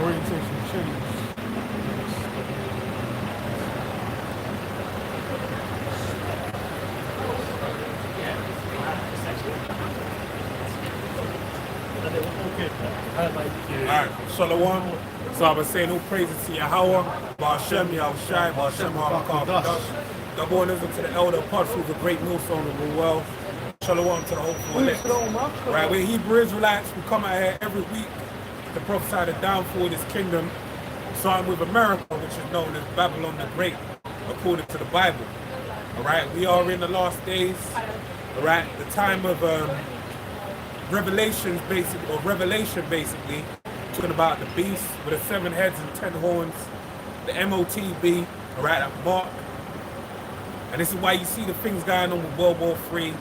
Orientation change. Alright, Shalom. So I was saying, all praises to Yahweh, Ba'ashem, Yahushai, Ba'ashem, Ha'akar, double honors to the elder apostles, a great millstone of the world. Shalom to the hopeful elect. Right, we're Hebrew Israelites. We come out here every week to prophesy the downfall of this kingdom, starting with America, which is known as Babylon the Great, according to the Bible. Alright, we are in the last days. Alright, the time of Revelation basically, talking about the beast with the 7 heads and 10 horns, the MOTB, alright, that mark. And this is why you see the things going on with World War III,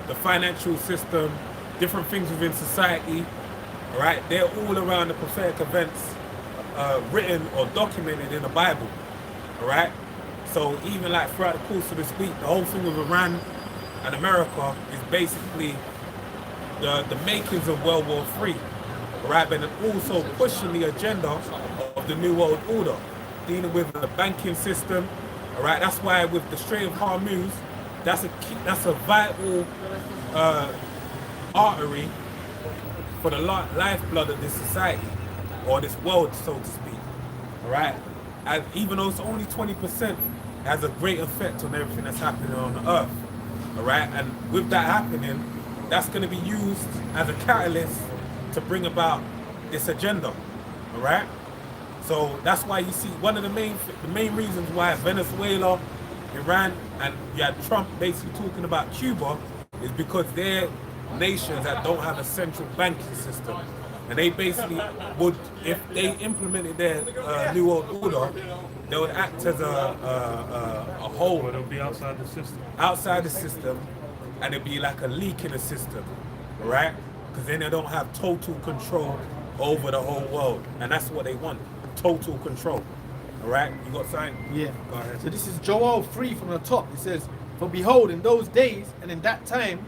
the financial system, different things within society, alright, they're all around the prophetic events written or documented in the Bible, alright. So even like throughout the course of this week, the whole thing with Iran and America is basically the makings of World War III, right? But also pushing the agenda of the New World Order, dealing with the banking system, all right? That's why with the Strait of Hormuz, that's a vital artery for the lifeblood of this society, or this world, so to speak, all right? And even though it's only 20%, it has a great effect on everything that's happening on the earth, all right? And with that happening, that's going to be used as a catalyst to bring about this agenda, all right? So that's why you see one of the main reasons why Venezuela, Iran, and you had Trump basically talking about Cuba is because they're nations that don't have a central banking system. And they basically would, if they implemented their New World Order, they would act as a whole. But it'll be outside the system. Outside the system, and it'd be like a leak in the system, right? Because then they don't have total control over the whole world. And that's what they want, total control. All right? You got something? Yeah. Go ahead. So this is Joel 3 from the top. It says, "For behold, in those days and in that time,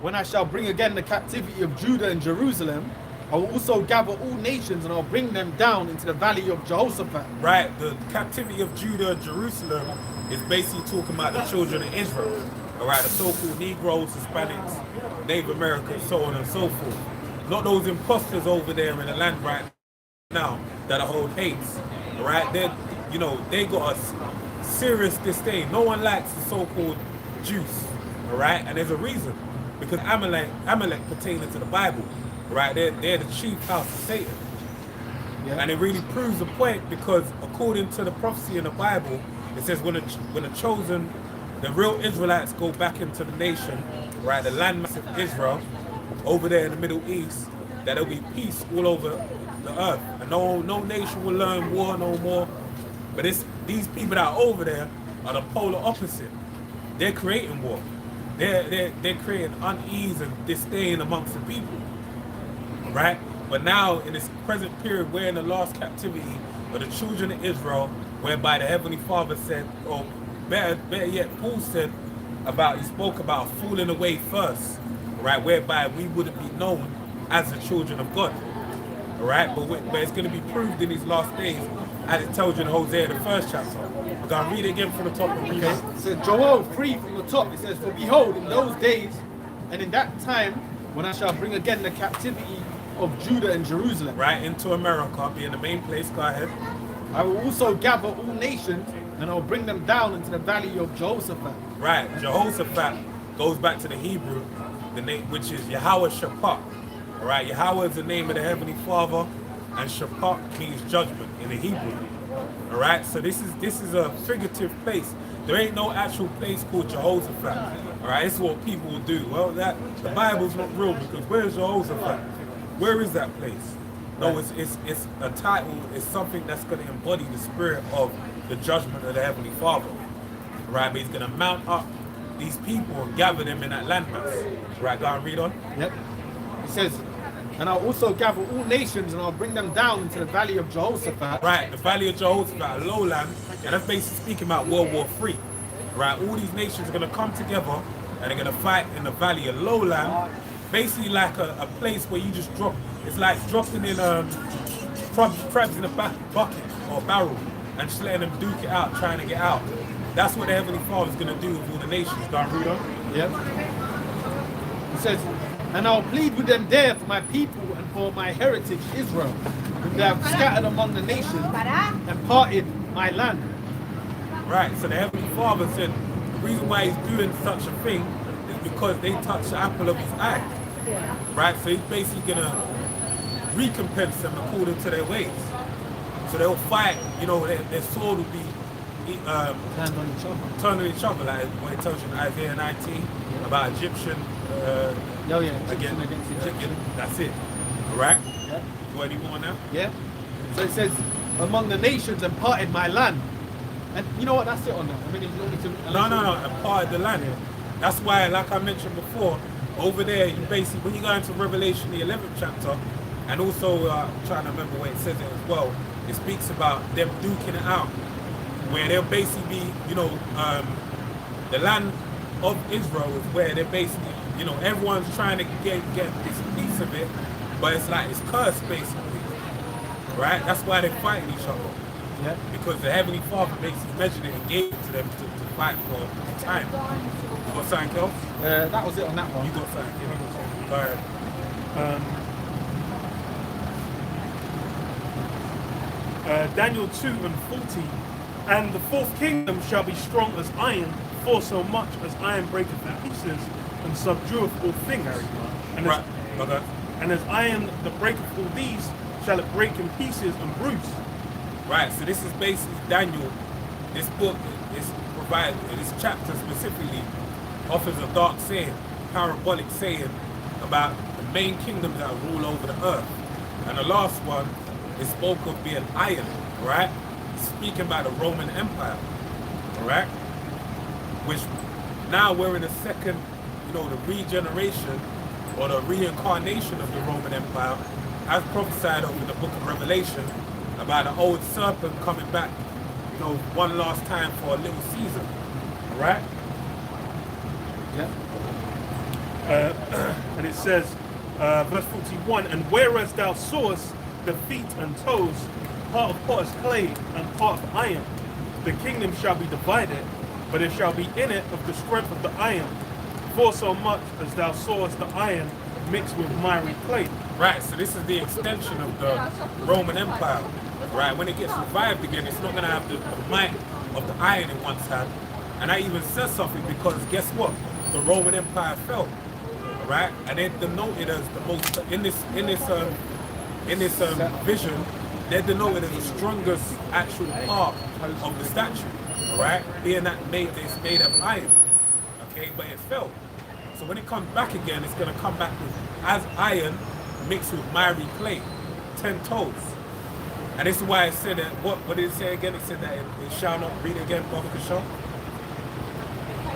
when I shall bring again the captivity of Judah and Jerusalem, I will also gather all nations and I'll bring them down into the valley of Jehoshaphat." Right, the captivity of Judah and Jerusalem is basically talking about the children of Israel. All right, the so-called Negroes, Hispanics, Native Americans, so on and so forth. Not those imposters over there in the land right now that the whole hates. All right, they got a serious disdain. No one likes the so-called Jews. All right, and there's a reason, because Amalek pertaining to the Bible. Right, they're the chief house of Satan. Yeah. And it really proves the point, because according to the prophecy in the Bible, it says when the chosen, the real Israelites go back into the nation, right, the landmass of Israel, over there in the Middle East, that there'll be peace all over the earth. And no nation will learn war no more. But these people that are over there are the polar opposite. They're creating war. They're creating unease and disdain amongst the people. Right? But now, in this present period, we're in the last captivity of the children of Israel, whereby the Heavenly Father said, or better yet, Paul said he spoke about falling away first, right? Whereby we wouldn't be known as the children of God, all right? But it's going to be proved in these last days, as it tells you in Hosea, the 1st chapter. I'm going to read it again from the top and read it. So Joel 3 from the top, it says, "For behold, in those days and in that time, when I shall bring again the captivity of Judah and Jerusalem." Right, into America, being the main place. Go ahead. "I will also gather all nations, and I'll bring them down into the valley of Jehoshaphat." Right, Jehoshaphat goes back to the Hebrew, the name which is Yahweh Shaphat. All right, Yahweh is the name of the Heavenly Father, and Shaphat means judgment in the Hebrew. All right, so this is a figurative place. There ain't no actual place called Jehoshaphat. All right, this is what people will do. Well, the Bible's not real, because where's Jehoshaphat? Where is that place? No, it's a title. It's something that's going to embody the spirit of the judgment of the Heavenly Father. Right? But he's going to mount up these people and gather them in that landmass. Right, go and read on. Yep. It says, "And I'll also gather all nations, and I'll bring them down into the valley of Jehoshaphat." Right, the valley of Jehoshaphat, a lowland, and that's basically speaking about World War III. Right, all these nations are going to come together, and they're going to fight in the valley of lowland, basically like a place where you just drop. It's like dropping in crabs in a bucket or a barrel and just letting them duke it out, trying to get out. That's what the Heavenly Father's going to do with all the nations. Go and read on. Yep. It says, and I'll plead with them there for my people and for my heritage Israel, whom they have scattered among the nations and parted my land. Right, so the Heavenly Father said the reason why he's doing such a thing is because they touched the apple of his eye. Right, so he's basically going to recompense them according to their ways. So they'll fight, you know, their sword will be turned on each other, like when it tells you in Isaiah 19 about Egyptian against Egyptian. That's it. Alright? Yeah. You want any more now? Yeah. So it says, among the nations and parted my land. And you know what, that's it on that. I mean, if you want me to... No, and parted the land. Yeah. That's why, like I mentioned before, over there, you basically, when you go into Revelation, the 11th chapter, and also, trying to remember where it says it as well, it speaks about them duking it out, where they'll basically be, you know, the land of Israel is where they're basically, you know, everyone's trying to get this piece of it, but it's like, it's cursed basically, right? That's why they're fighting each other. Yeah. Because the Heavenly Father basically measured it and gave it to them to fight for time. You got something else? That was it on that one. You got something? Yeah, go ahead. Daniel 2 and 40. And the fourth kingdom shall be strong as iron, for so much as iron breaketh in pieces and subdueth all things. And Right. Okay. and as iron that breaketh all these, shall it break in pieces and bruise. Right, so this is basically Daniel. This book is provided, this chapter specifically offers a dark saying, parabolic saying about the main kingdoms that rule over the earth. And the last one is spoke of being iron, right? Speaking about the Roman Empire, right? Which now we're in a second, you know, the regeneration or the reincarnation of the Roman Empire, as prophesied over the book of Revelation, about the old serpent coming back, you know, one last time for a little season, right? Yeah. And it says, verse 41, and whereas thou sawest the feet and toes, part of potter's clay and part of iron, the kingdom shall be divided, but it shall be in it of the strength of the iron, for so much as thou sawest the iron mixed with miry clay. Right, so this is the extension of the Roman Empire, right? When it gets revived again, it's not going to have the might of the iron in one's hand. And I even said something because guess what? The Roman Empire fell, right? And they're denoted as the most in this vision. They're denoted as the strongest actual part of the statue, right? Being that it's made of iron, okay? But it fell. So when it comes back again, it's going to come back with as iron mixed with miry clay, 10 toes. And this is why it said that, what did it say again? It said that it shall not, read it again, Brother Kishon.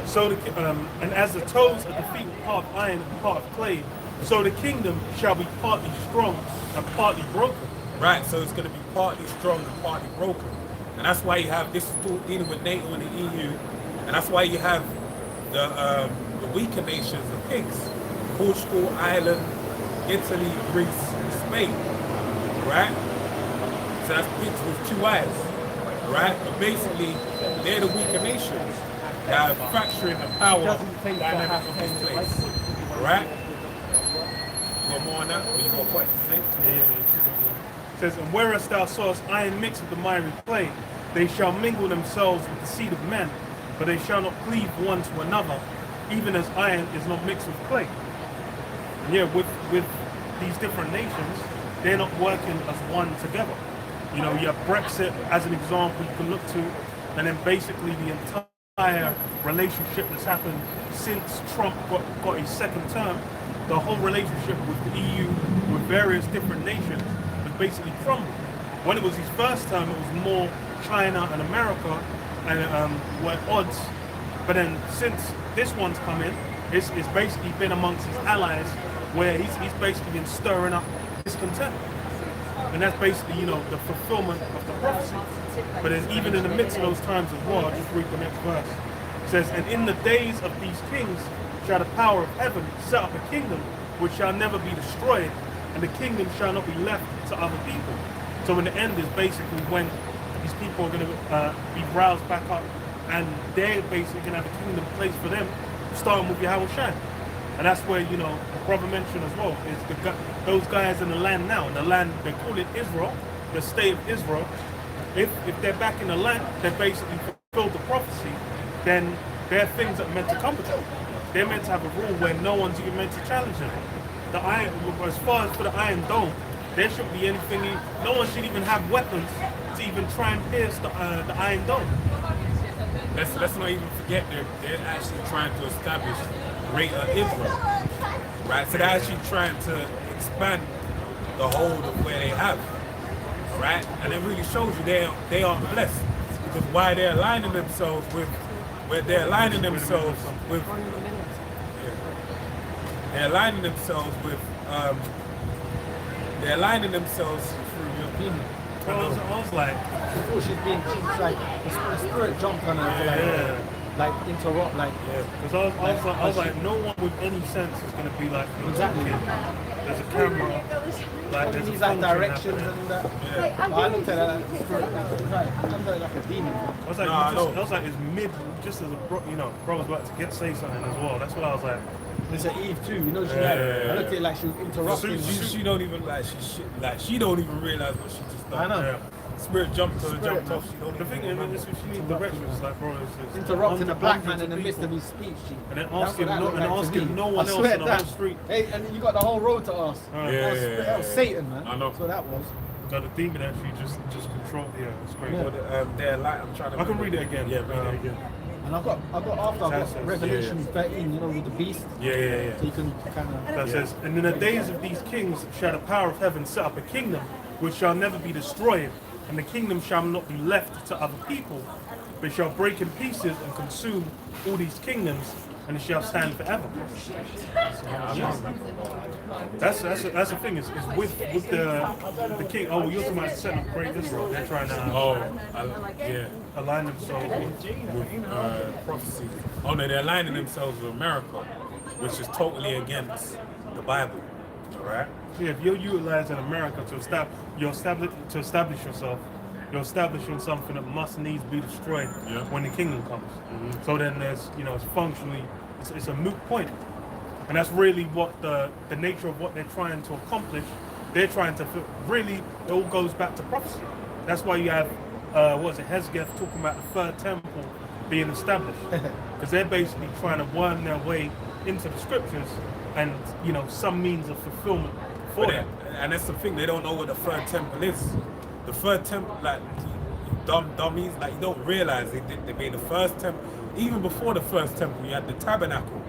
So and as the toes of the feet are part of iron and part of clay, so the kingdom shall be partly strong and partly broken. Right, so it's going to be partly strong and partly broken. And that's why you have, this is dealing with NATO and the EU, and that's why you have the weaker nations, the pigs, Portugal, Ireland, Italy, Greece, Spain, right? So that's pigs with two eyes, right? But basically, they're the weaker nations that are fracturing the power dynamic of this place, right? You got more on that, or you got a point to say? It says, and whereas thou sawest iron mixed with the miry clay, they shall mingle themselves with the seed of men, but they shall not cleave one to another, even as iron is not mixed with clay. And yeah, with these different nations, they're not working as one together. You know, you have Brexit as an example you can look to, and then basically the entire relationship that's happened since Trump got his second term, the whole relationship with the EU, with various different nations, was basically crumbled. When it was his first term, it was more China and America, and were at odds. But then since this one's come in, it's basically been amongst his allies, where he's basically been stirring up discontent. And that's basically, you know, the fulfillment of the prophecy. But then even in the midst of those times as well, I'll just read the next verse. It says, and in the days of these kings shall the power of heaven set up a kingdom which shall never be destroyed, and the kingdom shall not be left to other people. So in the end is basically when these people are going to be roused back up, and they're basically going to have a kingdom placed for them, starting with Yahweh Shai. And that's where, you know, the brother mentioned as well, is those guys in the land now. In the land, they call it Israel, the state of Israel. If they're back in the land, they basically fulfilled the prophecy, then there are things that are meant to come with them. They're meant to have a rule where no one's even meant to challenge them. The iron, as far as for the Iron Dome, there shouldn't be anything, no one should even have weapons to even try and pierce the Iron Dome. Let's not even forget they're actually trying to establish greater Israel, right? So they're actually trying to expand the hold of where they have, right? And it really shows you they are blessed, because why they're aligning themselves with where they're aligning themselves with they're aligning themselves with they're aligning themselves through your opinion. I was like, Before she's like, the spirit jumped on her to interrupt, because I was like, no one with any sense is going to be like, Exactly. There's a camera, like there's these a like function directions happening. and that. But I looked at it like, spirit, like a demon. I was like, I was like, it's mid, just as a bro was about to say something as well. That's what I was like. There's an Eve too, you know. I looked at it like she was interrupting. She don't even she don't even realize what she just done. I know. Yeah. Spirit jumped to her, jumped off. The thing is, she needs directions. Like, bro, it's Interrupting a black man hundreds in of the midst people. of his speech. And then That's asking what that looked like to me. no I one else swear on the that. whole street. Hey, and you got the whole road to ask. That was Satan, man. I know. That's what that was. So the demon actually just controlled. Yeah, it's crazy. Yeah. They're like, I'm trying to. I can read it again. Yeah, read it again. And I've got Revelation 13, you know, with the beast. Yeah. So you can kind of. That says, and in the days of these kings shall the power of heaven set up a kingdom which shall never be destroyed, and the kingdom shall not be left to other people, but shall break in pieces and consume all these kingdoms, and it shall stand forever. That's the thing. Is with the king. Oh, you're talking about setting up great Israel. They're trying to align themselves with prophecy. Oh no, they're aligning themselves with America, which is totally against the Bible, right? Yeah, if you're utilizing America to establish yourself, you're establishing something that must needs be destroyed when the kingdom comes. So then there's, it's functionally, it's a moot point. And that's really what the nature of what they're trying to accomplish. They're trying to, really, it all goes back to prophecy. That's why you have, Hezekiah talking about the third temple being established. Because they're basically trying to worm their way into the scriptures and, some means of fulfillment for them. And that's the thing, they don't know what the third temple is. The third temple, like, dummies, like, you don't realize they made the first temple. Even before the first temple, you had the tabernacle,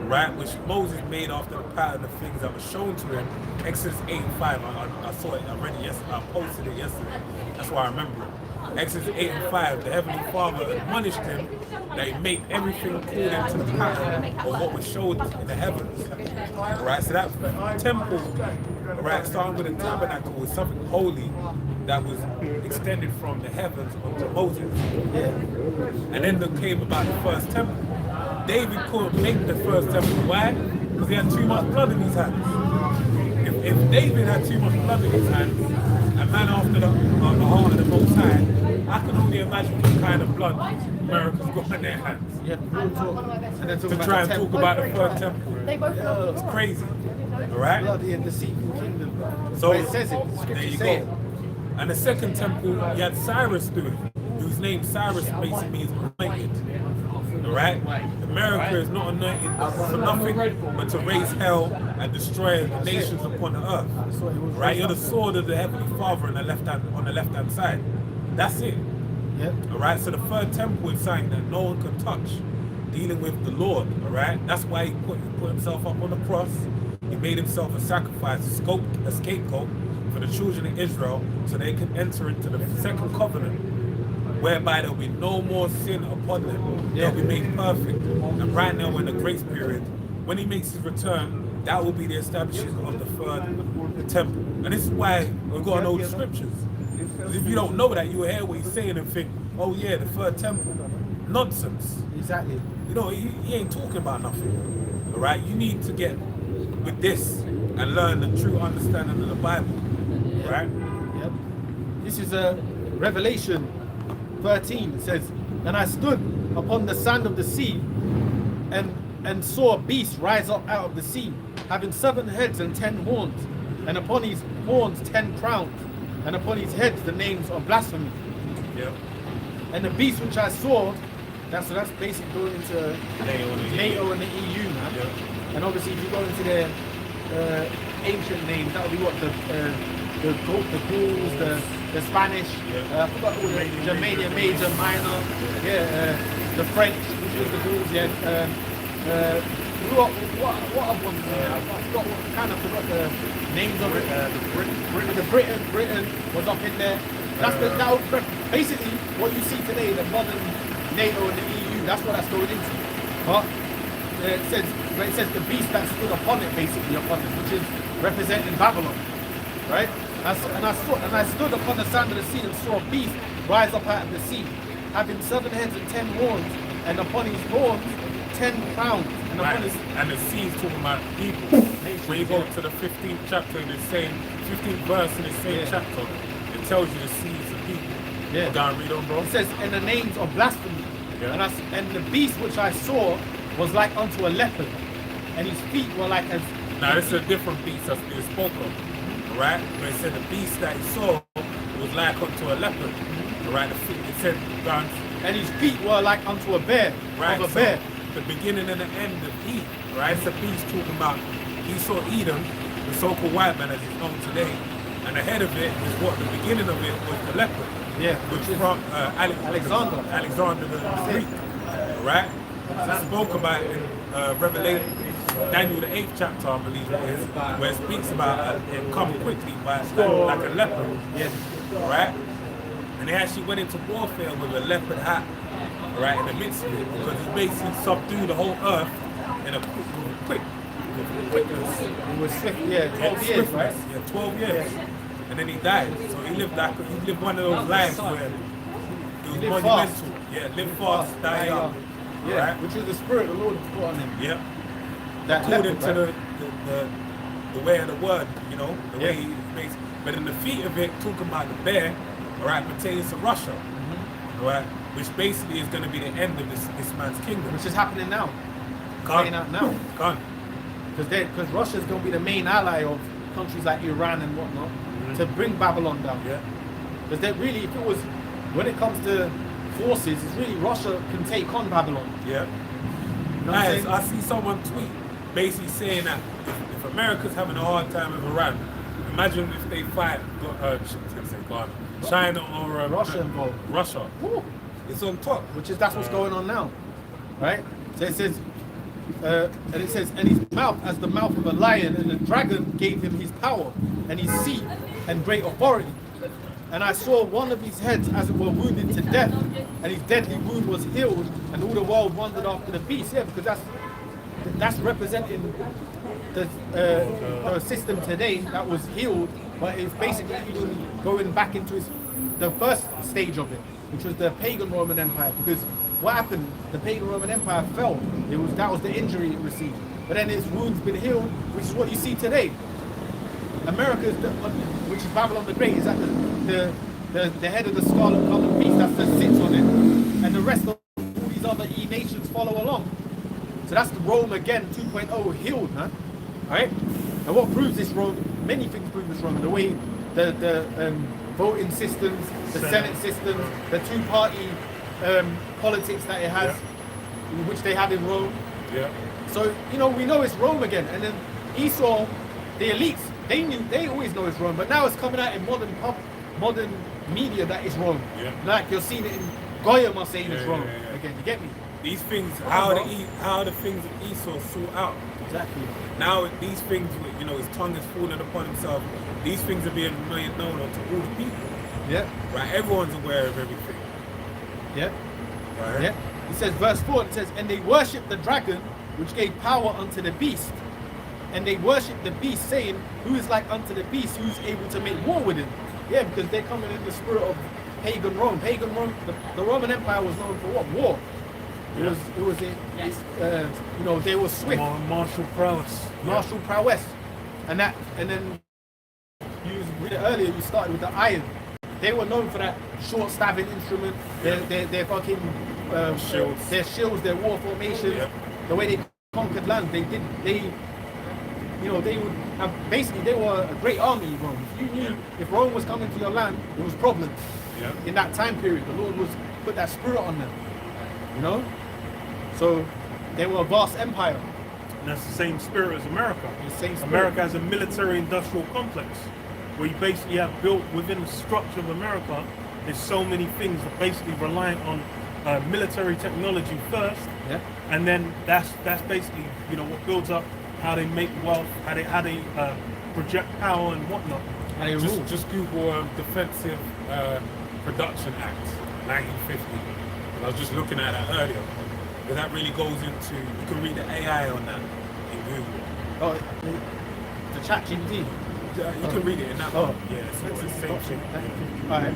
right, which Moses made after the pattern of things that were shown to him. Exodus 8:5, I saw it, I read it yesterday, I posted it yesterday. That's why I remember it. Exodus 8:5, the Heavenly Father admonished him that he made everything according to the pattern of what was showed in the heavens. Right, so that temple, right, starting with the tabernacle, was something holy that was extended from the heavens unto Moses. And then there came about the first temple. David couldn't make the first temple. Why? Because he had too much blood in his hands. If David had too much blood in his hands, a man after the heart of the Most High, I can only imagine what kind of blood America's got in their hands. To try and talk about the third temple. It's crazy. Alright? Bloody and deceitful kingdom. So it says it. The there you say go. it. And the second temple, you had Cyrus do it, whose name Cyrus basically means anointed. Alright? America is not anointed for nothing but to raise hell and destroy the nations upon the earth. Right? You're the sword of the Heavenly Father on the left hand side. That's it. Alright? So the third temple is something that no one can touch, dealing with the Lord. Alright? That's why he put himself up on the cross. He made himself a sacrifice, a scapegoat for the children of Israel, so they can enter into the second covenant, whereby there will be no more sin upon them. They'll be made perfect. And right now we're in the grace period. When he makes his return, that will be the establishment of the third temple. And this is why we've got to know the scriptures. Because if you don't know that, you will hear what he's saying and think, oh yeah, the third temple. Nonsense. Exactly. He ain't talking about nothing. Alright? You need to get with this and learn the true understanding of the Bible, right? Yep. This is Revelation 13. It says, "And I stood upon the sand of the sea, and saw a beast rise up out of the sea, having 7 heads and 10 horns, and upon his horns 10 crowns, and upon his heads the names of blasphemy. Yep. And the beast which I saw," that's basically going into NATO and the EU, man. Yep. And obviously, if you go into their ancient names, that would be what the Gauls, the Spanish, I forgot all the Germania, Major, Minor, the French, which was the Gauls, what other ones? I forgot the names of it. Britain was up in there. Basically what you see today, the modern NATO and the EU. That's what that's going into. But it says the beast that stood upon it, basically upon it, which is representing Babylon, right? And I stood upon the sand of the sea and saw a beast rise up out of the sea, having 7 heads and 10 horns, and upon his horns 10 crowns. And upon his and the sea is talking about people. When you go to the 15th chapter in the same 15th verse in the same chapter, it tells you the seas of people. Yeah. Go down and read on, bro. It says, "And the names of blasphemy." Yeah. And the beast which I saw was like unto a leopard, and his feet were like as. Now this is a different beast that's being spoken of, alright? But it said the beast that he saw was like unto a leopard, alright? It said, and his feet were like unto a bear, right? of a bear. The beginning and the end of Eve, right? It's a beast talking about Esau Edom, the so-called white man as he's known today, and the head of it is what the beginning of it was the leopard. Yeah, which is from Alexander the Greek, right? It spoke about in Revelation, Daniel the 8th chapter, I believe it is, where it speaks about it come quickly by standing like a leopard, right? And they actually went into warfare with a leopard hat, right, in the midst of it, because he basically subdued the whole earth in a quickness. It was swift, 12 years, right? Yeah, 12 years. And then he died. So he lived one of those lives where it was monumental. Fast. Yeah, live fast, die young. Yeah, right? which is the spirit the Lord put on him. Yeah. That According leopard, to the way of the word, you know, the way he makes. But in the feet of it, talking about the bear, all right, pertains to Russia, all right, which basically is going to be the end of this man's kingdom. which is happening now. Playing out now. Gone. Because Russia is going to be the main ally of countries like Iran and whatnot to bring Babylon down. Yeah. Because they really, if it was, when it comes to forces, it's really Russia can take on Babylon. Yeah. You know what I'm saying? I see someone tweet basically saying that if America's having a hard time with Iran, imagine if they fight China or Russia involved. Russia. Woo. It's on top. That's what's going on now, right? So it says, and his mouth as the mouth of a lion, and the dragon gave him his power and his seat and great authority. And I saw one of his heads as it were wounded to death, and his deadly wound was healed, and all the world wondered after the beast. Yeah, because that's representing the system today that was healed, but it's basically even going back into the first stage of it, which was the pagan Roman Empire. Because what happened? The pagan Roman Empire fell. That was the injury it received. But then its wound's been healed, which is what you see today. America, which is Babylon the Great, is at the head of the scarlet colored beast that sits on it, and the rest of all these other nations follow along. So that's the Rome again 2.0 healed, man. Right? And what proves this Rome? Many things prove this Rome. The way the voting systems, the Senate systems, the two-party politics that it has, which they have in Rome. Yeah. So we know it's Rome again. And then Esau, the elites, they always know it's Rome, but now it's coming out in modern media that it's Rome. Yeah. Like you're seeing it in Goyim are saying it's Rome again. You get me? These things, how the things of Esau sort out. Exactly. Now these things, his tongue is falling upon himself. These things are being made known to all the people. Yeah. Right. Everyone's aware of everything. Yeah. Right. Yeah. It says, verse 4, it says, and they worshipped the dragon, which gave power unto the beast. And they worshipped the beast, saying, who is like unto the beast, who's able to make war with him? Yeah, because they're coming in the spirit of pagan Rome. Pagan Rome, the Roman Empire was known for what? War. You know, they were swift, Martial prowess. martial prowess, and then you read it earlier. You started with the iron. They were known for that short stabbing instrument. Their fucking Shields. their shields, their war formations, Yeah. the way they conquered land. You know, they would have basically they were a great army. Rome. If you knew if Rome was coming to your land, there was problems. Yeah. In that time period, the Lord was put that spirit on them. You know, so they were a vast empire. And that's the same spirit as America. The same spirit. America has a military-industrial complex where you basically have built within the structure of America. There's so many things that basically rely on military technology first, Yeah. and then that's basically what builds up how they make wealth, how they project power and whatnot. And they rule. Just Google Defensive Production Act 1950. And I was just looking at that earlier. But that really goes into, you can read the AI on that in Google. Oh, the chat GPT. You can read it in that Oh. one. Yeah, so it's the same thing. All right.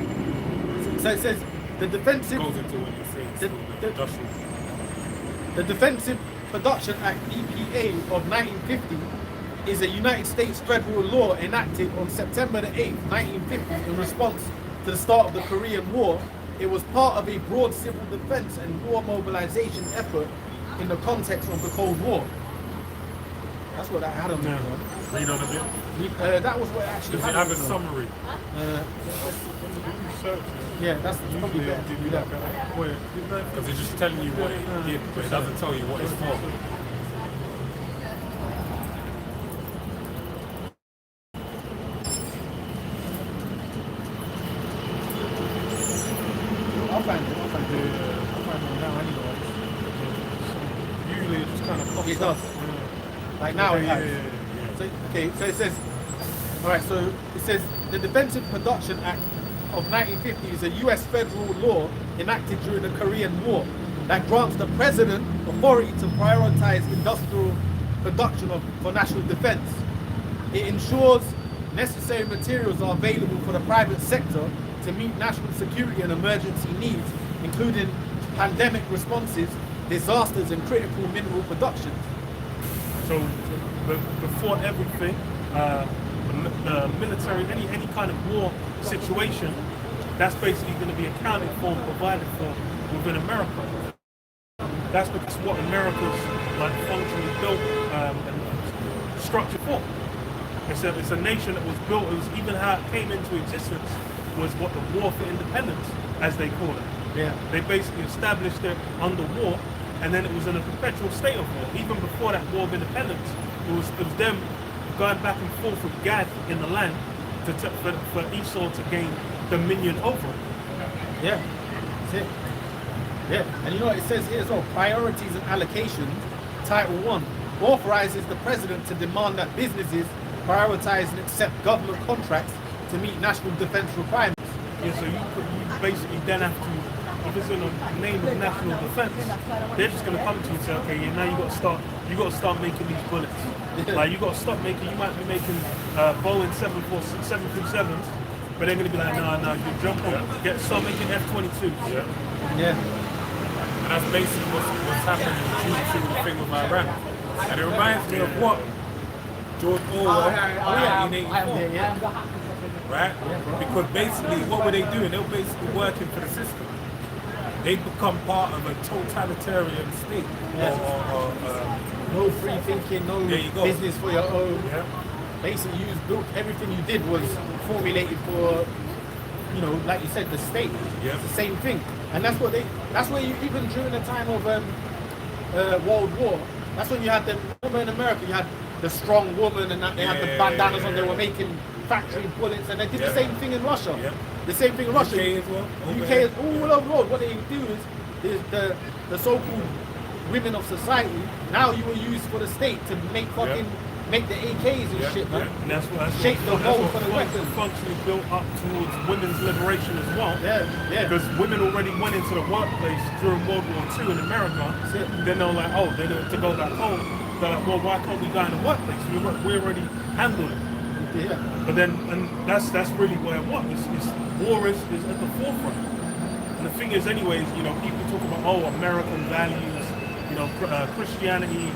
So it says the defensive. It goes into what you're saying. The- so the the- industrial. The Defensive Production Act (DPA) of 1950 is a United States federal law enacted on September the 8th, 1950, in response to the start of the Korean War. It was part of a broad civil defense and war mobilization effort in the context of the Cold War. That's what that had on there. Yeah. Read on a bit. That was what it actually Does had it have on a there. summary? Yeah, that's probably better to do that. Because it's just telling you what it did, but it doesn't tell you what it's for. I'll find it. I'll find it now anyway. Usually it just kind of pops It up. does. Like now it has. Yeah. So, okay, so it says, all right, so it says the Defensive Production Act of 1950 is a U.S. federal law enacted during the Korean War that grants the president authority to prioritize industrial production for national defense. It ensures necessary materials are available for the private sector to meet national security and emergency needs, including pandemic responses, disasters, and critical mineral production. So before everything, the military, any kind of war situation, that's basically going to be accounted for and provided for within America. That's because what America's like functionally built and structured for. It's a nation that was built. It was even how it came into existence was what the War for Independence, as they call it. Yeah. They basically established it under war, and then it was in a perpetual state of war. Even before that War of Independence, it was them going back and forth with Gad in the land for Esau to gain dominion over it. Yeah, that's it. Yeah, and you know what it says here as well, priorities and allocations, Title 1, authorizes the president to demand that businesses prioritize and accept government contracts to meet national defense requirements. Yeah, so you basically then have to, if it's in the name of national defense, they're just going to come to you and say, okay, yeah, now you got to start making these bullets. Like you got to stop making. You might be making Boeing 737s, but they're going to be like, no, you jump on, start making F-22s. Yeah. Yeah, And that's basically what's happening to the thing with Iran. And it reminds me of what George Orwell in 1984. yeah. Right? Because basically, what were they doing? They were basically working for the system. They become part of a totalitarian state. No free thinking, no There you go. business for your own. Yeah. Basically, you built everything you did was formulated for, you know, like you said, the state. Yeah. It's the same thing, and that's where you even during the time of World War, that's when you had the. Remember in America, you had the strong woman, and that they had the bandanas on. They were making factory bullets, and they did the same thing in Russia. Yeah. The same thing in Russia. UK as well. UK is all over the world. What they do is the so-called women of society. Now you were used for the state to make make the AKs and shit, man. And that's what Shape the mold for the weapons. functionally built up towards women's liberation as well. Yeah. Because women already went into the workplace during World War II in America. it. Then they're like, oh, they to go back home. They're like, well, why can't we go in the workplace? We already handled it. Yeah. But then, and that's really where what is war is at the forefront. And the thing is, anyways, you know, people talk about American values, you know, Christianity,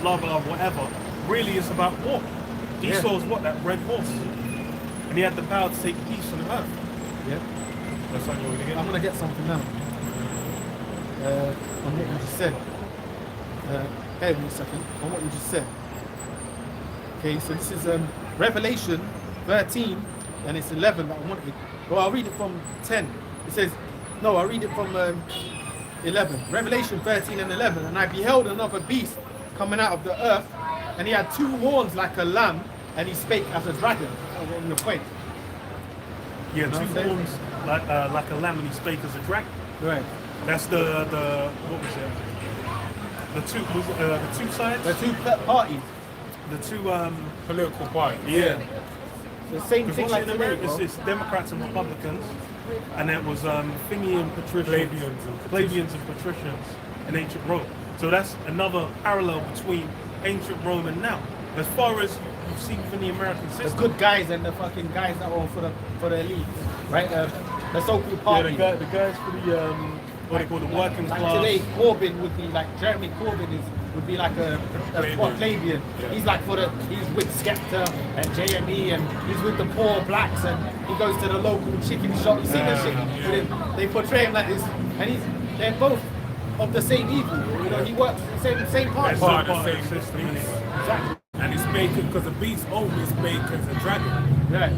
blah blah whatever. Really, it's about war. Esau's what, that red horse, and he had the power to take peace on the earth. Yeah. That's what you're gonna get. I'm gonna get something now. On what you just said. Bear with me a second. On what you just said. Okay, so this is Revelation 13, and it's 11 that I wanted. Well, I'll read it from 10. It says, no, I'll read it from 11. Revelation 13 and 11. And I beheld another beast coming out of the earth, and he had 2 horns like a lamb, and he spake as a dragon. On your point. Yeah, You know 2 what I'm saying? horns like a lamb, and he spake as a dragon. Right. That's the what was it? The two sides. The 2 parties. The 2 Political party. yeah. The same Because thing what's like in today, America, bro. it's Democrats and Republicans, and it was Thingy and Patricians, plebeians and patricians in ancient Rome. So that's another parallel between ancient Rome and now. As far as you see within the American The system, good guys and the fucking guys that are for the elite, right? The so-called yeah, party. the guys for the what they call the working Like class. today, Corbyn would be like Jeremy Corbyn would be like a plebeian. Yeah. He's like he's with Skepta and JME, and he's with the poor blacks, and he goes to the local chicken shop. You see that shit? yeah. With him. They portray him like this, and they're both of the same evil. You know, he works for the same party. That's Part part of the of same the system, beast. innit? Exactly. And it's making, because the beast only spake as a dragon. Right.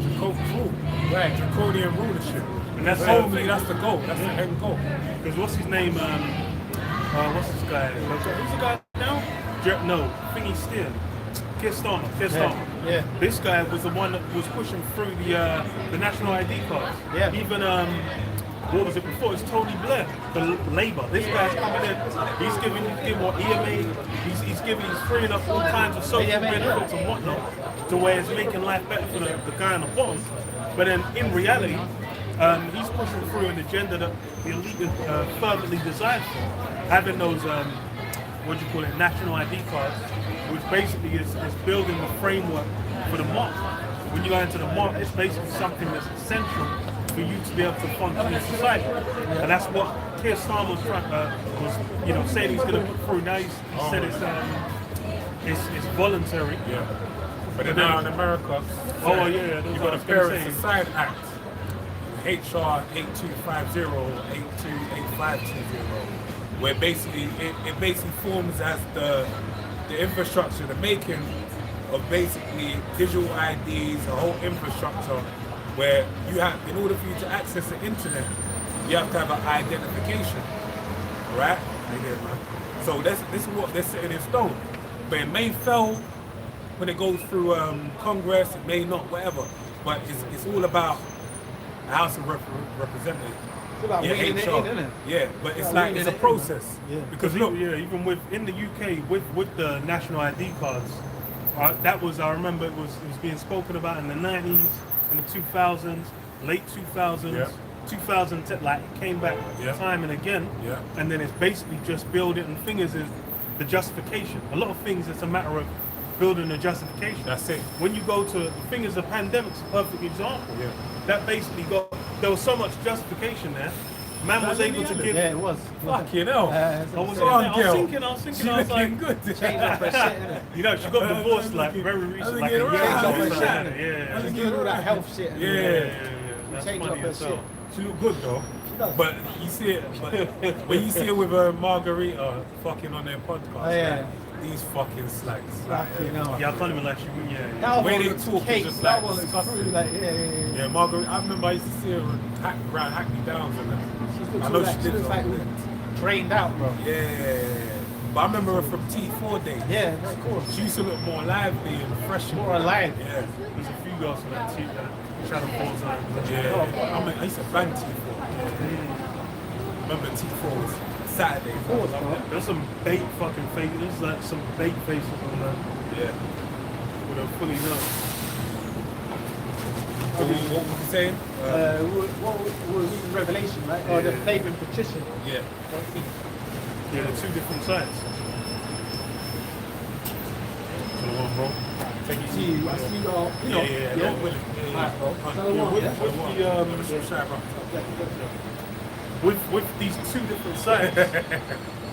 Right. Draconian rulership. And that's only, that's the goal. That's the end goal. Because what's his name? What's this guy? Who's the guy now? No, Thingy Steer. Keir Starmer. Yeah. This guy was the one that was pushing through the national ID cards. Yeah. Even what was it before? It's Tony Blair, the Labour. This guy's coming in. He's giving what EMA. He's freeing up all kinds of social EMA, benefits and whatnot, to where it's making life better for the guy on the bottom. But then in reality, he's pushing through an agenda that the elite fervently desired for. Having those what do you call it, national ID cards, which basically is building the framework for the mob. When you go into the mob, it's basically something that's essential for you to be able to function in society. And that's what Keir Starmer was saying he's going to put through. Now he said it's voluntary. Yeah. But then now in America, Oh yeah, that's you've what I got a was going to Parents say. Aside Act, HR 8250 or 828520, where basically it basically forms as the infrastructure, the making of basically digital IDs, a whole infrastructure where you have, in order for you to access the internet, you have to have an identification, right? So this is what they're setting in stone. But it may fail when it goes through Congress, it may not, whatever. But it's all about the House of Representatives. It's about reading it in, isn't it? Yeah, but it's about like reading it's a it in. process. Yeah. Because look, Even in the UK with the national ID cards, I remember it was being spoken about in the 90s, in the 2000s, late 2000s, Yeah. 2010, like it came back Yeah. time and again, Yeah. and then it's basically just building. And the thing is the justification. A lot of things, it's a matter of building a justification. That's it. When you go to the thing is, the pandemic's a perfect example. Yeah. That basically there was so much justification there. Man was able to give. Yeah, it was. fucking hell. I was Go on, I was girl. thinking, I was She like, looking good. Change up her shit, innit? you know, she got divorced like very recently, like a year looking ago. right. or something. Change up her shit, Yeah, She's doing all that health shit. Yeah. That's Change funny up her as hell. shit. She look good though. She does. But you see it, when you see it with Margarita fucking on their podcast, Oh, yeah. like, these fucking slags. Fucking hell. Yeah, I can't even like she. Yeah. That Way one they looks talk is cake. just That like one looks disgusting. really like, yeah. Yeah, Margarita. I remember I used to see her around Hackney Downs and that. I know she She did looks like something. drained out, bro. Yeah. But I remember her from T4 days. Yeah, of course. She used to look more lively and fresh. More alive. Yeah. There's a few girls from that Channel 4 time. Yeah. I used to bang T4. Remember T4 was Saturday. There's some bait fucking faces. There's like some bait faces on that Yeah. with a fully known. So what were you saying? What was reading Revelation, right? Or the faith and petition. Yeah. Yeah, the 2 different sides. So the one, bro. I see you, you know. Yeah. Yeah. Willing. Alright, bro. Yeah, with the Shy, bro. with these two different sides,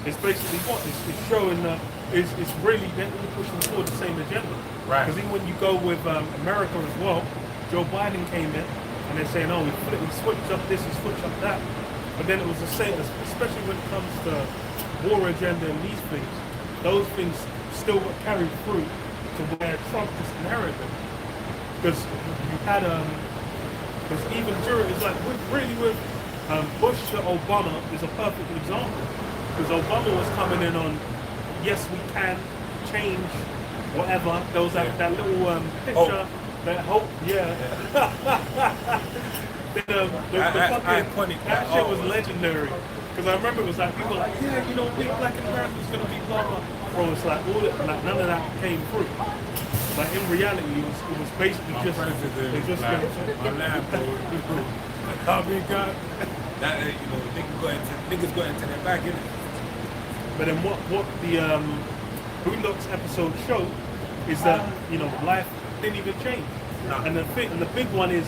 it's basically what it's showing that it's really they're all pushing toward the same agenda. Right. Because even when you go with America as well, Joe Biden came in and they're saying, oh, we switched up this and switched up that. But then it was the same, especially when it comes to war agenda and these things. Those things still got carried through to where Trump just inherited them. Because you had because even during it's like with Bush to Obama is a perfect example. Because Obama was coming in on yes we can change whatever. There was that little picture that hope the fucking iconic. That shit was legendary. Because I remember it was like people were like, yeah, you know, being black in America is gonna be blah blah. Bro, it's like none of that came through. Like in reality, it was basically My just president, they just like, my Lambo, I mean, God, that you know, niggas got into their bag, innit? But then what the Boondocks episode showed is that you know life didn't even change. No. And the big one is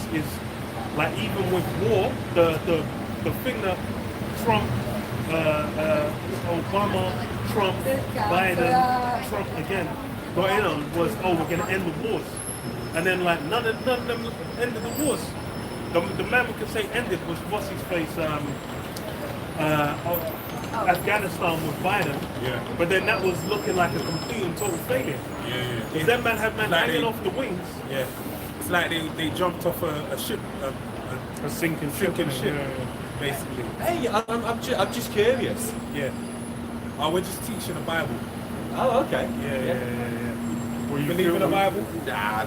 like even with war, the thing that Trump, Obama, Trump, Biden, Trump again got in on was, oh, we're gonna end the wars, and then like none of them ended the wars. The man we could say ended was what's his face, Afghanistan with Biden. Yeah. But then that was looking like a complete and total failure. Yeah. Because that man had like hanging off the wings. Yeah. It's like they jumped off a ship, A sinking ship, Yeah. basically. Hey, I'm just curious. Yeah. Oh, we're just teaching the Bible. Oh, okay. Yeah. Were You believe in the Bible? Nah,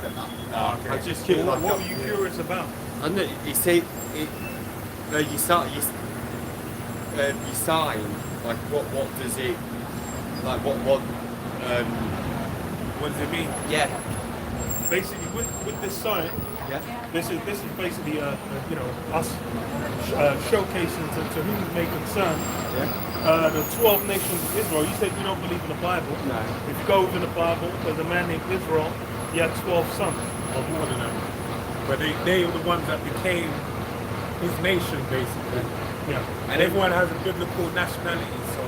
Oh, okay. I'm just curious. What were you curious about? I know you say it. You sign like what does it like what What does it mean? yeah Basically, with this sign, yeah this is basically you know us showcasing to whom it may concern. yeah The 12 nations of Israel. You said you don't believe in the Bible. No. If you go within the Bible, there's a man named Israel. He had 12 sons. Or more than that. But they were the ones that became his nation, basically. Yeah. And everyone has a biblical nationality, so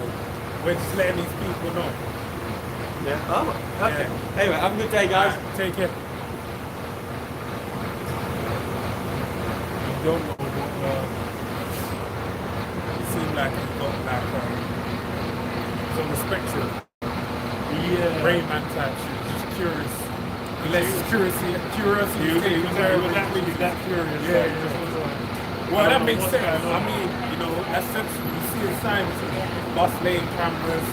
we're just letting these people know. yeah oh okay Yeah. anyway have a good day guys. Alright, take care. You don't know what it seemed like he got like it's on the spectrum. Yeah. Rain Man type shit, just curious. He lets his curiosity He take was him that really that curious. Yeah, He yeah. just was like, Well, I that don't makes know what's sense. going on. I mean, you know, that's sensible. You see a sign to bus lane cameras,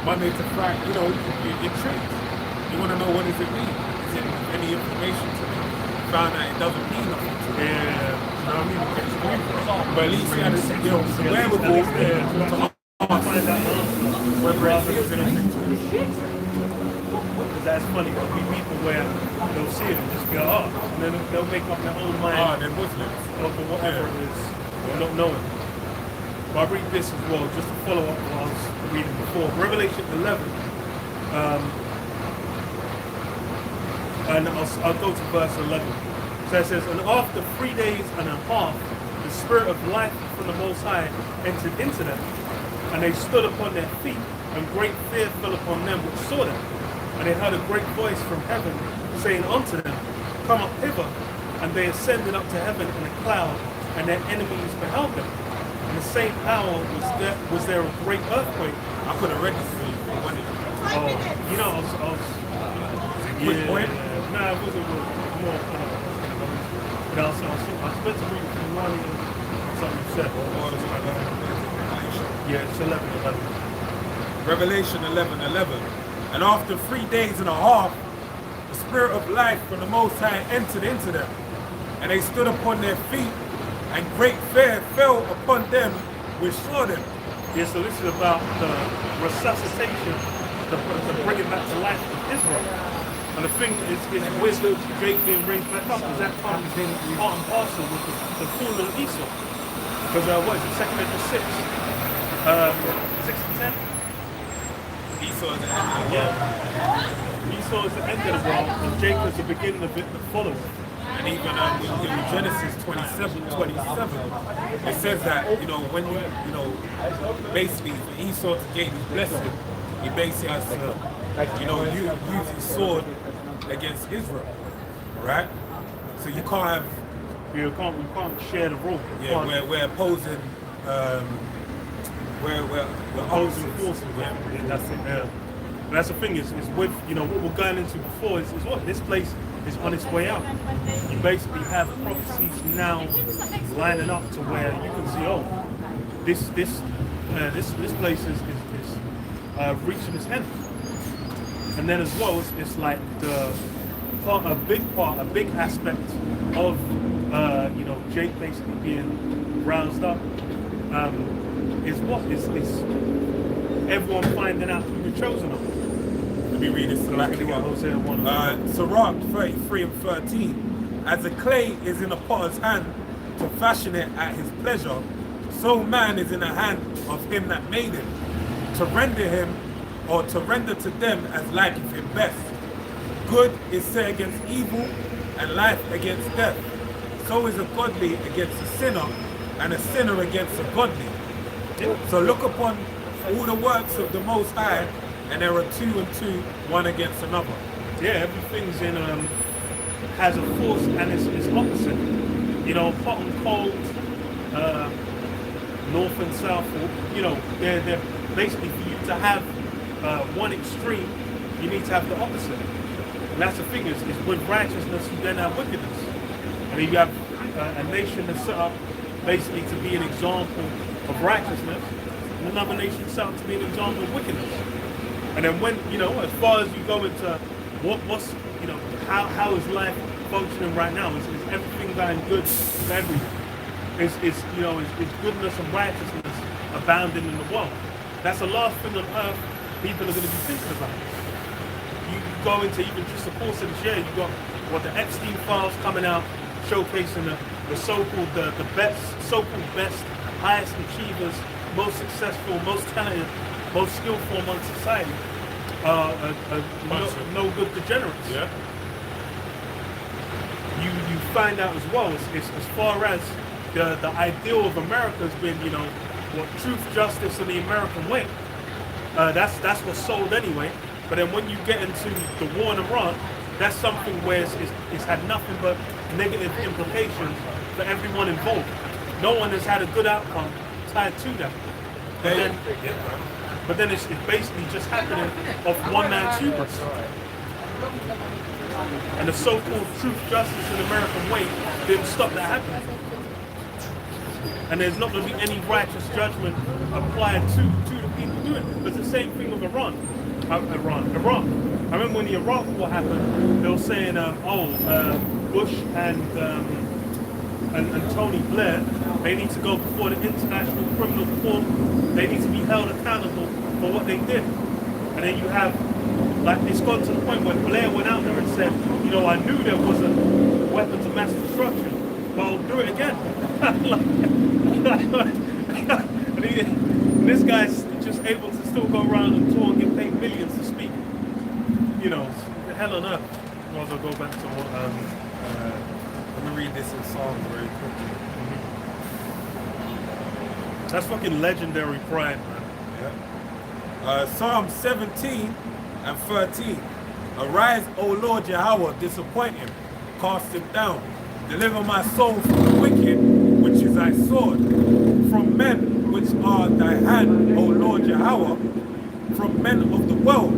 Monday to Friday, you know, you're intrigued. You want to know what does it mean? Is it any information to me? Found out it doesn't mean nothing to me. Yeah. You know what I mean? It's weird. But at least he had the wherewithal to Find out the answer. whether it feels anything to him. Because that's funny. There'll be people where they'll see it and just go, oh, and then they'll make up their own mind. Ah, they're Muslims. Over whatever it is, or not knowing. But I read this as well, just to follow up what I was reading before. Revelation 11, and I'll go to verse 11. So it says, and after 3 days and a half, the Spirit of life from the Most High entered into them, and they stood upon their feet, and great fear fell upon them which saw them. And they heard a great voice from heaven, saying unto them, come up hither. And they ascended up to heaven in a cloud, and their enemies beheld them. In the same hour was there a great earthquake. I could have read this for you if you wanted. Oh, you know, I was Quick point? Nah, it wasn't more kind of but I was meant to read it from one and something you said. Yeah, it's 11:11. Revelation 11:11. And after 3 days and a half, the Spirit of life from the Most High entered into them, and they stood upon their feet, and great fear fell upon them which saw them. Yeah, so this is about the resuscitation, the bringing back to life of Israel. And the thing is with Jake being raised back up, is that comes in part and parcel with the fall of Esau. Because what is it, 2 Corinthians 6? 6 and 10? Esau is the end. Yeah. Esau is the end of the world, and Jacob is the beginning of it, the following. And even in Genesis 27, it says that, you know, when you know, basically for Esau to gain his blessing, he basically has to, you know, use his sword against Israel, right? So you can't have, You can't share the role. yeah, we're opposing, we're Opposing opposites. forces. Yeah, that's it. Yeah. And that's the thing is with, you know, what we're going into before is what this place is on its way out. You basically have prophecies now lining up to where you can see, oh, this place is reaching its end. And then as well, it's like a big aspect of you know, Jake basically being roused up is everyone finding out who the chosen are. Let me read this Exactly what Hosea 1. Sirach 33 and 13. As the clay is in a potter's hand to fashion it at his pleasure, so man is in the hand of him that made him, to render him or to render to them as liketh him best. Good is set against evil, and life against death. So is a godly against a sinner, and a sinner against a godly. So look upon all the works of the Most High, and there are two and two, one against another. Yeah, everything's in has a force and it's opposite. You know, hot and cold, north and south. You know, they're basically for you to have one extreme, you need to have the opposite. And that's the thing is with righteousness you then have wickedness. I mean, you have a nation that's set up basically to be an example of righteousness, and another nation set up to be an example of wickedness. And then when, you know, as far as you go into what's, you know, how is life functioning right now? Is everything going good for everyone? Is you know, is goodness and righteousness abounding in the world? That's the last thing on earth people are going to be thinking about. You go into even just the course of this year, you got what the Epstein files coming out, showcasing the so-called the best, so-called best, highest achievers, most successful, most talented, most skillful among society, no good degenerates. Yeah. You find out as well, as far as the ideal of America has been, you know, what truth, justice, and the American way. That's what's sold anyway. But then when you get into the war in Iran, that's something where it's had nothing but negative implications for everyone involved. No one has had a good outcome tied to that. But then it's basically just happening of one man's hubris. And the so-called truth, justice, and American way didn't stop that happening. And there's not going to be any righteous judgment applied to the people doing it. It's the same thing with Iraq. Iraq. I remember when the Iraq War happened, they were saying, Bush and Tony Blair, they need to go before the International Criminal Court. They need to be held accountable for what they did. And then you have, like, it's gone to the point where Blair went out there and said, you know, I knew there was a weapons of mass destruction, but I'll do it again. And this guy's just able to still go around and tour and get paid millions to speak. You know, the hell on earth. I'll go back to what, Let me read this in Psalms very quickly. that's fucking legendary pride, man. Yeah. Psalm 17 and 13. Arise, O Lord Yahweh, disappoint him, cast him down. Deliver my soul from the wicked, which is thy sword. From men which are thy hand, O Lord Yahweh, from men of the world,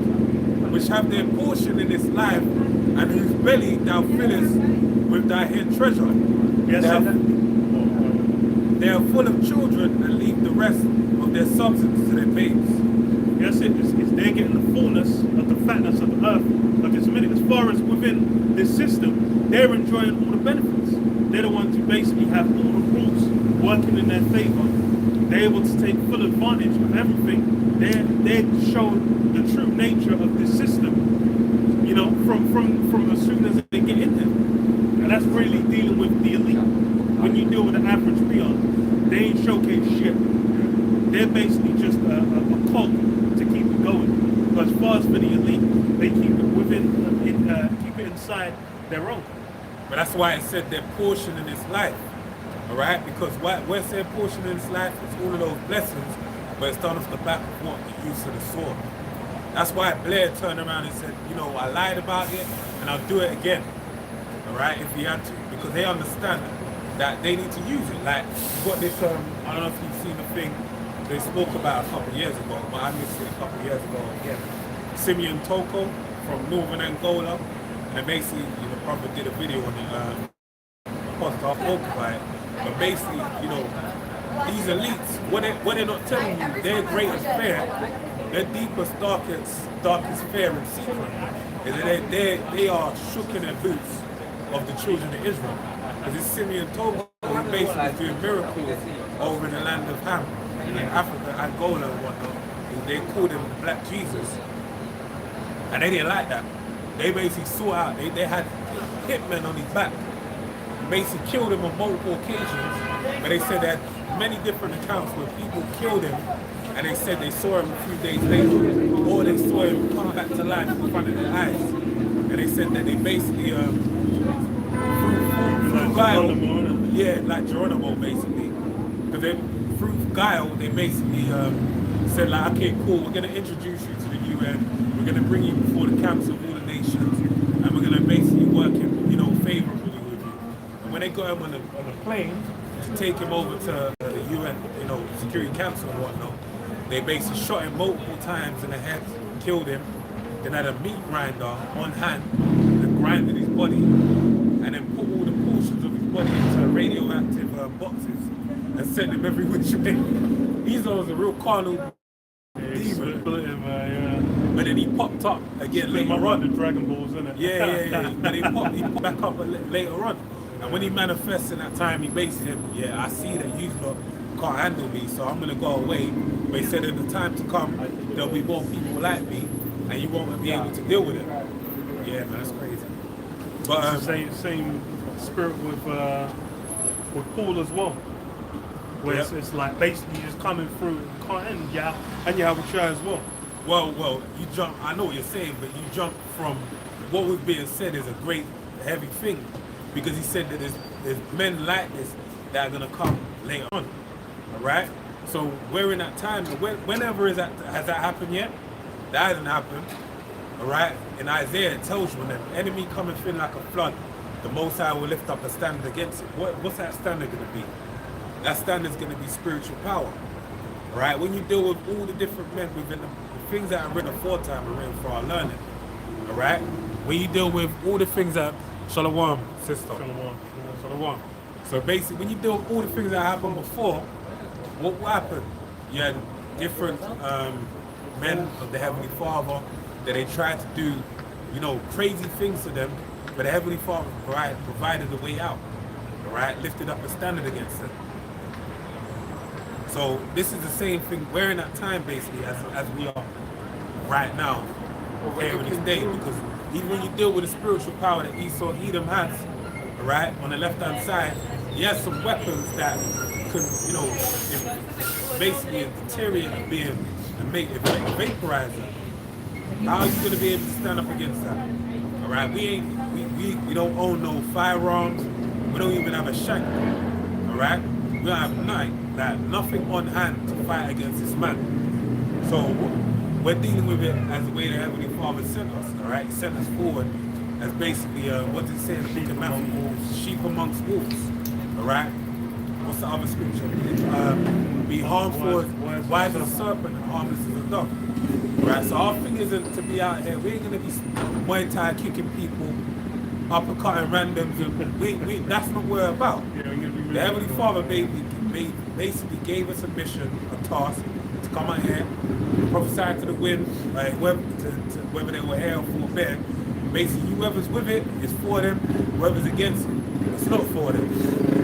which have their portion in this life, and whose belly thou fillest with thy hid treasure. Yes, They are full of children and leave the rest of their substance to their babes. yes, it's they're getting the fullness of the fatness of the earth of this minute. As far as within this system, they're enjoying all the benefits. They're the ones who basically have all the rules working in their favor. They're able to take full advantage of everything. They're showing the true nature of this system, you know, from as soon as they get in there. And that's really dealing with the elite. When you deal with the average peon, they ain't showcase shit. They're basically just a cog to keep it going. But as far as for the elite, they keep it within, keep it inside their own. But that's why it said their portion in this life. All right? Because where's their portion in this life? It's all of those blessings, but it's done off the back of what? The use of the sword. That's why Blair turned around and said, you know, I lied about it and I'll do it again. All right? If he had to. Because they understand that they need to use it. Like, you've got this, I don't know if you've seen the thing they spoke about a couple of years ago, but I missed it a couple of years ago again. Simeon Toko from Northern Angola. And basically, you know, Prophet did a video on it, podcast spoke about it. But basically, you know, these elites, what they're not telling you, their greatest fear, their deepest, darkest fear and secret, is that they are shook in their boots of the children of Israel. Because this Simeon Togo, he basically doing miracles over in the land of Ham, in Africa, Angola and whatnot. They called him Black Jesus. And they didn't like that. They basically saw out, they had hitmen on his back. Basically killed him on multiple occasions. But they said that many different accounts where people killed him and they said they saw him a few days later, or they saw him come back to life in front of their eyes. And they said that they basically through guile, yeah, like Geronimo basically. Because they through guile, they basically said like, okay, cool, we're gonna introduce you to the UN, we're gonna bring you before the Council of all the Nations, and we're gonna basically work in, you know, favorably with you. And when they got him on the plane to take him over to the UN, you know, Security Council and whatnot, they basically shot him multiple times in the head, killed him, then had a meat grinder on hand that grinded his body, and then put all the portions of his body into radioactive boxes and sent him every which way. He's always a real carnal demon. But then he popped up again later on. The Dragon Balls, isn't it? Yeah. But he popped back up later on. And when he manifests in that time, he basically said, yeah, I see that you lot can't handle me, so I'm gonna go away. But he said in the time to come, there'll be more people like me, and you won't be able to deal with it. Yeah, man, that's crazy. But it's the same spirit with Paul as well. Where it's like basically just coming through and you have a share as well. Well, you jump. I know what you're saying, but you jump from what was being said is a great heavy thing, because he said that there's men like this that are gonna come later on. All right. So we're in that time. Whenever has that happened yet? That hasn't happened. All right. In Isaiah it tells you when the enemy cometh in like a flood, the Most High will lift up a standard against it. What's that standard going to be? That standard is going to be spiritual power. All right. When you deal with all the different men within the things that are written aforetime are written for our learning. All right. When you deal with all the things that Shalom, sister. Shalom. So basically, when you deal with all the things that happened before, what happened? You had different men of the Heavenly Father that they tried to do, you know, crazy things to them, but the Heavenly Father provided a way out, all right, lifted up a standard against them. So this is the same thing. We're in that time basically as we are right now, here in this day, because even when you deal with the spiritual power that Edom has, all right, on the left-hand side, he has some weapons that could, you know, basically deteriorate a being and make it vaporize it. How are you going to be able to stand up against that? All right, we don't own no firearms. We don't even have a shank. All right, we don't have nothing on hand to fight against this man. So we're dealing with it as the way the Heavenly Father sent us. All right, he sent us forward as basically what does it say in the book of Matthew? Sheep amongst wolves. All right. What's the other scripture? Be harmful, wise as a serpent and harmless as a dove. Right, so our thing isn't to be out here. We ain't gonna be Muay Thai kicking people, uppercutting randoms, and that's not what we're about. The Heavenly Father basically gave us a mission, a task, to come out here, prophesy to the wind, right, whether they were here or for bed. Basically, whoever's with it is for them, whoever's against it, it's not for them.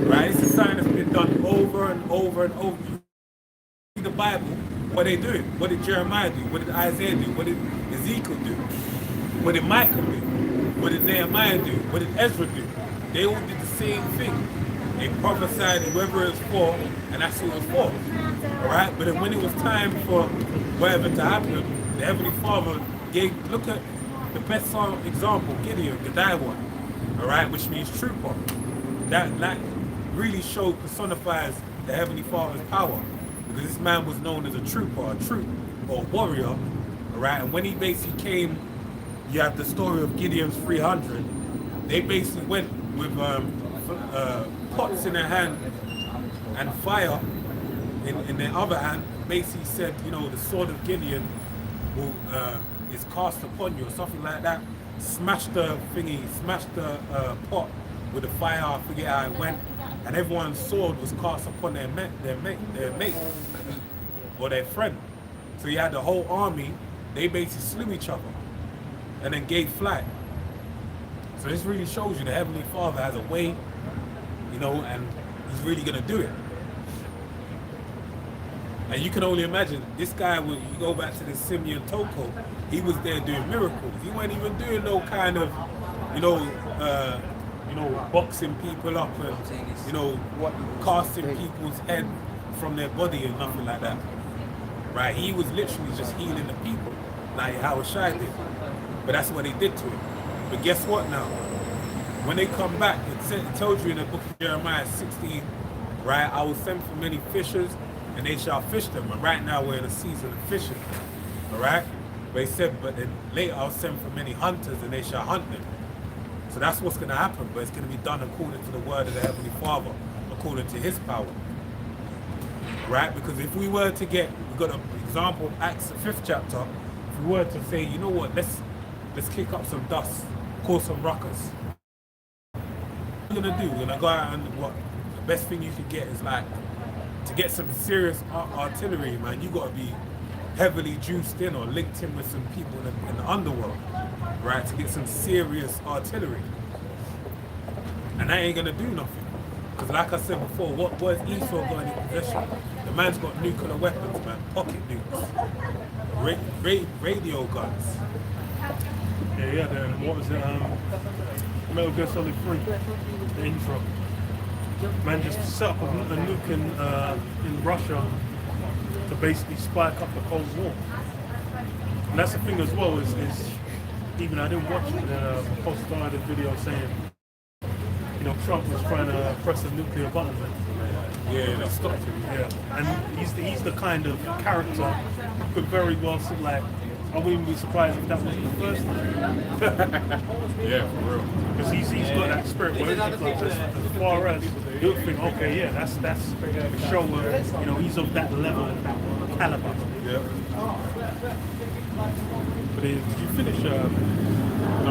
Right? It's a sign that's been done over and over and over. You read the Bible, what they do? What did Jeremiah do? What did Isaiah do? What did Ezekiel do? What did Micah do? What did Nehemiah do? What did Ezra do? They all did the same thing. They prophesied whoever it's for, and that's who it was for. Alright? But then when it was time for whatever to happen, the Heavenly Father look at the best example, Gideon, the die one. all right, which means trooper. That really personifies the Heavenly Father's power, because this man was known as a trooper, or warrior, all right. And when he basically came, you have the story of Gideon's 300. They basically went with pots in their hand and fire in their other hand. Basically said, you know, the sword of Gideon is cast upon you, or something like that. Smashed the pot with the fire. I forget how it went, and everyone's sword was cast upon their mate or their friend. So you had the whole army. They basically slew each other and then gave flight. So this really shows you the Heavenly Father has a way, you know, and he's really gonna do it. And you can only imagine, this guy, you go back to the Simeon Toko, he was there doing miracles. He wasn't even doing no kind of, boxing people up and, casting people's head from their body and nothing like that. Right? He was literally just healing the people, like how Shai did. But that's what they did to him. But guess what now? When they come back, it tells you in the book of Jeremiah 16, right? I will send for many fishers, and they shall fish them. And right now we're in a season of fishing, all right? But he said, but then later I'll send for many hunters, and they shall hunt them. So that's what's going to happen, but it's going to be done according to the word of the Heavenly Father, according to his power, right? Because if we were to we've got an example of Acts, the 5th chapter, if we were to say, you know what, let's kick up some dust, cause some ruckus. What are you going to do? You're going to go out and the best thing you could get is to get some serious artillery, man, you got to be heavily juiced in or linked in with some people in the underworld, right, to get some serious artillery. And that ain't going to do nothing. Because like I said before, what is Esau got in his possession? The man's got nuclear weapons, man, pocket nukes, radio guns. Yeah, then what was it? Metal Gear Solid 3, the intro. Man just set up a nuke in Russia to basically spike up the Cold War. And that's the thing as well, is even I didn't watch it, a post started a video saying, Trump was trying to press the nuclear button. Yeah, they stopped him. Yeah, and he's the kind of character who could very well sit like, I wouldn't be surprised if that was the first time. Yeah, for real. Because he's got that spirit where it's like, as far as you'll think, okay, yeah, that's a show where he's of that level, that caliber. Yeah. But did you finish? No,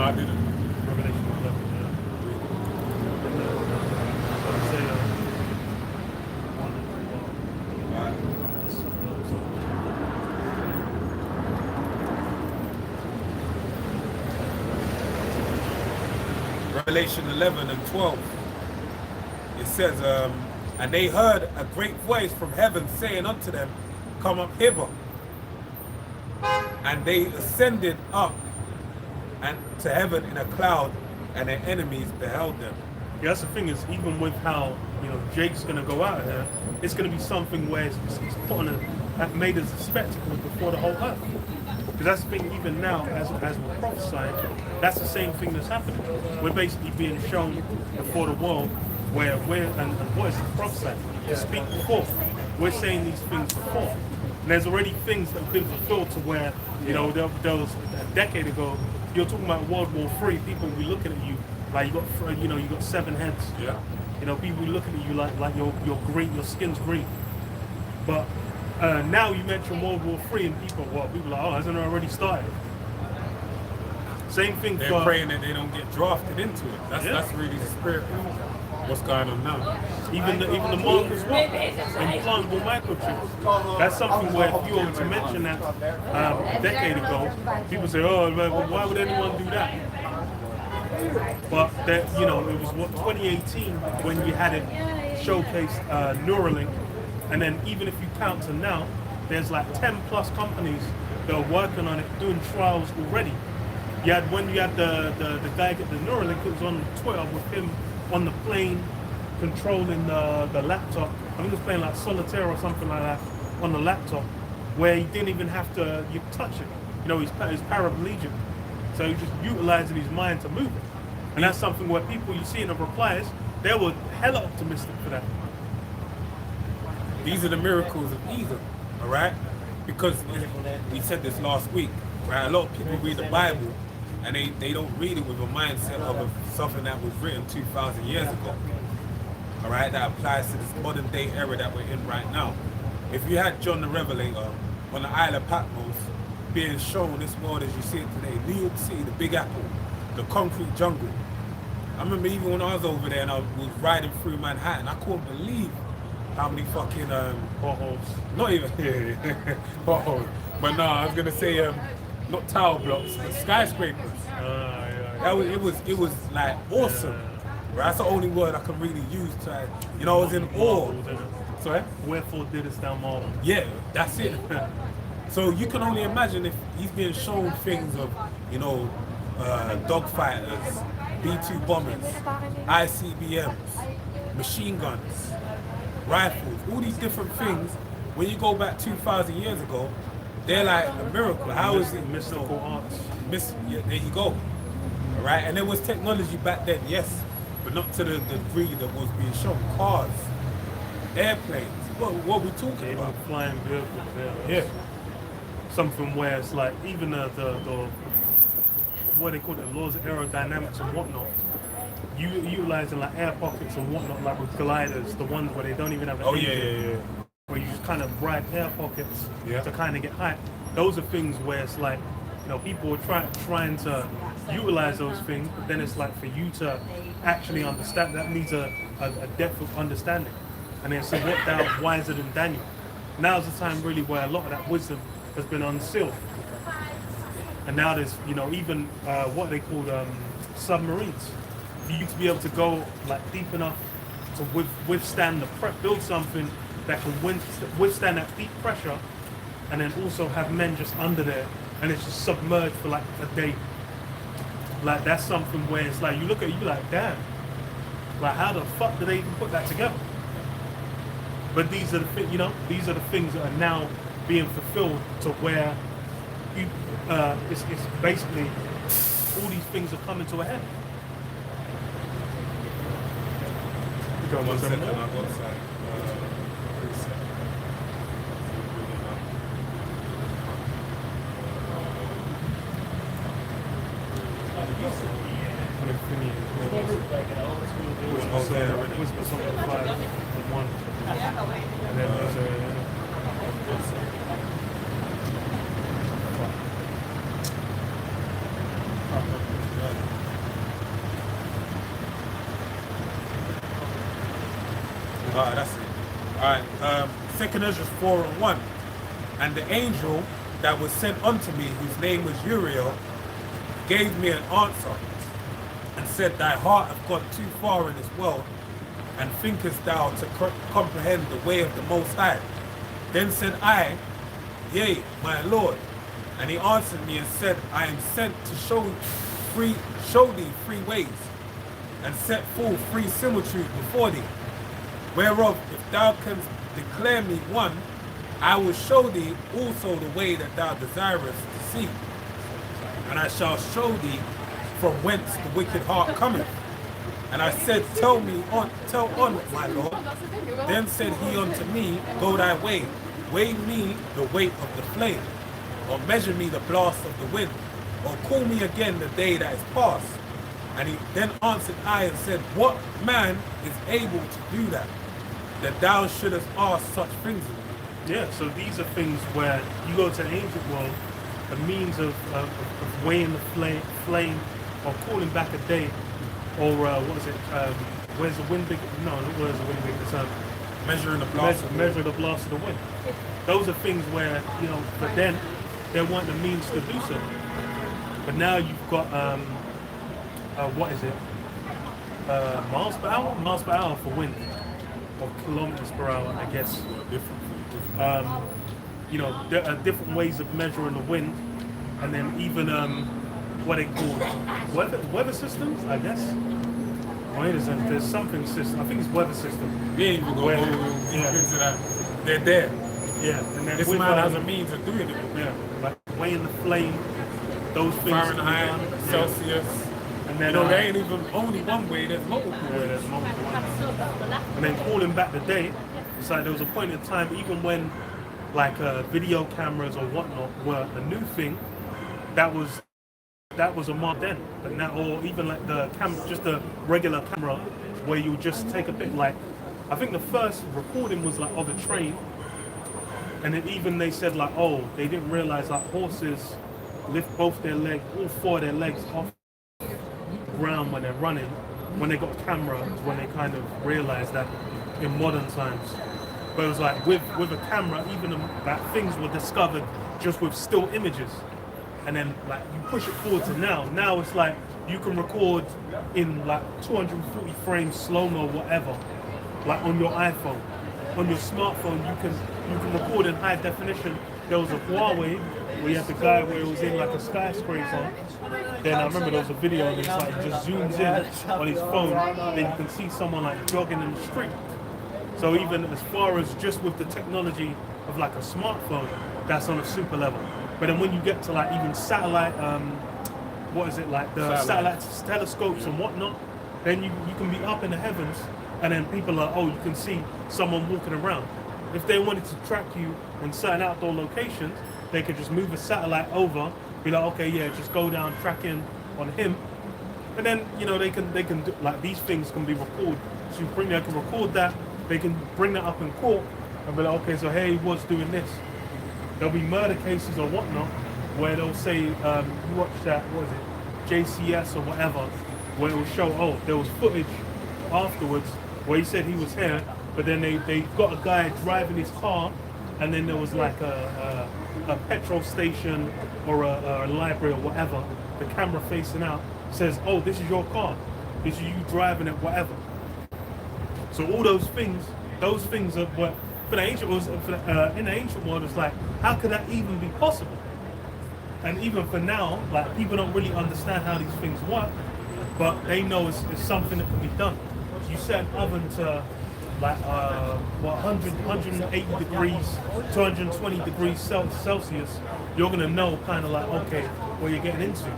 I didn't. Revelation 11. Revelation 11 and 12, it says, and they heard a great voice from heaven saying unto them, come up hither. And they ascended up and to heaven in a cloud, and their enemies beheld them. Yeah, that's the thing, is even with how Jake's gonna go out here, it's gonna be something where it's put on made as a spectacle before the whole earth. Because that's the thing, even now, as we're prophesying, that's the same thing that's happening. We're basically being shown before the world where and what is prophesying? To speak before. We're saying these things before. And there's already things that have been fulfilled to where, there was a decade ago, you're talking about World War III, people will be looking at you like you got 7 heads. Yeah. People be looking at you like you're green, your skin's green. But now you mention World War III and people are like, oh, hasn't it already started? Same thing. They're praying that they don't get drafted into it. That's really the spirit of what's going on now. Even the mark as well, implantable microchips. That's something where if you were to mention that a decade ago, people say, oh, well, why would anyone do that? But that, it was 2018 when you had it showcased Neuralink, and then even if you count to now, there's like 10 plus companies that are working on it, doing trials already. When you had the guy get the Neuralink, it was on Twitter with him on the plane controlling the laptop. I think he was playing like Solitaire or something like that on the laptop, where he didn't even have to touch it. He's paraplegic, so he's just utilizing his mind to move it. And that's something where people you see in the replies, they were hella optimistic for that. These are the miracles of either, all right? Because we said this last week, right? A lot of people read the Bible and they don't read it with a mindset of something that was written 2,000 years ago, all right? That applies to this modern day era that we're in right now. If you had John the Revelator on the Isle of Patmos being shown this world as you see it today, New York City, the Big Apple, the concrete jungle. I remember even when I was over there and I was riding through Manhattan, I couldn't believe how many fucking Potholes. not even potholes, but no, I was gonna say not tower blocks, but skyscrapers. It was like awesome. Right? That's the only word I can really use to, I was in awe. Sorry? Wherefore didst thou marvel? Yeah, that's it. So you can only imagine if he's being shown things of, dogfighters, B-2 bombers, ICBMs, machine guns, rifles, all these different things. When you go back 2,000 years ago, they're like a miracle. How is it? Mystical arts. Yeah, there you go. All right, and there was technology back then, yes, but not to the degree that was being shown. Cars, airplanes. What are we talking Even about? flying vehicles. Yeah. Something where it's like even the what they call it, laws of aerodynamics and whatnot. You utilizing like air pockets and whatnot, like with gliders, the ones where they don't even have an engine, where you just kind of ride air pockets to kind of get height. Those are things where it's like, people are trying to utilize those things, but then it's like for you to actually understand, that needs a depth of understanding. And then so what thou wiser than Daniel? Now's the time really where a lot of that wisdom has been unsealed. And now there's, even what they call submarines. For you to be able to go like deep enough to withstand build something that can withstand that deep pressure, and then also have men just under there, and it's just submerged for like a day. Like that's something where it's like you look at it, you like, damn, like how the fuck did they even put that together? But these are these are the things that are now being fulfilled to where it's basically all these things are coming to a head. One second, I'll go outside. Alright, that's it. Alright, 2 Ezra 4:1. And the angel that was sent unto me, whose name was Uriel, gave me an answer, and said, Thy heart hath gone too far in this world, and thinkest thou to comprehend the way of the Most High? Then said I, Yea, my Lord. And he answered me and said, I am sent to show thee three ways, and set forth three similitudes before thee, whereof if thou canst declare me one, I will show thee also the way that thou desirest to see. And I shall show thee from whence the wicked heart cometh. And I said, Tell on, my Lord. Then said he unto me, Go thy way, weigh me the weight of the flame, or measure me the blast of the wind, or call me again the day that is past. And he then answered I and said, What man is able to do that thou shouldest ask such things of me? Yeah, so these are things where you go to the ancient world, a means of weighing the flame, or calling back a day, or what is it? Where's the wind big? No, not where's the wind big? It's measuring the blast. Measure the blast of the wind. Those are things where but then there weren't the means to do so. But now you've got what is it? Miles per hour for wind, or kilometers per hour, I guess. There are different ways of measuring the wind, and then even what they call weather systems, I guess. Wait a second, there's something system. I think it's weather system. We ain't even going into that. They're there. Yeah, and then this man has a means of doing it. Yeah, like weighing the flame, those things. Fahrenheit, Celsius. And And then, You know, there ain't even only one way, there's multiple yeah, ways. there's multiple ones. And then calling back the day, it's like there was a point in time, even when like video cameras or whatnot were a new thing, that was a mark then. But now, or even like the camera, just a regular camera, where you just take a bit like, I think the first recording was like of a train, and then even they said like, oh, they didn't realize like horses lift both their legs, all four of their legs off the ground when they're running. When they got a camera, is when they kind of realized that in modern times. But it was like with a camera, even that things were discovered just with still images. And then like you push it forward to now. Now it's like you can record in like 240 frames, slow-mo, whatever, like on your iPhone. On your smartphone, you can record in high definition. There was a Huawei where you had the guy where it was in like a skyscraper. Then I remember there was a video and it's like it just zooms in on his phone. Then you can see someone like jogging in the street. So even as far as just with the technology of like a smartphone, that's on a super level. But then when you get to like even satellite, what is it, like the satellite telescopes and whatnot, then you can be up in the heavens and then people are, oh, you can see someone walking around. If they wanted to track you in certain outdoor locations, they could just move a satellite over, be like, okay, yeah, just go down, track in on him. And then, you know, they can do, like these things can be recorded. So they can record that, they can bring that up in court and be like, okay, so here he was doing this. There'll be murder cases or whatnot where they'll say, you watch that, what is it, JCS or whatever, where it will show, oh, there was footage afterwards where he said he was here, but then they got a guy driving his car, and then there was like a petrol station or a library or whatever, the camera facing out says, oh, this is your car, this is you driving it, whatever. So all those things are what for the ancient was in the ancient world, it's like, how could that even be possible? And even for now, like people don't really understand how these things work, but they know it's something that can be done. You set an oven to like 180 degrees, 220 degrees Celsius, you're gonna know kind of like, okay, what you're getting into.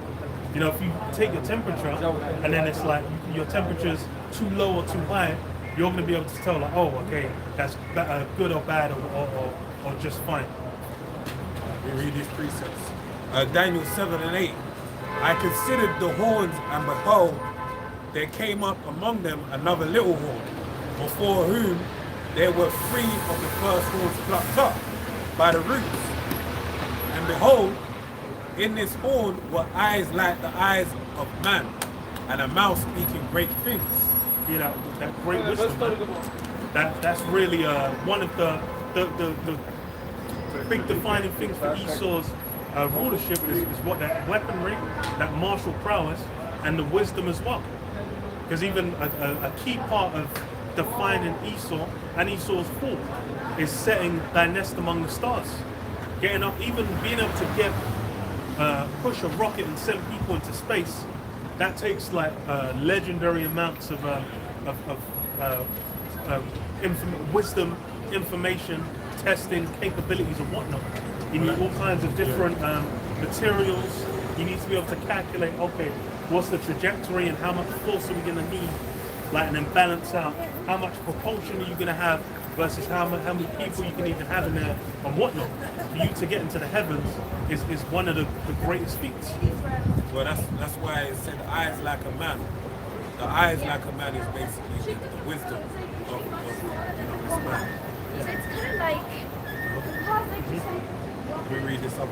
You know, if you take your temperature and then it's like your temperature's too low or too high, you're going to be able to tell like, oh, okay, that's good or bad or just fine. We read these precepts. Daniel 7 and 8. I considered the horns, and behold, there came up among them another little horn, before whom there were 3 of the first horns plucked up by the roots. And behold, in this horn were eyes like the eyes of man, and a mouth speaking great things. Yeah, that great wisdom. That's really one of the big defining things for Esau's rulership is what that weaponry, that martial prowess, and the wisdom as well. Because even a key part of defining Esau and Esau's fall is setting thy nest among the stars, getting up, even being able to push a rocket and send people into space. That takes like legendary amounts of wisdom, information, testing, capabilities and whatnot. You need all kinds of different materials. You need to be able to calculate, okay, what's the trajectory and how much force are we going to need, like, and then balance out how much propulsion are you going to have versus how many people you can even have in there and whatnot. For you to get into the heavens is one of the greatest feats. Well, that's why it said eyes like a man. The eyes like a man is basically the wisdom of this man. So it's kind of like, We read this up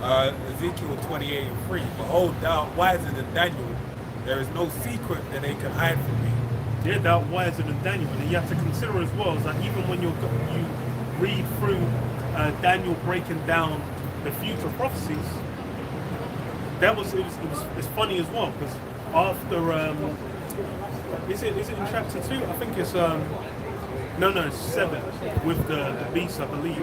Ezekiel 28 and 3. Behold, thou art wiser than Daniel. There is no secret that they can hide from me. Yeah, thou art wiser than Daniel. And you have to consider as well, is that even when you read through Daniel breaking down the future prophecies, it's funny as well, because after is it in chapter 2? I think it's no, it's 7 with the beast, I believe,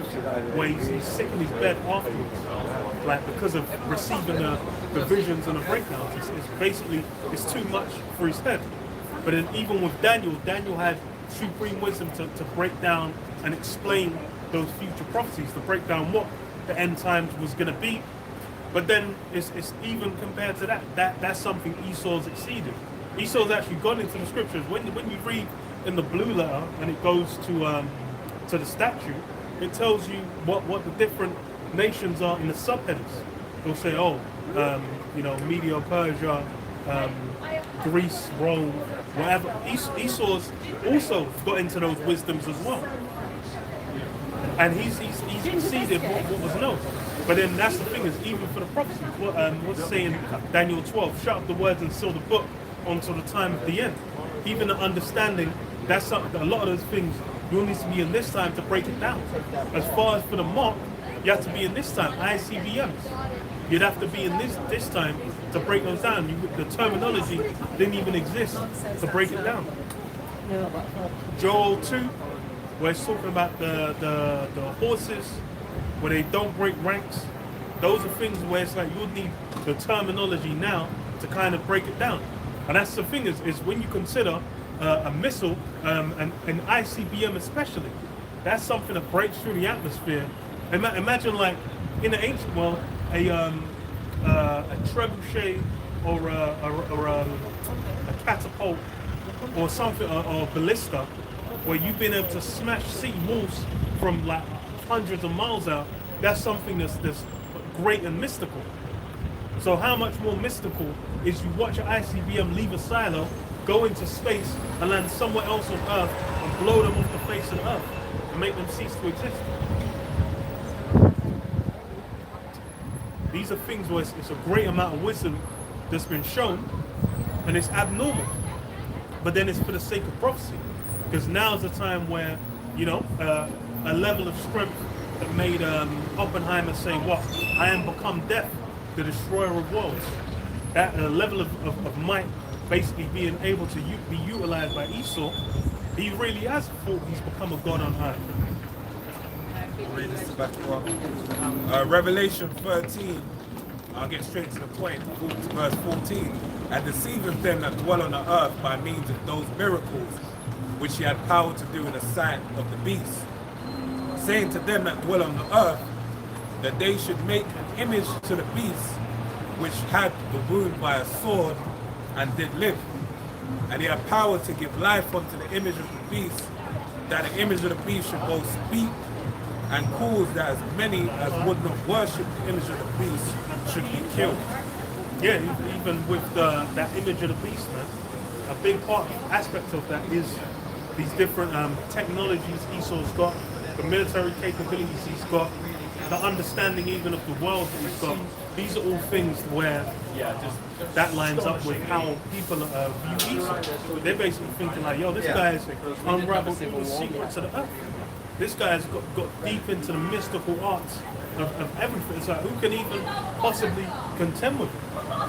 where he's sick in his bed afterwards, like because of receiving the visions and the breakdowns. It's basically it's too much for his head. But then even with Daniel had supreme wisdom to break down and explain those future prophecies, to break down what the end times was going to be, But then it's even compared to that's something Esau's exceeded. Esau's actually gone into the scriptures. When you read in the blue letter and it goes to the statue, it tells you what the different nations are in the subheadings. It'll say, Media, Persia, Greece, Rome, whatever. Esau's also got into those wisdoms as well. And he's exceeded what was known. But then that's the thing, is even for the prophecies, what's saying Daniel 12, shut up the words and seal the book until the time of the end. Even the understanding, that's something, a lot of those things, you'll need to be in this time to break it down. As far as for the mark, you have to be in this time, ICBMs. You'd have to be in this time to break those down. The terminology didn't even exist to break it down. Joel 2, where it's talking about the horses, where they don't break ranks. Those are things where it's like you would need the terminology now to kind of break it down. And that's the thing, is when you consider a missile, and an ICBM especially, that's something that breaks through the atmosphere. Imagine, like, in the ancient world, a trebuchet or a catapult or something, or a ballista, where you've been able to smash city walls from like hundreds of miles out. That's something that's great and mystical. So how much more mystical is you watch an ICBM leave a silo, go into space, and land somewhere else on Earth and blow them off the face of the Earth and make them cease to exist. These are things where it's a great amount of wisdom that's been shown, and it's abnormal. But then it's for the sake of prophecy, because now's the time where, a level of strength that made Oppenheimer say, "What? I am become death, the destroyer of worlds." That level of might, basically being able to be utilized by Esau, he really has thought he's become a god on earth. Read this back up. Revelation 13, I'll get straight to the point, verse 14. And deceiveth them that dwell on the earth by means of those miracles which he had power to do in the sight of the beast, saying to them that dwell on the earth that they should make an image to the beast which had the wound by a sword and did live. And he had power to give life unto the image of the beast, that the image of the beast should both speak and cause that as many as would not worship the image of the beast should be killed. Yeah, even with that image of the beast, man, a big aspect of that is these different technologies Esau's got, the military capabilities he's got, the understanding even of the world that he's got. These are all things where that lines up with how people view Esau. They're basically thinking like, yo, this guy's unraveled all the secrets of the earth. This guy's got deep into the mystical arts of everything. It's like, who can even possibly contend with it?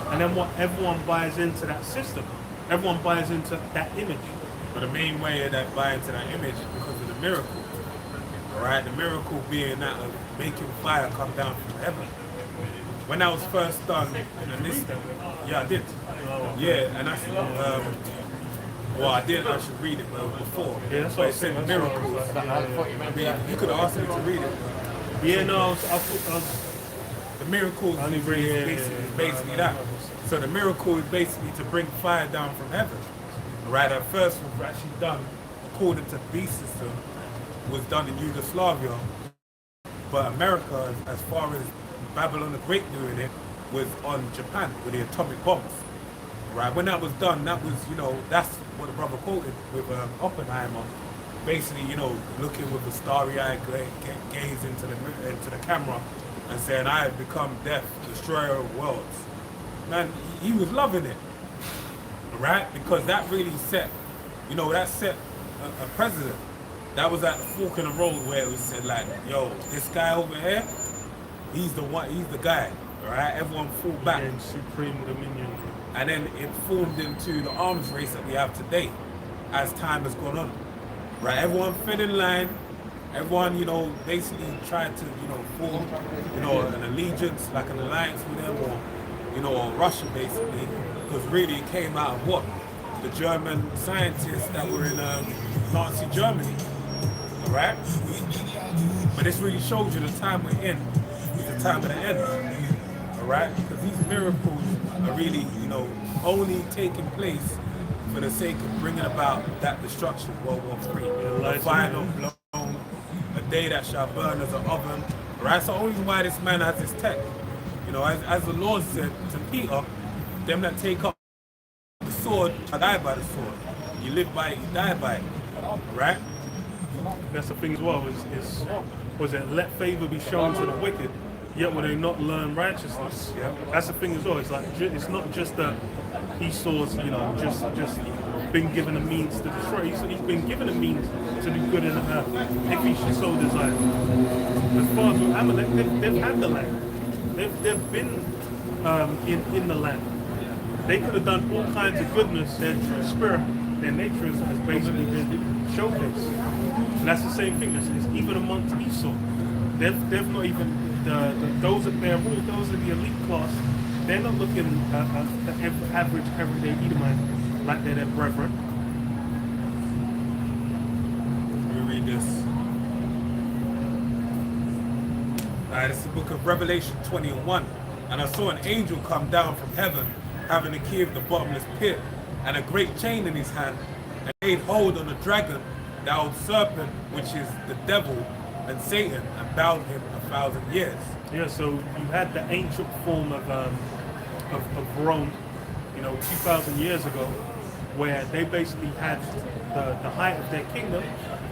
And then everyone buys into that system. Everyone buys into that image. But the main way that buy into that image is because of the miracle. Alright, the miracle being that of making fire come down from heaven. When that was first done in this, I did. Yeah, and that's I did actually read it before. Yeah, that's but what it said miracles. I mean, you could have asked me to read it. Yeah, no, I was the miracle is basically that. So the miracle is basically to bring fire down from heaven. Right, at first was actually done according to the beast system, was done in Yugoslavia, but America, as far as Babylon the Great doing it, was on Japan with the atomic bombs. Right, when that was done, that was, that's what the brother quoted with Oppenheimer, basically, looking with a starry-eyed gaze into the camera and saying, "I have become death, destroyer of worlds." Man, he was loving it. Right? Because that really set, that set a precedent. That was at the fork in the road where it was said like, yo, this guy over here, he's the guy. Right? Everyone fall back. Yeah, supreme dominion. And then it formed into the arms race that we have today as time has gone on. Right? Everyone fell in line. Everyone, basically tried to, form, an allegiance, like an alliance with them, or Russia basically. Because really it came out of what? The German scientists that were in Nazi Germany, all right? But this really shows you the time we're in. It's the time of the end, all right? Because these miracles are really, you know, only taking place for the sake of bringing about that destruction, World War III. A fire not blown, a day that shall burn as an oven, right? That's the only reason why this man has this tech. You know, as the Lord said to Peter, them that take up the sword shall die by the sword. You live by it, you die by it, right? That's the thing as well. Was it let favor be shown to the wicked, yet will they not learn righteousness? Yeah. That's the thing as well. It's like it's not just that Esau's, you know, just been given a means to destroy. He's been given a means to do good in the earth if he should so desire. As far as with Amalek, they've had the land. They've been in the land. They could have done all kinds of goodness. Their true spirit, their nature has basically been showcased. And that's the same thing. It's even amongst Esau. They've not even those at their rule, those in the elite class. They're not looking at the average everyday Edomite like they're their brethren. Let me read this. This is the book of Revelation 20:1. And I saw an angel come down from heaven, having the key of the bottomless pit, and a great chain in his hand, and laid hold on the dragon, the old serpent, which is the devil and Satan, and bound him 1,000 years. Yeah, so you had the ancient form of Rome, you know, 2,000 years ago, where they basically had the height of their kingdom,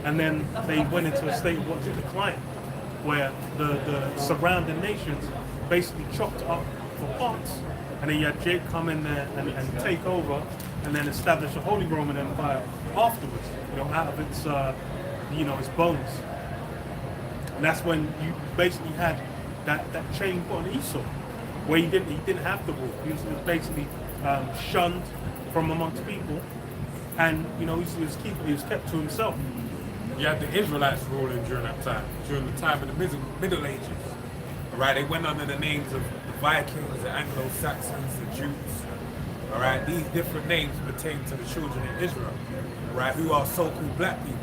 and then they went into a state of what's decline, where the surrounding nations basically chopped up for parts, and then you had Jake come in there and take over, and then establish a Holy Roman Empire afterwards, you know, out of its, you know, its bones. And that's when you basically had that chain put on Esau, where he didn't have to rule. He was basically shunned from amongst people, and you know he was kept to himself. You had the Israelites ruling during that time, during the time of the Middle Ages. Right, they went under the names of the Vikings, the Anglo-Saxons, the Jews. All right, these different names pertain to the children of Israel, right, who are so-called black people.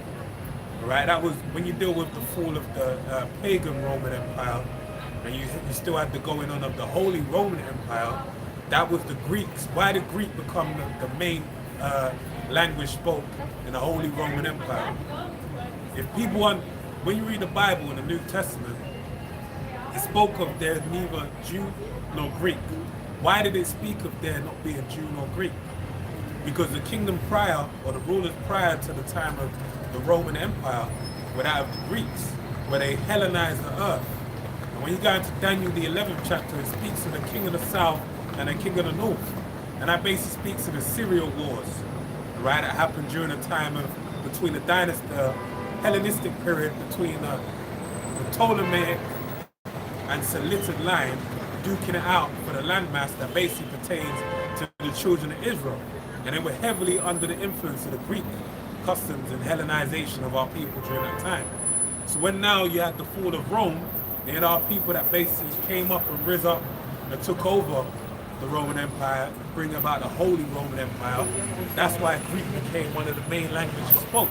All right, that was when you deal with the fall of the pagan Roman Empire, and you still had the going on of the Holy Roman Empire. That was the Greeks. Why did Greek become the main language spoke in the Holy Roman Empire? If people want, when you read the Bible in the New Testament, it spoke of there neither Jew nor Greek. Why did it speak of there not being Jew nor Greek? Because the kingdom prior, or the rulers prior to the time of the Roman Empire, were that of the Greeks, where they Hellenized the earth. And when you go into Daniel the 11th chapter, it speaks of the king of the south and the king of the north. And that basically speaks of the Syrian wars, right, that happened during the time of, between the dynasty, Hellenistic period between the Ptolemaic and Seleucid line, duking it out for the landmass that basically pertains to the children of Israel. And they were heavily under the influence of the Greek customs and Hellenization of our people during that time. So when now you had the fall of Rome, you had our people that basically came up and rose up and took over the Roman Empire, bring about the Holy Roman Empire. That's why Greek became one of the main languages spoke,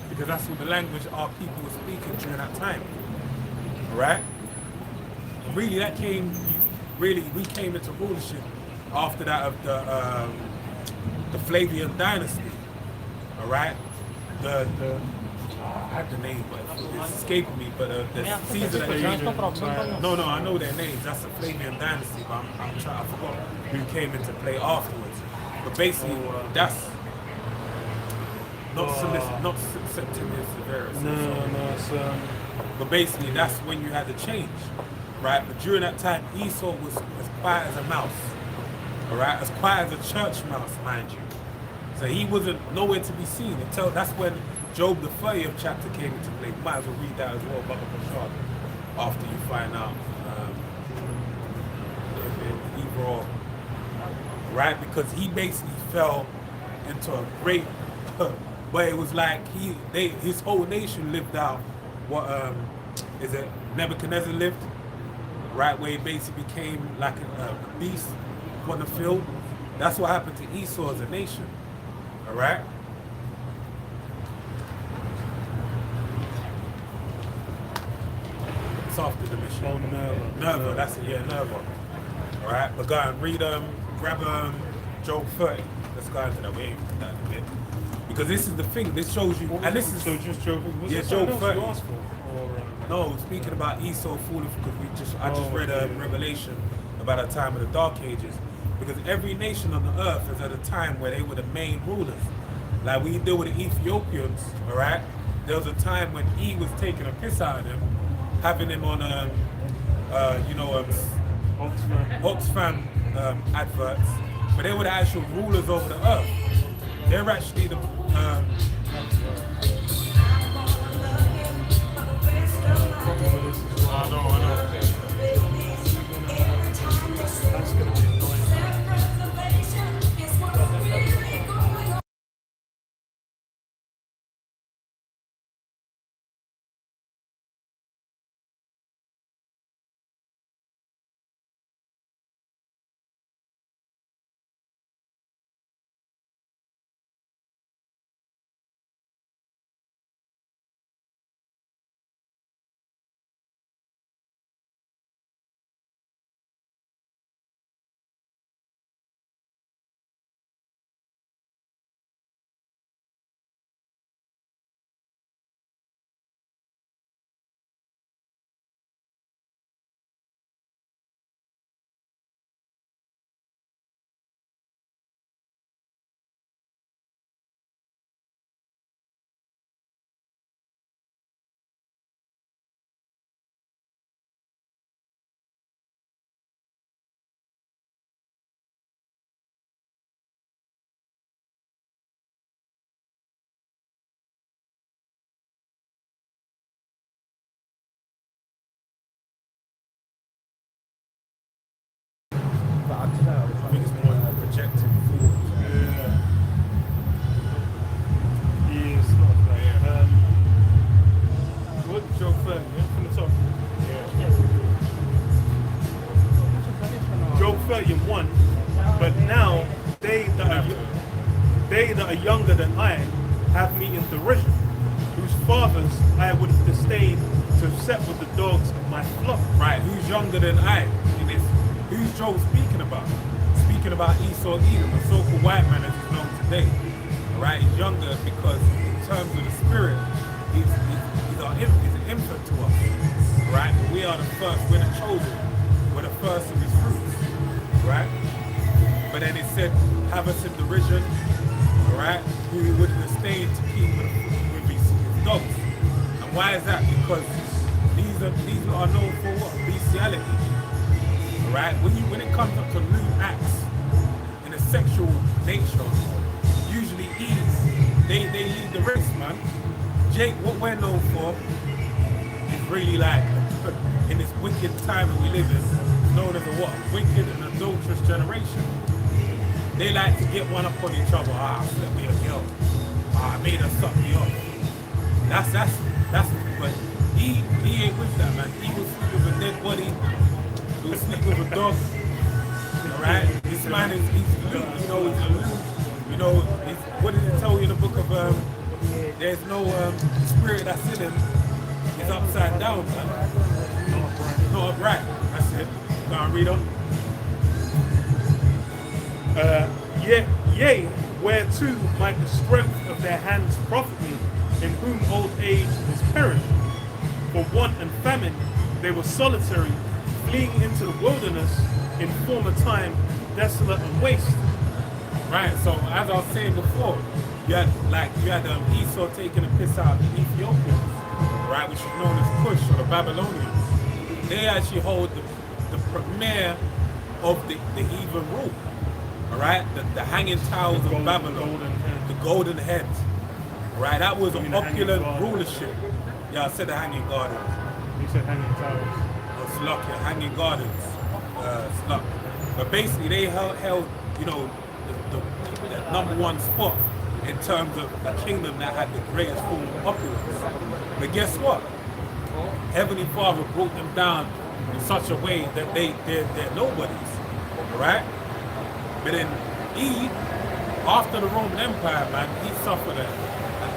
because that's what the language our people were speaking during that time. Right? Really, that came. Really, we came into rulership after that of the Flavian dynasty. All right, I had the name, but it's escaping me. But the Caesar that no, I know their names. That's the Flavian dynasty, but I'm trying. I forgot who came into play afterwards. But basically, that's not Septimius Severus. No, it's But basically, that's when you had the change, right? But during that time, Esau was as quiet as a mouse, all right? As quiet as a church mouse, mind you. So he wasn't nowhere to be seen until that's when Job, the 30th chapter came into play. You might as well read that as well, Baba Bashar, after you find out if he wrong, right? Because he basically fell into a great, but it was like his whole nation lived out what is it Nebuchadnezzar lived, right, where he basically became like a beast on the field. That's what happened to Esau as a nation, all right? It's after the mission. Oh, Nerva. Nerva, that's it, yeah, Nerva. All right, but go and read grab Job 30. Let's go into that way that a bit. Because this is the thing, this shows you, and this is so just Job. Was yeah, it something Job else you 30. asked for? Or, No, speaking about Esau falling because I just read a okay. revelation about a time of the Dark Ages. Because every nation on the earth is at a time where they were the main rulers. Like when you deal with the Ethiopians, all right, there was a time when he was taking a piss out of them, having him on Oxfam adverts, but they were the actual rulers over the earth. They're actually the I know. That's gonna be annoying. I think it's more projecting forward. Yeah. Yeah, it's not that. What Job 30? Yeah, from the top. Job 30 and 1. But now they that are younger than I have me in derision, whose fathers I would have disdained to have set with the dogs of my flock. Right, who's younger than I in this? Who's Job speaking about? Speaking about Esau Edom, a so-called white man as he's known today. Alright, he's younger because in terms of the spirit, he's an infant to us. Right? But we are the first, we're the chosen, we're the first of his fruits. Right? But then it said, have us in derision, alright, who he would disdain to keep with his dogs. And why is that? Because these are known for what? Bestiality. Right? When it comes up to lewd acts in a sexual nature, usually they lead the race, man. Jake, what we're known for is really like in this wicked time that we live in, known as a what? Wicked and adulterous generation. They like to get one up on each other. Slept with a girl. I made her suck me off. That's but he ain't with that, man. He will sleep with a dead body. He will sleep with a dog. Alright? This man he's loose, he's loose. What did it tell you in the book of there's no spirit that's in him. He's upside down, man. Not upright. That's it. Go and read on. Yea, whereto might the strength of their hands profit me, in whom old age is perished. For want and famine they were solitary, fleeing into the wilderness in former time, desolate and waste. Right, so as I was saying before, you had Esau taking a piss out of the Ethiopians, right, which is known as Cush or the Babylonians. They actually hold the premier of the heathen rule. Alright, the hanging towers of Babylon, the golden heads. Right, that was an opulent rulership. Yeah, I said the hanging gardens. You said hanging towers. Oh, Sluck, yeah, hanging gardens. Sluck. But basically they held the number one spot in terms of a kingdom that had the greatest form of opulence. But guess what? Heavenly Father brought them down in such a way that they're nobodies. Right? But then after the Roman Empire, man, he suffered a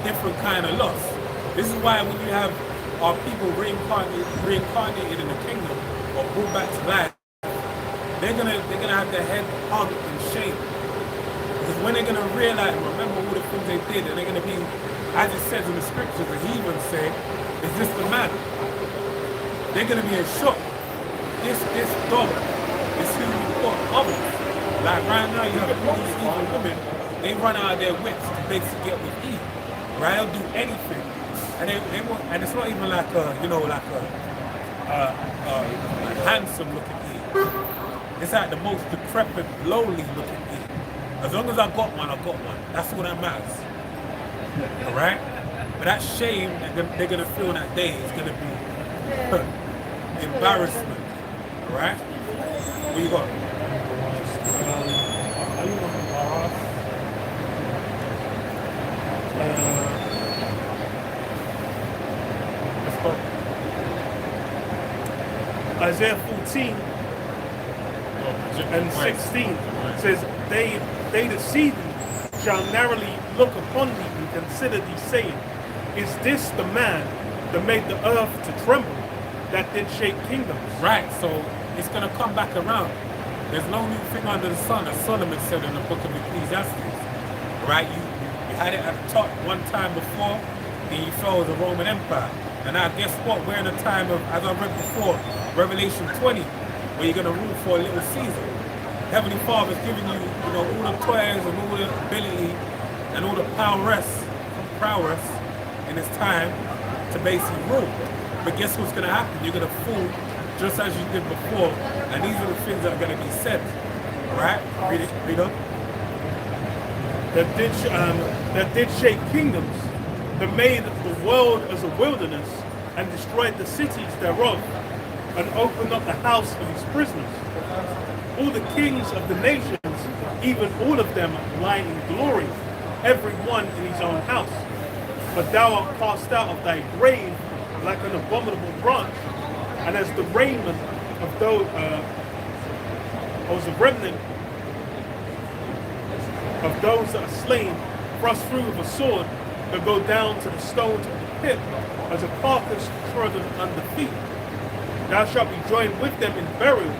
different kind of loss. This is why when you have our people reincarnated in the kingdom or brought back to life, they're gonna have their head hung in shame. Because when they're gonna realize, remember all the things they did, and they're gonna be, as it says in the scriptures, the heathens say, is this the man? They're gonna be in shock. This dog is who we put others. Like right now, you have all these evil women, they run out of their wits to basically get with Eve. Right? They'll do anything. And they want, and it's not even like a, you know, like a handsome looking Eve. It's like the most decrepit, lowly looking Eve. As long as I got one, I got one. That's all that matters. Alright? But that shame that they're gonna feel that day is gonna be embarrassment. Alright? What you got? Isaiah 14 and 16 says, They that see thee shall narrowly look upon thee and consider thee, saying, Is this the man that made the earth to tremble, that did shake kingdoms? Right, so it's going to come back around. There's no new thing under the sun, as Solomon said in the book of Ecclesiastes. Right, you had it at the top one time before, then you fell with the Roman Empire. And now guess what? We're in a time of, as I read before, Revelation 20, where you're going to rule for a little season. Heavenly Father's giving you, all the toys and all the ability and all the prowess in this time to basically rule. But guess what's going to happen? You're going to fall just as you did before, and these are the things that are going to be said. All right? Read on. That did shake kingdoms, that made the world as a wilderness, and destroyed the cities thereof, and opened up the house of his prisoners. All the kings of the nations, even all of them, lie in glory, every one in his own house. But thou art cast out of thy grave like an abominable branch, and as the raiment of those, as a remnant of those that are slain, thrust through with a sword, that go down to the stones of the pit, as a carcass trodden under feet. Thou shalt be joined with them in burial,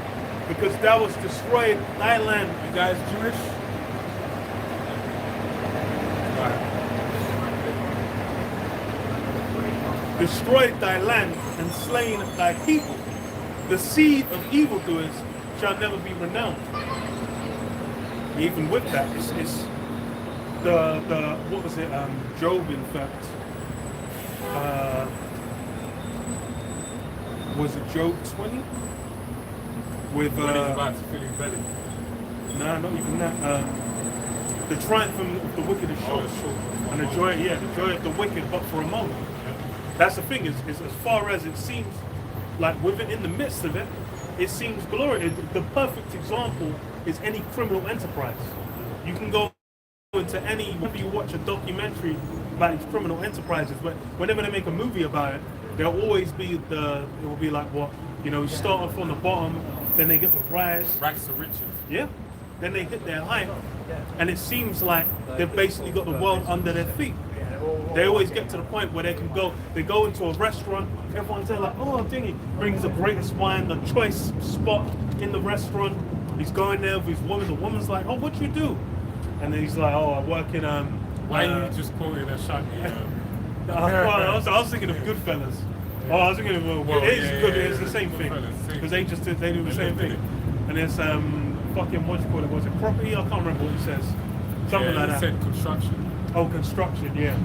because thou hast destroyed thy land. You guys Jewish? Right. Destroyed thy land and slain thy people. The seed of evildoers shall never be renowned. Even with that, it's the what was it? Job, in fact. Was it Job 20? With when he's about to fill his belly. Nah, not even that. The triumph of the wicked is short, and the joy of the wicked, but for a moment. That's the thing. Is as far as it seems, like in the midst of it, it seems glorious. The perfect example is any criminal enterprise. You can go into whenever you watch a documentary about these criminal enterprises, but whenever they make a movie about it, there'll always be it will be like what, you start off on the bottom, then they get the rise. Rags to riches. Yeah. Then they hit their height, and it seems like they've basically got the world under their feet. They always get to the point where they go into a restaurant, everyone's there like, oh, Dingy brings the greatest wine, the choice spot in the restaurant. He's going there with his woman, the woman's like, oh, what you do? And then he's like, oh, I work in why are you just quoting a Shanti? I was thinking of Goodfellas. Oh, I was thinking of it's the same thing. Because they do the same thing. And it's fucking, what you call it? Was it property? I can't remember what he says. Something like that. He said construction. Oh, construction, yeah.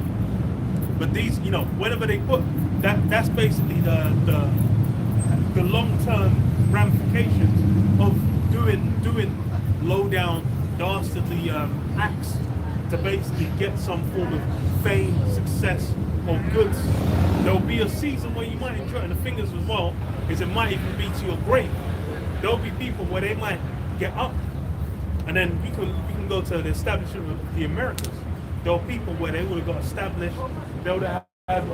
But these, whenever they put that's basically the long-term ramifications of doing low-down, dastardly acts to basically get some form of fame, success, or goods. There'll be a season where you might enjoy it, and the thing is as well, is it might even be to your grave. There'll be people where they might get up, and then you can go to the establishment of the Americas. There are people where they would have got established, they would have had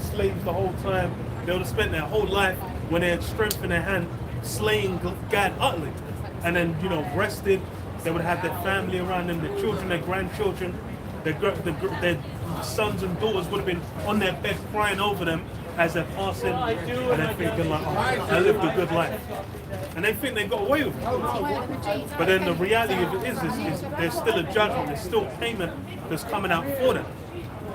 slaves the whole time, they would have spent their whole life when they had strength in their hand slaying God utterly, and then rested. They would have their family around them, their children, their grandchildren, their sons and daughters would have been on their bed crying over them, as they're passing, and they're thinking like, oh, I lived a good life. And they think they got away with it. But then the reality of it is there's still a judgment, there's still payment that's coming out for them.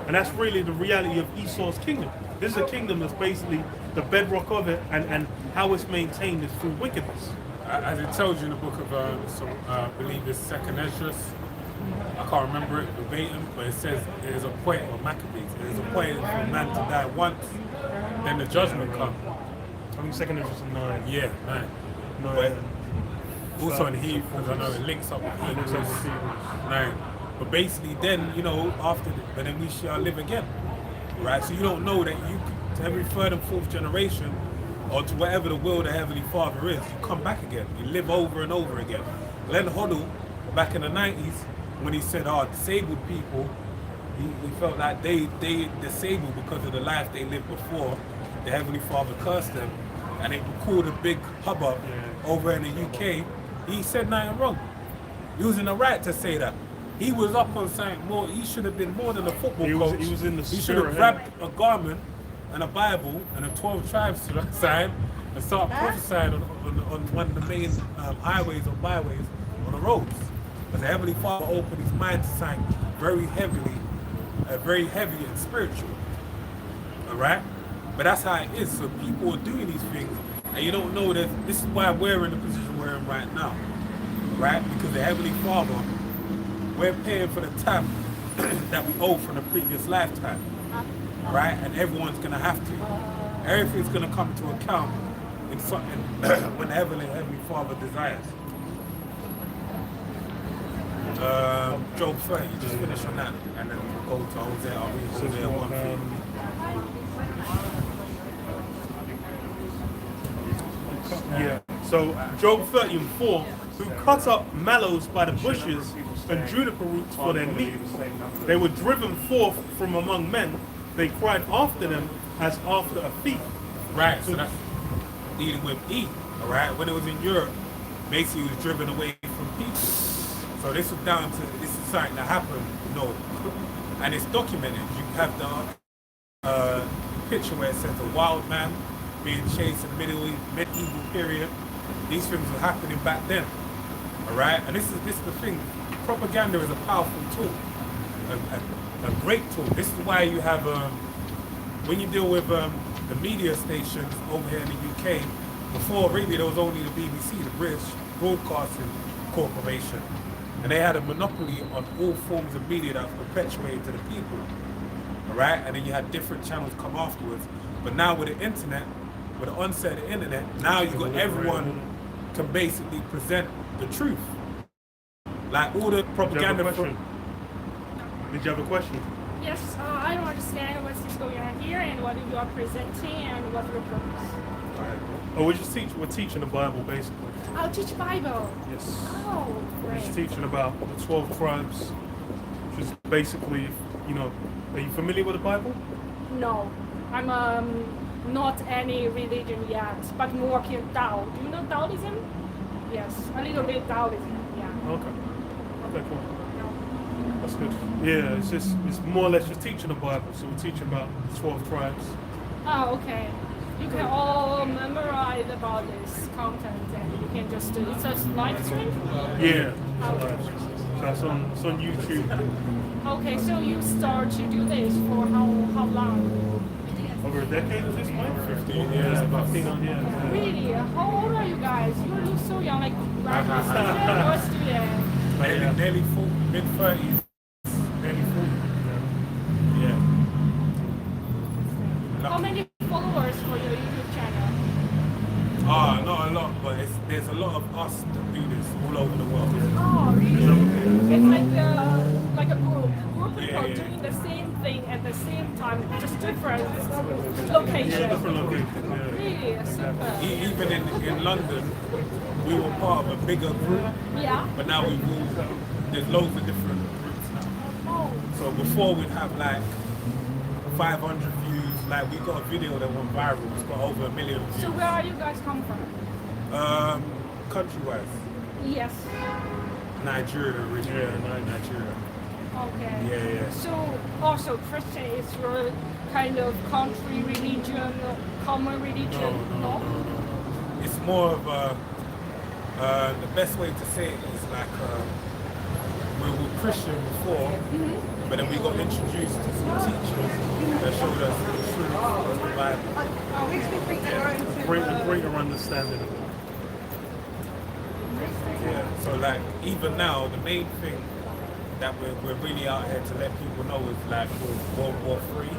And that's really the reality of Esau's kingdom. This is a kingdom that's basically the bedrock of it, and how it's maintained is through wickedness. As it tells you in the book of, I believe it's Second Esdras, I can't remember it verbatim, but it says it is appointed, or Maccabees, it is appointed for man to die once, then the judgment comes. I think second is just 9. Yeah, 9. No, But also in Hebrews, because I know it links up with Hebrews 9. But basically then, you know, but then we shall live again. Right? So you don't know that to every third and fourth generation, or to whatever the will of the Heavenly Father is, you come back again. You live over and over again. Len Hoddle, back in the 90s, when he said, disabled people, he felt like they disabled because of the life they lived before. The Heavenly Father cursed them, and it caused a big hubbub over in the UK. He said nothing wrong. He was in the right to say that. He was up on something more. He should have been more than a football coach. He was in the He should have grabbed a garment and a Bible and a 12 tribes sign and start prophesying on one of the main highways or byways on the roads. Because the Heavenly Father opened his mind to something very heavy and spiritual. Alright? But that's how it is. So people are doing these things, and you don't know that this is why we're in the position we're in right now. Right? Because the Heavenly Father, we're paying for the time that we owe from the previous lifetime. Right? And everyone's going to have to. Everything's going to come to account in something when the Heavenly Father desires. Job 30, just finish on that, and then we'll go to Hosea. I'll read Hosea 1 for you. Yeah. So Job 30:4, who cut up mallows by the bushes and juniper roots for their meat. They were driven forth from among men. They cried after them as after a thief. Right. So that's dealing with E. All right. When it was in Europe, basically it was driven away from people. So this was this is something that happened, and it's documented. You have the picture where it says a wild man being chased in the medieval period. These things were happening back then. All right, and this is the thing. Propaganda is a powerful tool, a great tool. This is why you have when you deal with the media stations over here in the UK. Before really there was only the BBC, the British Broadcasting Corporation, and they had a monopoly on all forms of media that was perpetuated to the people. All right, and then you had different channels come afterwards. But now with the internet, with the onset of the internet, now you got everyone can basically present the truth. Like all the propaganda. Did you have a question? Yes, I don't understand what's going on here and what you are presenting and what your purpose. Oh, we're teaching the Bible basically. I'll teach Bible. Yes. Oh, We're great. just teaching about the 12 tribes, which is basically, are you familiar with the Bible? No, I'm not any religion yet, but more working Tao. Do you know Taoism? Yes, a little bit Taoism. Yeah. Okay, cool. That's good. Yeah, it's more or less just teaching the Bible. So we're teaching about the 12 tribes. Oh, okay. You can all memorize about this content, and you can just do it's a live stream. Yeah. Okay. So that's on YouTube. Okay, so you start to do this for how long? Over a decade at this point? 15 years. 15 on years. Really? How old are you guys? You look so young, like graduate student or student? Nearly mid-30s. Nearly 40. Yeah. How many followers for your YouTube channel? Not a lot, but there's a lot of us that do this all over the world. Oh, really? It's like a group of people Yeah. doing the same thing at the same time, just different locations. Different locations, yeah. Really, super. Even in London, we were part of a bigger group, Yeah. but now there's loads of different groups now. Oh, So before we'd have like 500 views, like we got a video that went viral, it's got over 1 million views. so where are you guys come from? Country-wise, Yes. Nigeria originally. Yeah, Nigeria. Okay. Yeah. So also Christian is your kind of country religion, common religion, no? It's more of a, the best way to say it is like we were Christian before, but then we got introduced to some teachers that showed us the truth of the Bible. Greater understanding of it. Yeah. So like even now, the main thing that we're really out here to let people know is like with World War III.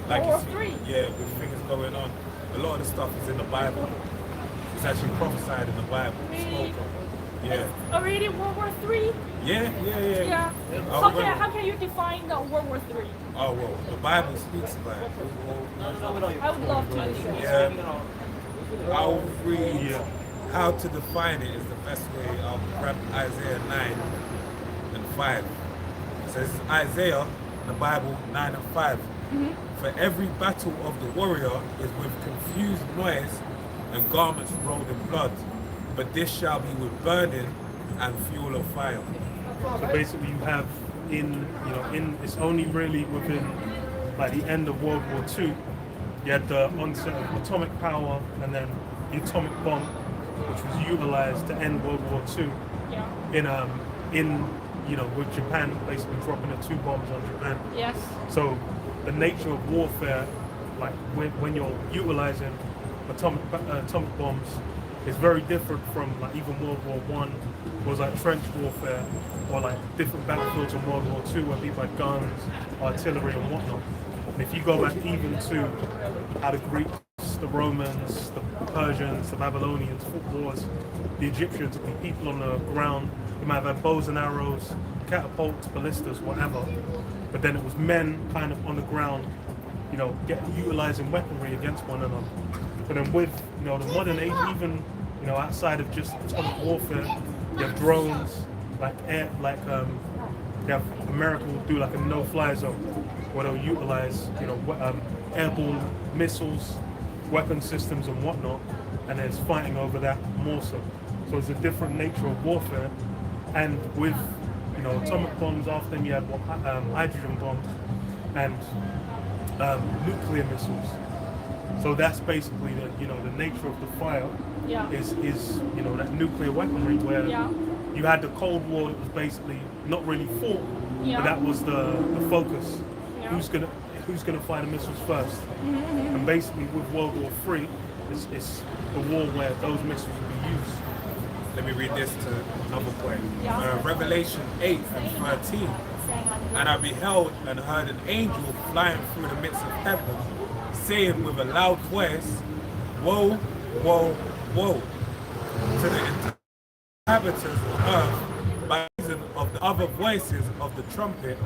Like World War III? Yeah, with things going on. A lot of the stuff is in the Bible. It's actually prophesied in the Bible. Really? Spoken. Yeah. Already World War III? Yeah. How can you define the World War III? Oh well, the Bible speaks about it. I would love to listen. Yeah. I'll read how to define it is the best way. I'll grab Isaiah 9 and 5. It says Isaiah, the Bible 9 and 5. For every battle of the warrior is with confused noise and garments rolled in blood, but this shall be with burning and fuel of fire. So basically, you have it's only really within like the end of World War II. You had the onset of atomic power, and then the atomic bomb, which was utilized to end World War II. Yeah. With Japan basically dropping the 2 bombs on Japan. Yes. So the nature of warfare, like when you're utilizing atomic bombs, is very different from like even World War One was like trench warfare, or like different battlefields in World War Two where people had guns, artillery, and whatnot. And if you go back even to how the Greeks, the Romans, the Persians, the Babylonians fought wars, the Egyptians, the people on the ground, you might have had bows and arrows, catapults, ballistas, whatever. But then it was men kind of on the ground, utilizing weaponry against one another. But then with, the modern age, even, outside of just atomic warfare, you have drones, America will do like a no-fly zone, where they'll utilize, airborne missiles, weapon systems and whatnot, and there's fighting over that more so. So it's a different nature of warfare. And with, atomic bombs, after them you had hydrogen bombs and nuclear missiles. So that's basically the nature of the fire is that nuclear weaponry where you had the Cold War that was basically not really fought, but that was the focus. Yeah. Who's gonna fire the missiles first? And basically with World War III, it's the war where those missiles will be used. Let me read this to another point. Revelation 8 and 13. And I beheld and heard an angel flying through the midst of heaven, saying with a loud voice, Woe, woe, woe, to the inhabitants of earth, by reason of the other voices of the trumpet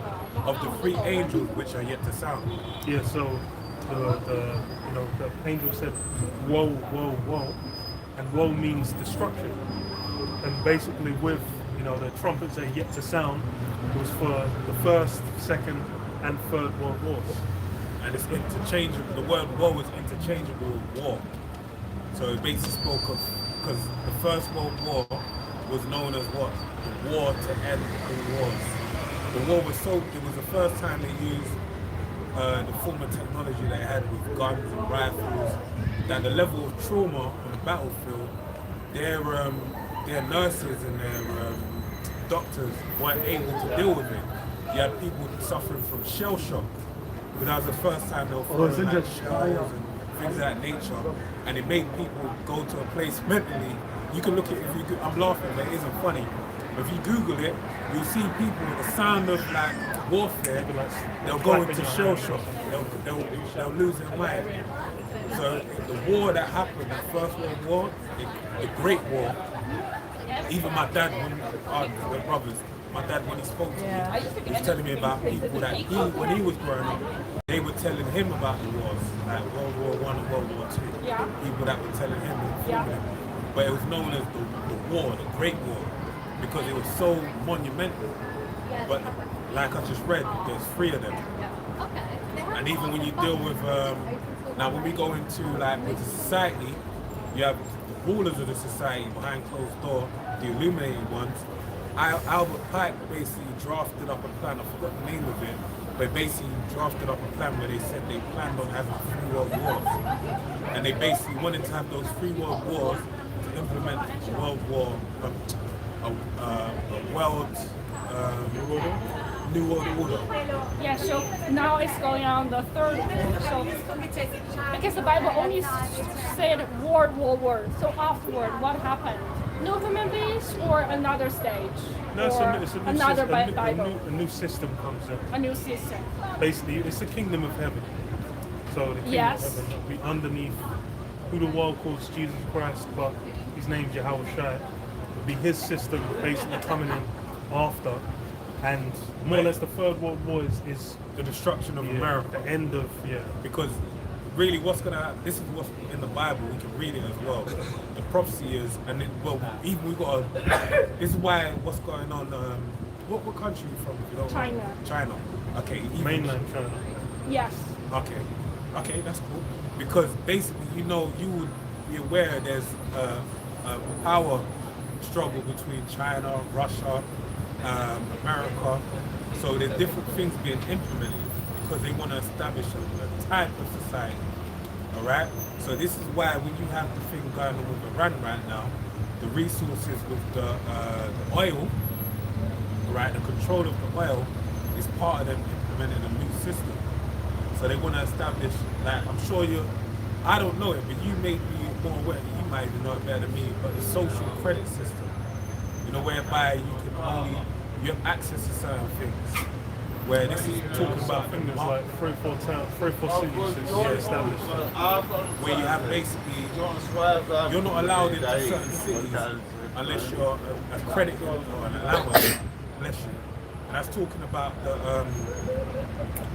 of the 3 angels which are yet to sound. Yeah, so the angel said, woe, woe, woe, and woe means destruction. And basically with, the trumpets that are yet to sound, it was for the First, Second, and Third World Wars. And it's interchangeable, the word woe is interchangeable with war. So it basically spoke of, because the First World War was known as what? The war to end all wars. The war was it was the first time they used the form of technology they had with guns and rifles, that the level of trauma on the battlefield, their nurses and their doctors weren't able to deal with it. You had people suffering from shell shock, because that was the first time they were throwing like shells and things of that nature, and it made people go to a place mentally. You can look at it, I'm laughing, but it isn't funny. But if you Google it, you'll see people with the sound of like warfare, they'll go into shell shock, they'll lose their mind. So the war that happened, the First World War, the Great War, even my dad, we're brothers, my dad when he spoke to me, he was telling me about people that when he was growing up, they were telling him about the wars, like World War I and World War II. People that were telling him and informing him. But it was known as the war, the Great War, because it was so monumental. But like I just read, there's 3 of them. And even when you deal with, now when we go into like with the society, you have the rulers of the society behind closed door, the illuminated ones, Albert Pike basically drafted up a plan. I forgot the name of it, but basically drafted up a plan where they said they planned on having 3 world wars, and they basically wanted to have those 3 world wars to implement World War, a world new world order. Yeah, so now it's going on the third war. So because the Bible only said war. So afterward, what happened? New human beings or another stage? No, it's or a new another system, Bible? a new system comes in. A new system. Basically, it's the kingdom of heaven. So the kingdom Yes. of heaven will be underneath who the world calls Jesus Christ, but his name's Yahweh Shai. It'll be his system basically coming in after. And more or less the Third World War is The destruction of America. the end of, Because really what's gonna happen, this is what's in the Bible, we can read it as well. The prophecy is, and it, well, even we got this is why what's going on, what country are you from, if you don't China. mind? China. Okay. even- mainland China. Yes. Okay, that's cool. Because basically, you would be aware there's a power struggle between China, Russia, America. So there's different things being implemented because they want to establish a type of society. All right. So this is why when you have the thing going on with Iran right now, the resources with the oil, right, the control of the oil is part of them implementing a new system. So they want to establish, like, I'm sure I don't know it, but you may be more aware, you might even know it better than me, but the social credit system, whereby you have access to certain things. Where this is talking about I think there's like 3 or 4 cities is established. where you have basically, you're not allowed into certain cities unless you're accredited or an allowance, bless you. And that's talking about the,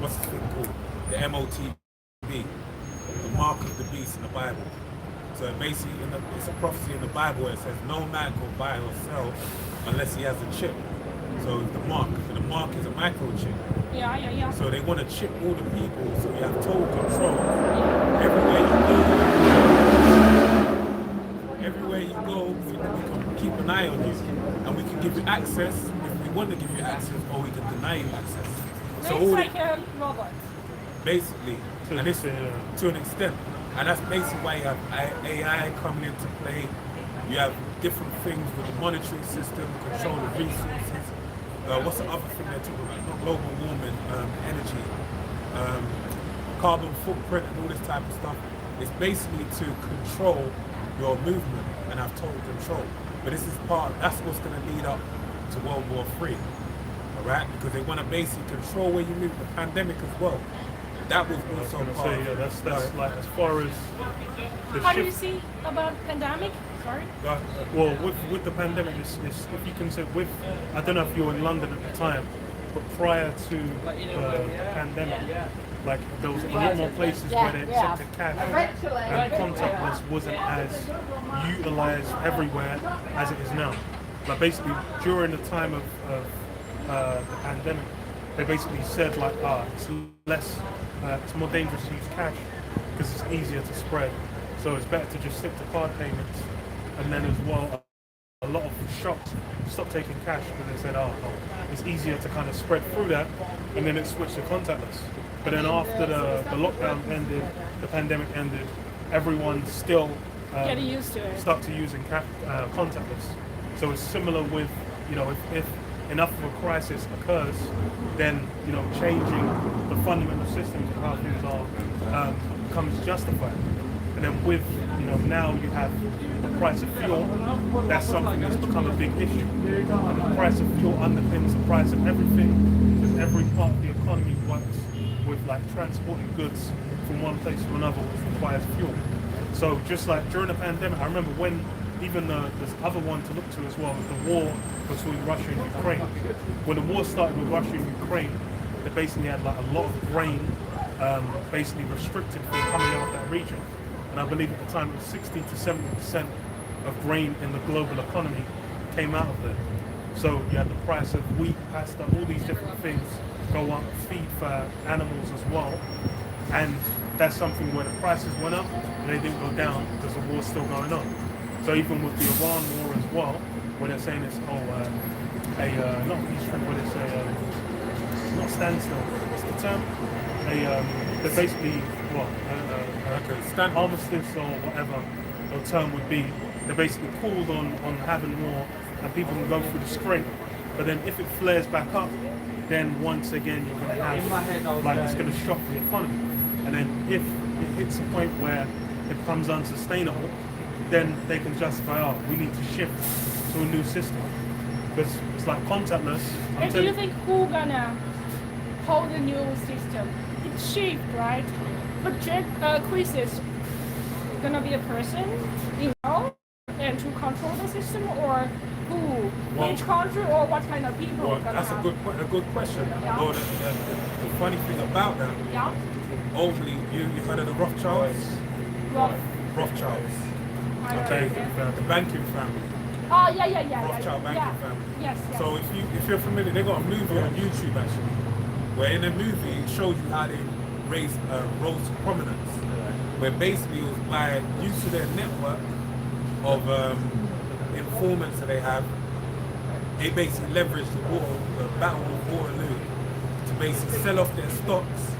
what's the thing called? The MOTB, the mark of the beast in the Bible. So basically, it's a prophecy in the Bible where it says no man can buy or sell unless he has a chip. So the mark, and the mark is a microchip. Yeah. So they want to chip all the people, so you have total control. Yeah. Everywhere you go, we can keep an eye on you, and we can give you access if we want to give you access, or we can deny you access. So It's all like a robot. basically, and this to an extent, and that's basically why you have AI coming into play. You have different things with the monetary system, control of resources. What's the other thing they're talking about? Not global warming, energy, carbon footprint, and all this type of stuff. It's basically to control your movement and have total control. But this is that's what's going to lead up to World War III. All right, because they want to basically control where you move. The pandemic as well. That was also part. So that's like as far as the How do you shift. see about pandemic? Sorry. Well, with the pandemic, it's if you can say I don't know if you were in London at the time, but prior to the pandemic, like there was a lot more places where they accepted cash and contactless wasn't as utilized everywhere as it is now. Like basically during the time of the pandemic, they basically said like, it's more dangerous to use cash because it's easier to spread. So it's better to just stick to card payments. And then as well, a lot of shops stopped taking cash because they said, it's easier to kind of spread through that. And then it switched to contactless. But then after the lockdown ended, the pandemic ended, everyone still Getting used to it. stuck to using contactless. So it's similar with, if enough of a crisis occurs, then changing the fundamental systems of how things are becomes justified. And then with now you have the price of fuel. That's something that's become a big issue. And the price of fuel underpins the price of everything, because every part of the economy works with like transporting goods from one place to another, which requires fuel. So just like during the pandemic, I remember when even this other one to look to as well was the war between Russia and Ukraine. When the war started with Russia and Ukraine, they basically had like a lot of grain basically restricted from coming out of that region. And I believe at the time it was 60 to 70% of grain in the global economy came out of there. So you had the price of wheat, pasta, all these different things go up, feed for animals as well. And that's something where the prices went up and they didn't go down because the war's still going on. So even with the Iran war as well, where they're saying it's not peace treaty, but it's not standstill. What's the term? They're basically what? Armistice or whatever the term would be. They're basically called on having war, and people can go through the scrape. But then if it flares back up, then once again you're going to have, like, it's going to shock the economy. And then if it hits a point where it becomes unsustainable, then they can justify, oh, we need to shift to a new system. Because it's like contactless. And do you think who gonna hold the new system? It's cheap, right? But Chris is gonna be a person, and to control the system, or who? Which country, or what kind of people? Well, that's a good question. Yeah. Well, the funny thing about that, Yeah. overly, you heard of the Rothschilds? Well, Rothschilds. I don't Okay, know. the banking family. Oh yeah. Rothschild banking yeah. family. Yes. So if you're familiar, they got a movie on YouTube actually, where in the movie it shows you how they rose to prominence. Where basically it was by use of their network of informants that they have, they basically leveraged the battle of Waterloo to basically sell off their stocks,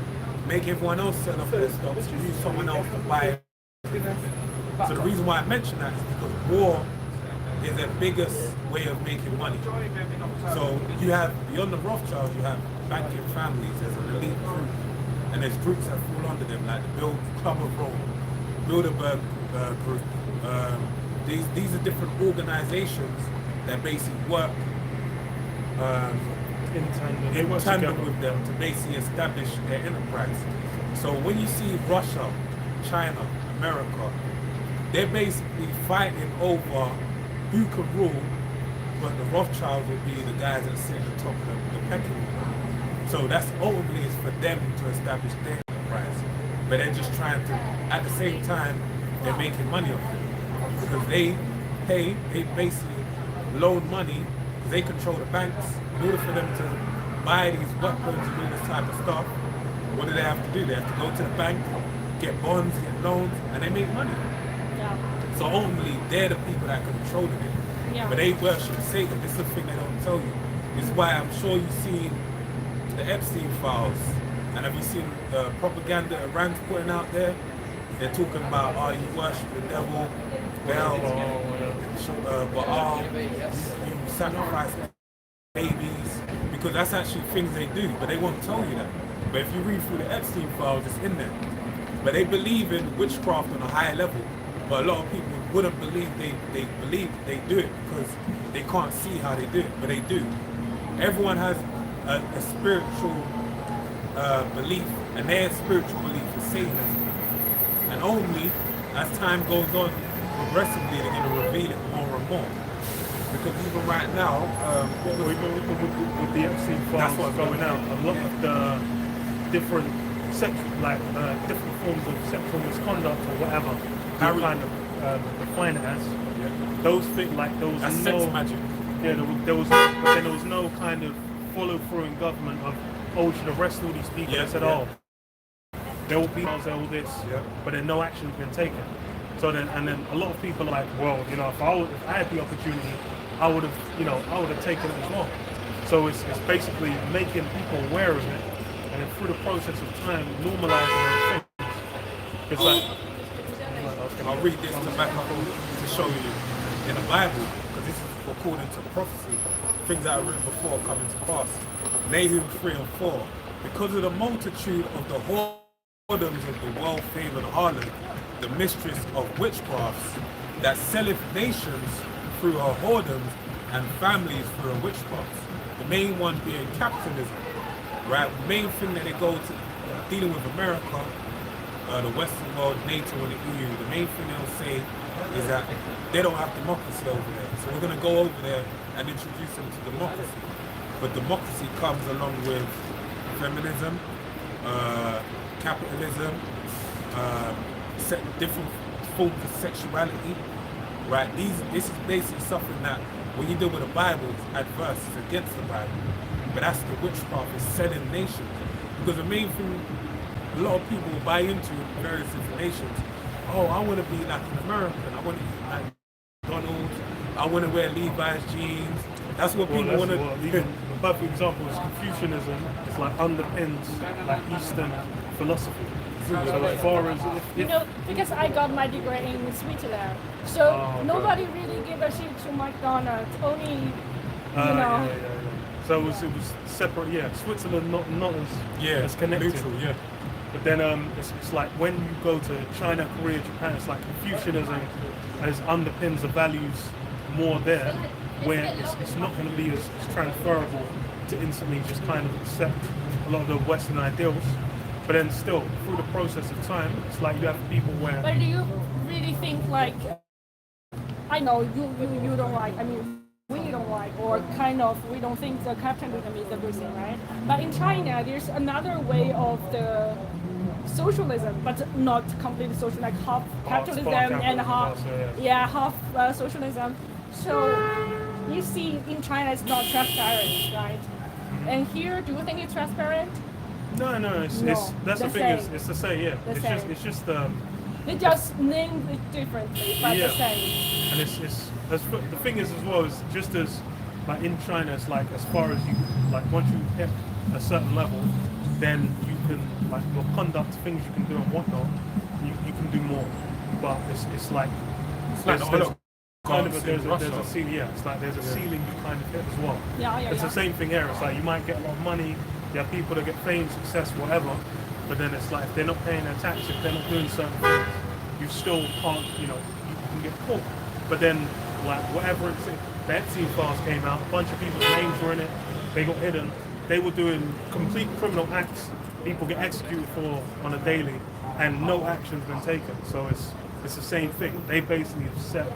make everyone else sell off their stocks, and use someone else to buy it. So the reason why I mention that is because war is their biggest way of making money. So you have, beyond the Rothschilds, you have banking families, there's an elite group, and there's groups that fall under them, like the Club of Rome, Bilderberg group. These are different organizations that basically work in tandem with them to basically establish their enterprise. So when you see Russia, China, America, they're basically fighting over who can rule, but the Rothschilds will be the guys that sit at the top of the pecking order. So that's ultimately is for them to establish their enterprise. But they're just trying to, at the same time, they're making money off it. Because they basically loan money, because they control the banks. In order for them to buy these weapons and do this type of stuff, what do they have to do? They have to go to the bank, get bonds, get loans, and they make money. Yeah. So ultimately, they're the people that are controlling it. Yeah. But they worship Satan. This is the thing they don't tell you. This is why I'm sure you've seen the Epstein files. And have you seen the propaganda Iran's putting out there? They're talking about, oh, you worship the devil, Baal, Baal, you sacrifice babies. Because that's actually things they do, but they won't tell you that. But if you read through the Epstein files, it's in there. But they believe in witchcraft on a higher level. But a lot of people wouldn't believe they believe they do it because they can't see how they do it, but they do. Everyone has a spiritual belief, and their spiritual belief is Satanism. And only as time goes on, progressively they're going to reveal it more and more. Because even right now, with the Epstein files going out, a lot of the different different forms of sexual misconduct or whatever you kind of define it as. Those things, like there was that's no sex magic. Yeah, but then there was no kind of follow through in government of, oh, we should arrest all these people. They said, oh, there will be all this, but then no action has been taken. So then, and then a lot of people are like, well, if I had the opportunity, I would have taken it as well. So it's basically making people aware of it, and then through the process of time, normalizing those things. It's like, I'll read this to back up to show you in the Bible, because this is according to prophecy, things that are written before coming to pass. Nahum 3 and 4. Because of the multitude of the whoredoms of the well-favored harlot, the mistress of witchcrafts, that selleth nations through her whoredoms and families through her witchcrafts. The main one being capitalism, right? The main thing that they go to dealing with America, the Western world, NATO and the EU, the main thing they'll say is that they don't have democracy over there. So we're going to go over there and introduce them to democracy. But democracy comes along with feminism, capitalism, different forms of sexuality, right? This is basically something that when you deal with the Bible, it's adverse, it's against the Bible. But that's the witchcraft, is selling nations. Because the main thing a lot of people buy into various informations. Oh, I want to be like an American. I want to eat like McDonald's. I want to wear Levi's jeans. That's what people want to. Even a perfect example is Confucianism. It's like underpins like Eastern philosophy. So as far as You know, because I got my degree in Switzerland, so okay. nobody really give a shit to McDonald's. Only, you know. Yeah. So it was separate. Yeah, Switzerland not as connected. neutral, yeah. But then it's like when you go to China, Korea, Japan, it's like Confucianism as underpins the values more there, where it's not going to be as transferable to instantly just kind of accept a lot of the Western ideals. But then still, through the process of time, it's like you have people where... But do you really think like, I know you don't like, I mean, we don't like, or kind of, we don't think the capitalism is a good thing, right? But in China, there's another way of the socialism, but not completely social, like half capitalism and half, half socialism. So you see in China it's not transparent, right? And here, do you think it's transparent? No, it's that's the thing, it's the same, yeah. It's just they just named it differently, but the same. And it's the thing is as well, is just as like in China, it's like as far as you like once you hit a certain level, then you can like your conduct, things you can do and whatnot, you can do more. But it's like there's a ceiling, it's like there's a ceiling you kind of hit as well. It's the same thing here. It's like you might get a lot of money, you have people that get fame, success, whatever, but then it's like if they're not paying their tax, if they're not doing certain things, you still can't, you can get caught. But then like whatever it's, the Epstein files came out, a bunch of people's names were in it, they got hidden, they were doing complete criminal acts, people get executed for on a daily, and no action's been taken. So it's the same thing. They basically have set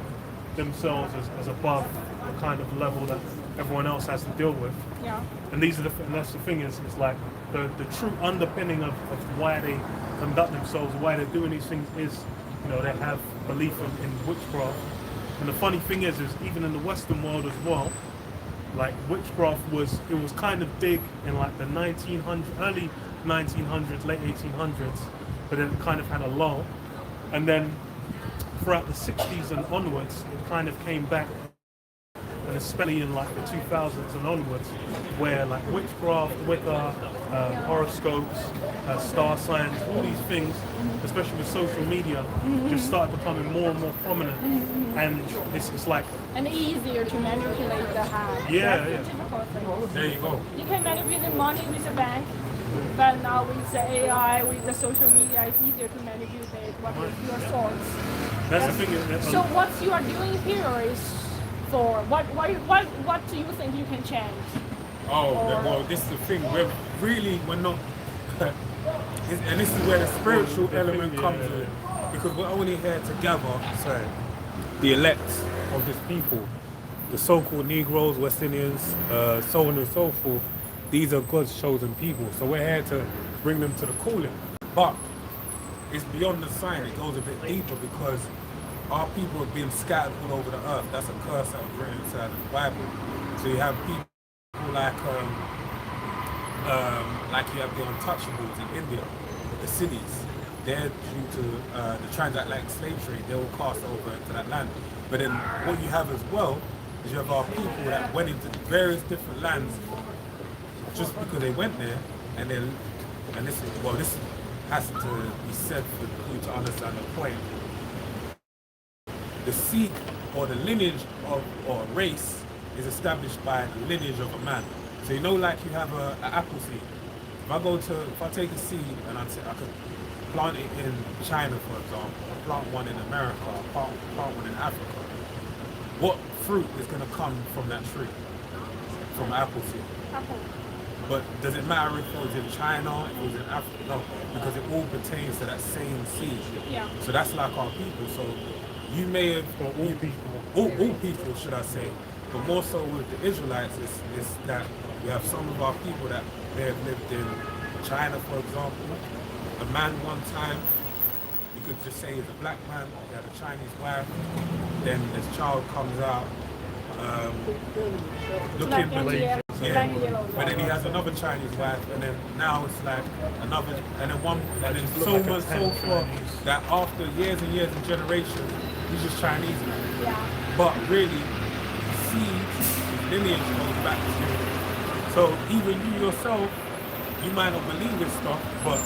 themselves as above the kind of level that everyone else has to deal with. Yeah. And and that's the thing is, it's like the true underpinning of why they conduct themselves, why they're doing these things is, they have belief in witchcraft. And the funny thing is even in the Western world as well, like witchcraft was kind of big in like the early 1900s, late 1800s, but then it kind of had a lull. And then throughout the 60s and onwards, it kind of came back, and especially in like the 2000s and onwards, where like witchcraft, Wicca, horoscopes, star signs, all these things, especially with social media, just started becoming more and more prominent. And it's like... And easier to manipulate the hand. Yeah. That's the typical thing. There you go. You can manipulate money with the bank, but now with the AI, with the social media, it's easier to manipulate what is your source. That's the thing. So what you are doing here is for what do you think you can change? Well, this is the thing. We're not, and this is where the spiritual element comes in, because we're only here to gather, the elect of this people, the so-called Negroes, West Indians, so on and so forth. These are God's chosen people, so we're here to bring them to the calling. But it's beyond the sign, it goes a bit deeper, because our people have been scattered all over the earth. That's a curse that was written inside the Bible. So you have people like you have the untouchables in India, the cities. They're due to the transatlantic slave trade, they were cast over into that land. But then what you have as well is you have our people that went into various different lands just because they went there, and this has to be said for you to understand the point. The seed or the lineage of or a race is established by the lineage of a man. So like you have an apple seed. If I take a seed and I could plant it in China, for example, or plant one in America, or plant one in Africa, what fruit is going to come from that tree, from apple seed? Apple. But does it matter if it was in China, if it was in Africa? No, because it all pertains to that same seed. Yeah. So that's like our people. So you may have, all people, should I say, but more so with the Israelites, is that we have some of our people that may have lived in China, for example. A man one time, you could just say he's a black man, he had a Chinese wife, then this child comes out looking but then he has another Chinese wife, and then now it's like another, and then so much so forth, that after years and years and generations, he's just Chinese now. Yeah. But really, seed is lineage goes back to. So even you yourself, you might not believe this stuff, but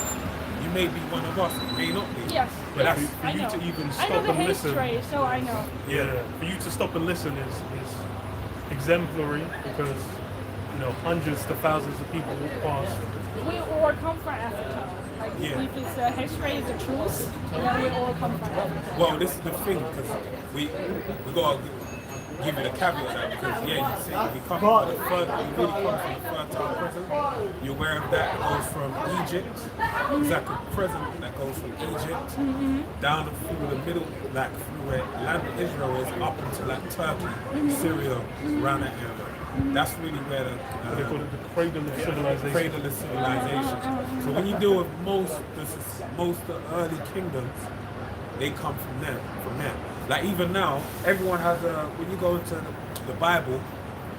you may be one of us. You may not be. Yes. But yes, that's for I you know. to even I stop know the and listen. history, so I know. Yeah, for you to stop and listen is exemplary because hundreds to thousands of people walk past. We all come from Africa. Like, Yeah. if it's history is the truth, then we all come from Africa. Well, this is the thing, because we gotta give it a caveat of that, because you see, we come from the we really come from the fertile present. You're aware of that? It goes from Egypt. It's like a present that goes from Egypt down through the middle, like through where land of Israel is, up into like Turkey, Syria, around that area. That's really where They call it the cradle of civilization. cradle of civilization. So when you deal with most of the early kingdoms, they come from there. Like even now, everyone has when you go into the Bible,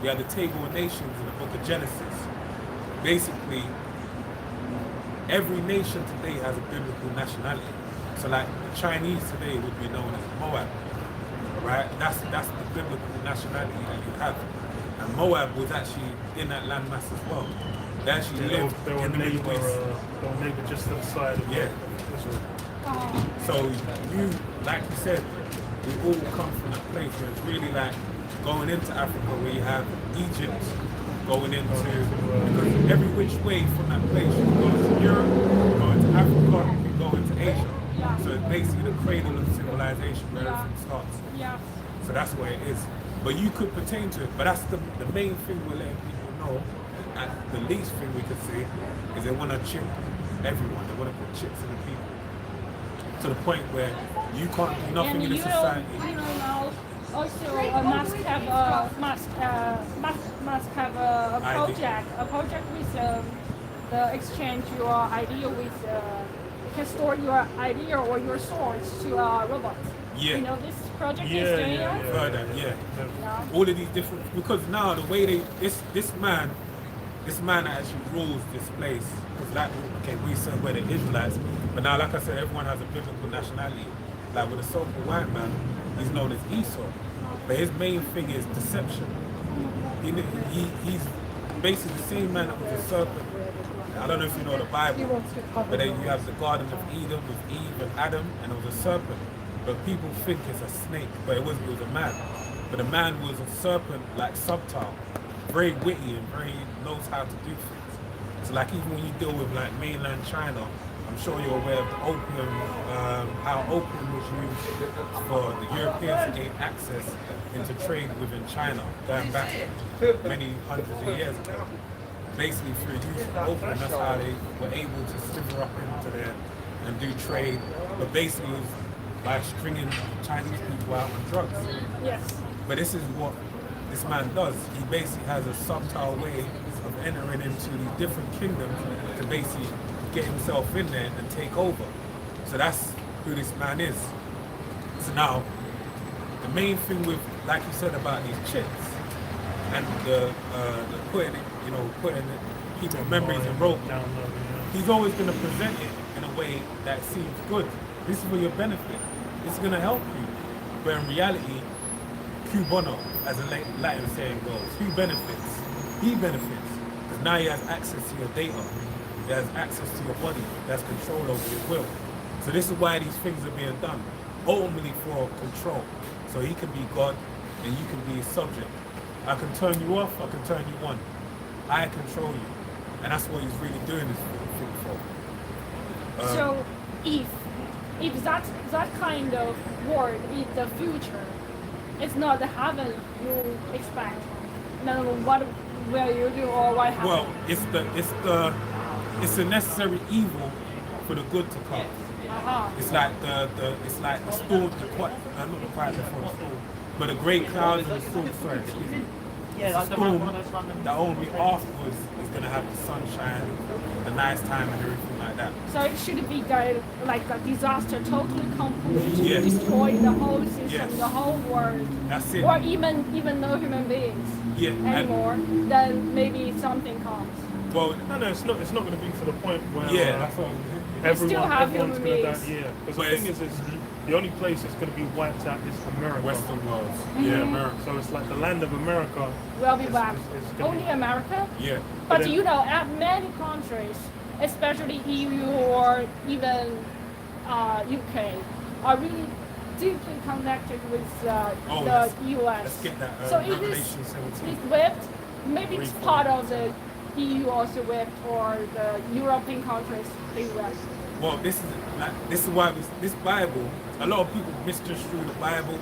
you have the table of nations in the book of Genesis. Basically, every nation today has a biblical nationality. So like the Chinese today would be known as Moab, right? That's the biblical nationality that you have. And Moab was actually in that landmass as well. They actually lived They were in the Middle East. they were neighbor just to the side of Yeah. Israel. So you, like you said, we all come from that place where it's really like going into Africa where you have Egypt going into, because every which way from that place you can go into Europe, you can go into Africa, you can go into Asia. So it's basically the cradle of civilization where everything starts. Yeah. So that's where it is. But you could pertain to it. But that's the main thing we're letting people know. And the least thing we could say is they want to chip everyone. They want to put chips in the people. To the point where you can't do nothing And in the you society. now also must have a project with the exchange your idea with you can store your idea or your source to a robot. Yeah. You know this project Yeah, is doing yeah, it. yeah. Further, yeah. Yeah. All of these different, because now the way this man that actually rules this place, because like, okay, we said we're the Israelites, but now like I said, everyone has a biblical nationality. Like with a so-called white man, he's known as Esau, but his main thing is deception. He's basically the same man that was a serpent. I don't know if you know the Bible, but then you have the Garden of Eden with Eve and Adam, and it was a serpent. But people think it's a snake, but it was a man. But the man was a serpent, like subtle, very witty and very knows how to do things. So like even when you deal with like mainland China, I'm sure you're aware of the opium, how opium was used for the Europeans to gain access into trade within China, going back many hundreds of years ago. Basically through use of opium, that's how they were able to slither up into there and do trade. But basically it was by stringing Chinese people out on drugs. Yes. But this is what this man does. He basically has a subtle way of entering into these different kingdoms to basically get himself in there and take over. So that's who this man is. So now, the main thing with, like you said about these chips and the putting people's memories in rope, he's always going to present it in a way that seems good. This is for your benefit. This is going to help you. But in reality, Q bono, as a Latin saying goes, who benefits? He benefits. Because now he has access to your data. He has access to your body. He has control over your will. So this is why these things are being done. Ultimately for control. So he can be God and you can be his subject. I can turn you off, I can turn you on. I control you. And that's what he's really doing this thing for. So if that kind of world is the future, it's not the heaven you expect. Then what will you do or what happens? Well, it's a necessary evil for the good to come. It's like the storm, not the quiet before the storm, but the great clouds and the storm. Sorry, excuse me. The storm that only afterwards is gonna have the sunshine, the nice time, and everything like that. So it should be like a disaster, totally complete, Yes. destroy the whole system, Yes. the whole world, That's it. or even no human beings Yeah. anymore. Then maybe something comes. Well, No, it's not going to be to the point where yeah, that's what. still have everyone's human gonna die. beings. Yeah, because But the thing is the only place that's gonna be wiped out is America. Western worlds. Mm-hmm. Yeah, America. So it's like the land of America. Will be back. It's gonna Only be- America. Yeah. But then- you know, at many countries, especially EU or even UK, are really deeply connected with Oh, the let's US. get that So it is Revelation 17. it's whipped. Maybe it's Reform. part of the EU also whipped, or the European countries they whipped. Well, this is why this Bible. A lot of people misconstrue the Bible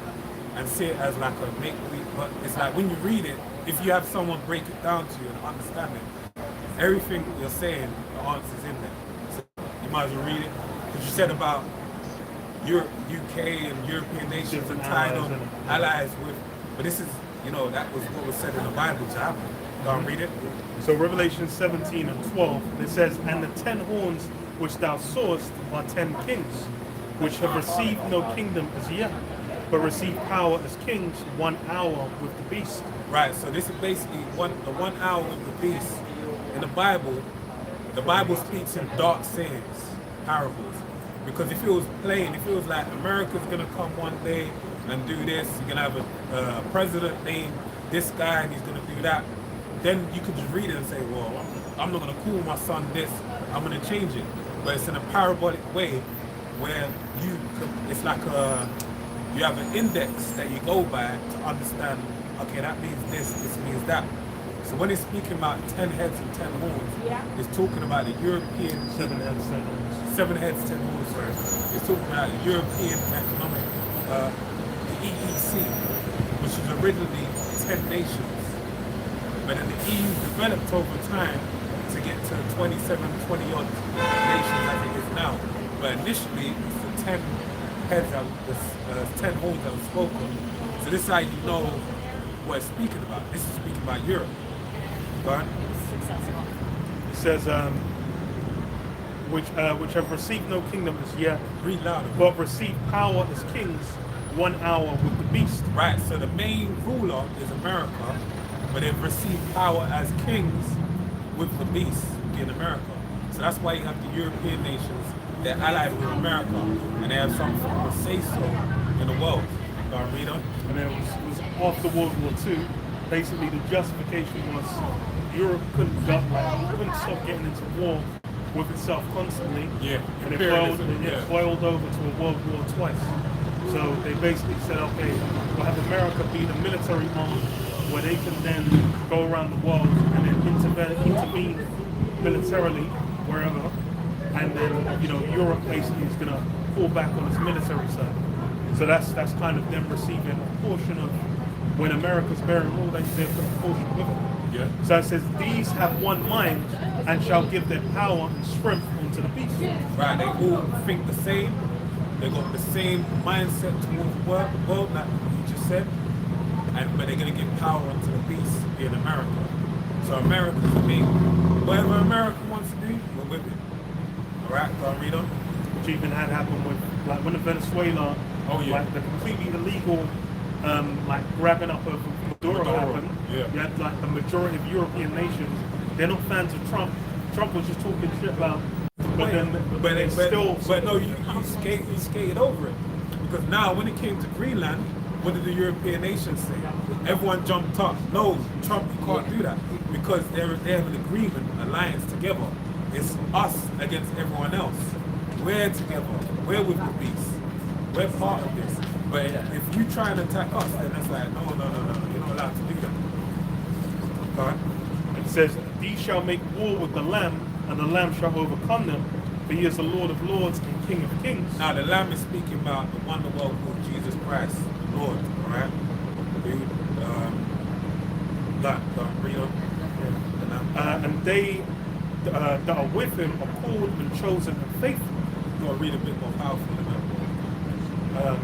and see it as like a make-believe, but it's like when you read it, if you have someone break it down to you and understand it, everything you're saying, the answer's in there. So you might as well read it. Because you said about Europe, UK and European nations and tied on allies with, but this is, that was what was said in the Bible to happen. Go and read it. So Revelation 17 and 12, it says, "And the 10 horns which thou sawest are 10 kings, which have received no kingdom as yet, but receive power as kings 1 hour with the beast." Right, so this is basically the 1 hour with the beast. In the Bible speaks in dark sayings, parables. Because if it was plain, if it was like America's gonna come one day and do this, you're gonna have a president named this guy and he's gonna do that, then you could just read it and say, well, I'm not gonna call my son this, I'm gonna change it. But it's in a parabolic way where it's like you have an index that you go by to understand, okay, that means this means that. So when it's speaking about 10 heads and 10 horns, Yeah. it's talking about the European 7 heads, 7 horns. 7 heads, 10 horns, sorry. It's talking about European economic, the EEC, which was originally 10 nations. But then the EU developed over time to get to 27, 20 odd nations as it is now. But initially, it's the 10 heads, 10 horns that was spoken. So this is how you know what it's speaking about. This is speaking about Europe. Right? It says, which have received no kingdom as yet, Read louder. but receive power as kings 1 hour with the beast. Right, so the main ruler is America, but they've received power as kings with the beast in America. So that's why you have the European nations, they're allied with America, and they have some form of say-so in the world. Go and read on. And then it was after World War II, basically the justification was Europe couldn't stop getting into war with itself constantly. Yeah, And it imperialism, yeah. boiled over to a world war twice. So they basically said, okay, we'll have America be the military arm where they can then go around the world and then intervene militarily wherever. And then, Europe basically is going to fall back on its military side. So that's kind of them receiving a portion of when America's bearing rule, they've got a portion with it. Yeah. So it says, "These have one mind and shall give their power and strength unto the beast." Right, they all think the same. They got the same mindset towards the world, like you just said. But they're going to give power unto the beast in America. So America, for me, whatever America wants to do, we're with it. All right, go and read on. Which even had happened with, like, when the Venezuela, Oh, yeah. like the completely illegal, like grabbing up of Maduro happened. Yeah. You had like the majority of European nations, they're not fans of Trump. Trump was just talking shit about, but no, you skated over it. Because now when it came to Greenland, what did the European nations say? Everyone jumped up. No, Trump, you can't do that. Because they have an agreement, alliance together. It's us against everyone else. We're together. We're with the beast. We're part of this. But if you try and attack us, then it's like, no, you're not allowed to do that. Okay? It says, "These shall make war with the Lamb, and the Lamb shall overcome them, for he is the Lord of lords and King of kings." Now the Lamb is speaking about the wonder world called Jesus Christ, Lord, alright? Who, read on. The Lamb. And they that are with him are called and chosen and faithful. You gotta read a bit more powerful than that.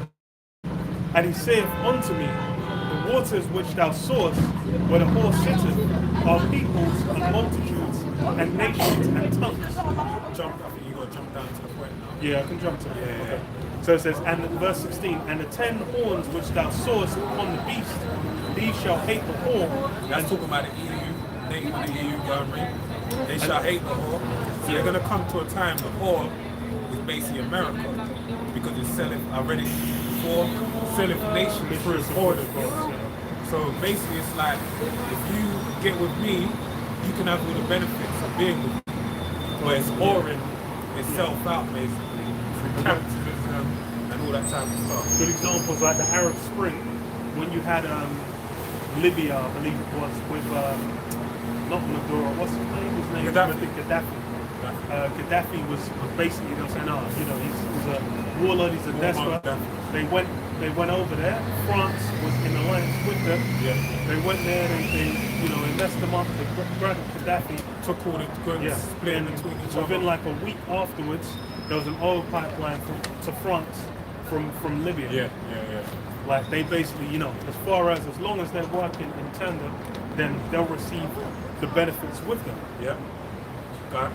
And he saith unto me, "The waters which thou sawest, where the horse sitteth, are peoples and multitudes and nations and tongues." I think you gotta jump down to the point now. Yeah, I can jump to it. Yeah. Okay. So it says, and verse 16, "And the 10 horns which thou sawest upon the beast, these shall hate the whore." That's talking about the EU, they want the EU government. They shall hate the whore. So they're gonna come to a time the whore basically America, because it's selling, I read it before, selling nations through its borders. So basically it's like, if you get with me, you can have all the benefits of being with me. But it's whoring itself out basically, through capitalism and all that type of stuff. Good examples like the Arab Spring, when you had Libya, I believe it was, with not Maduro, what's his name? His name Gaddafi. is Gaddafi. Gaddafi was basically, they were saying, oh, you know, he's a warlord, he's a despot. They went over there. France was in alliance with them. Yeah. They went there, they messed them up. They grabbed Gaddafi. Took all the guns, split in between each other. Within like a week afterwards, there was an oil pipeline to France from Libya. Yeah. Like they basically, you know, as long as they're working in tandem, then they'll receive the benefits with them. Yeah.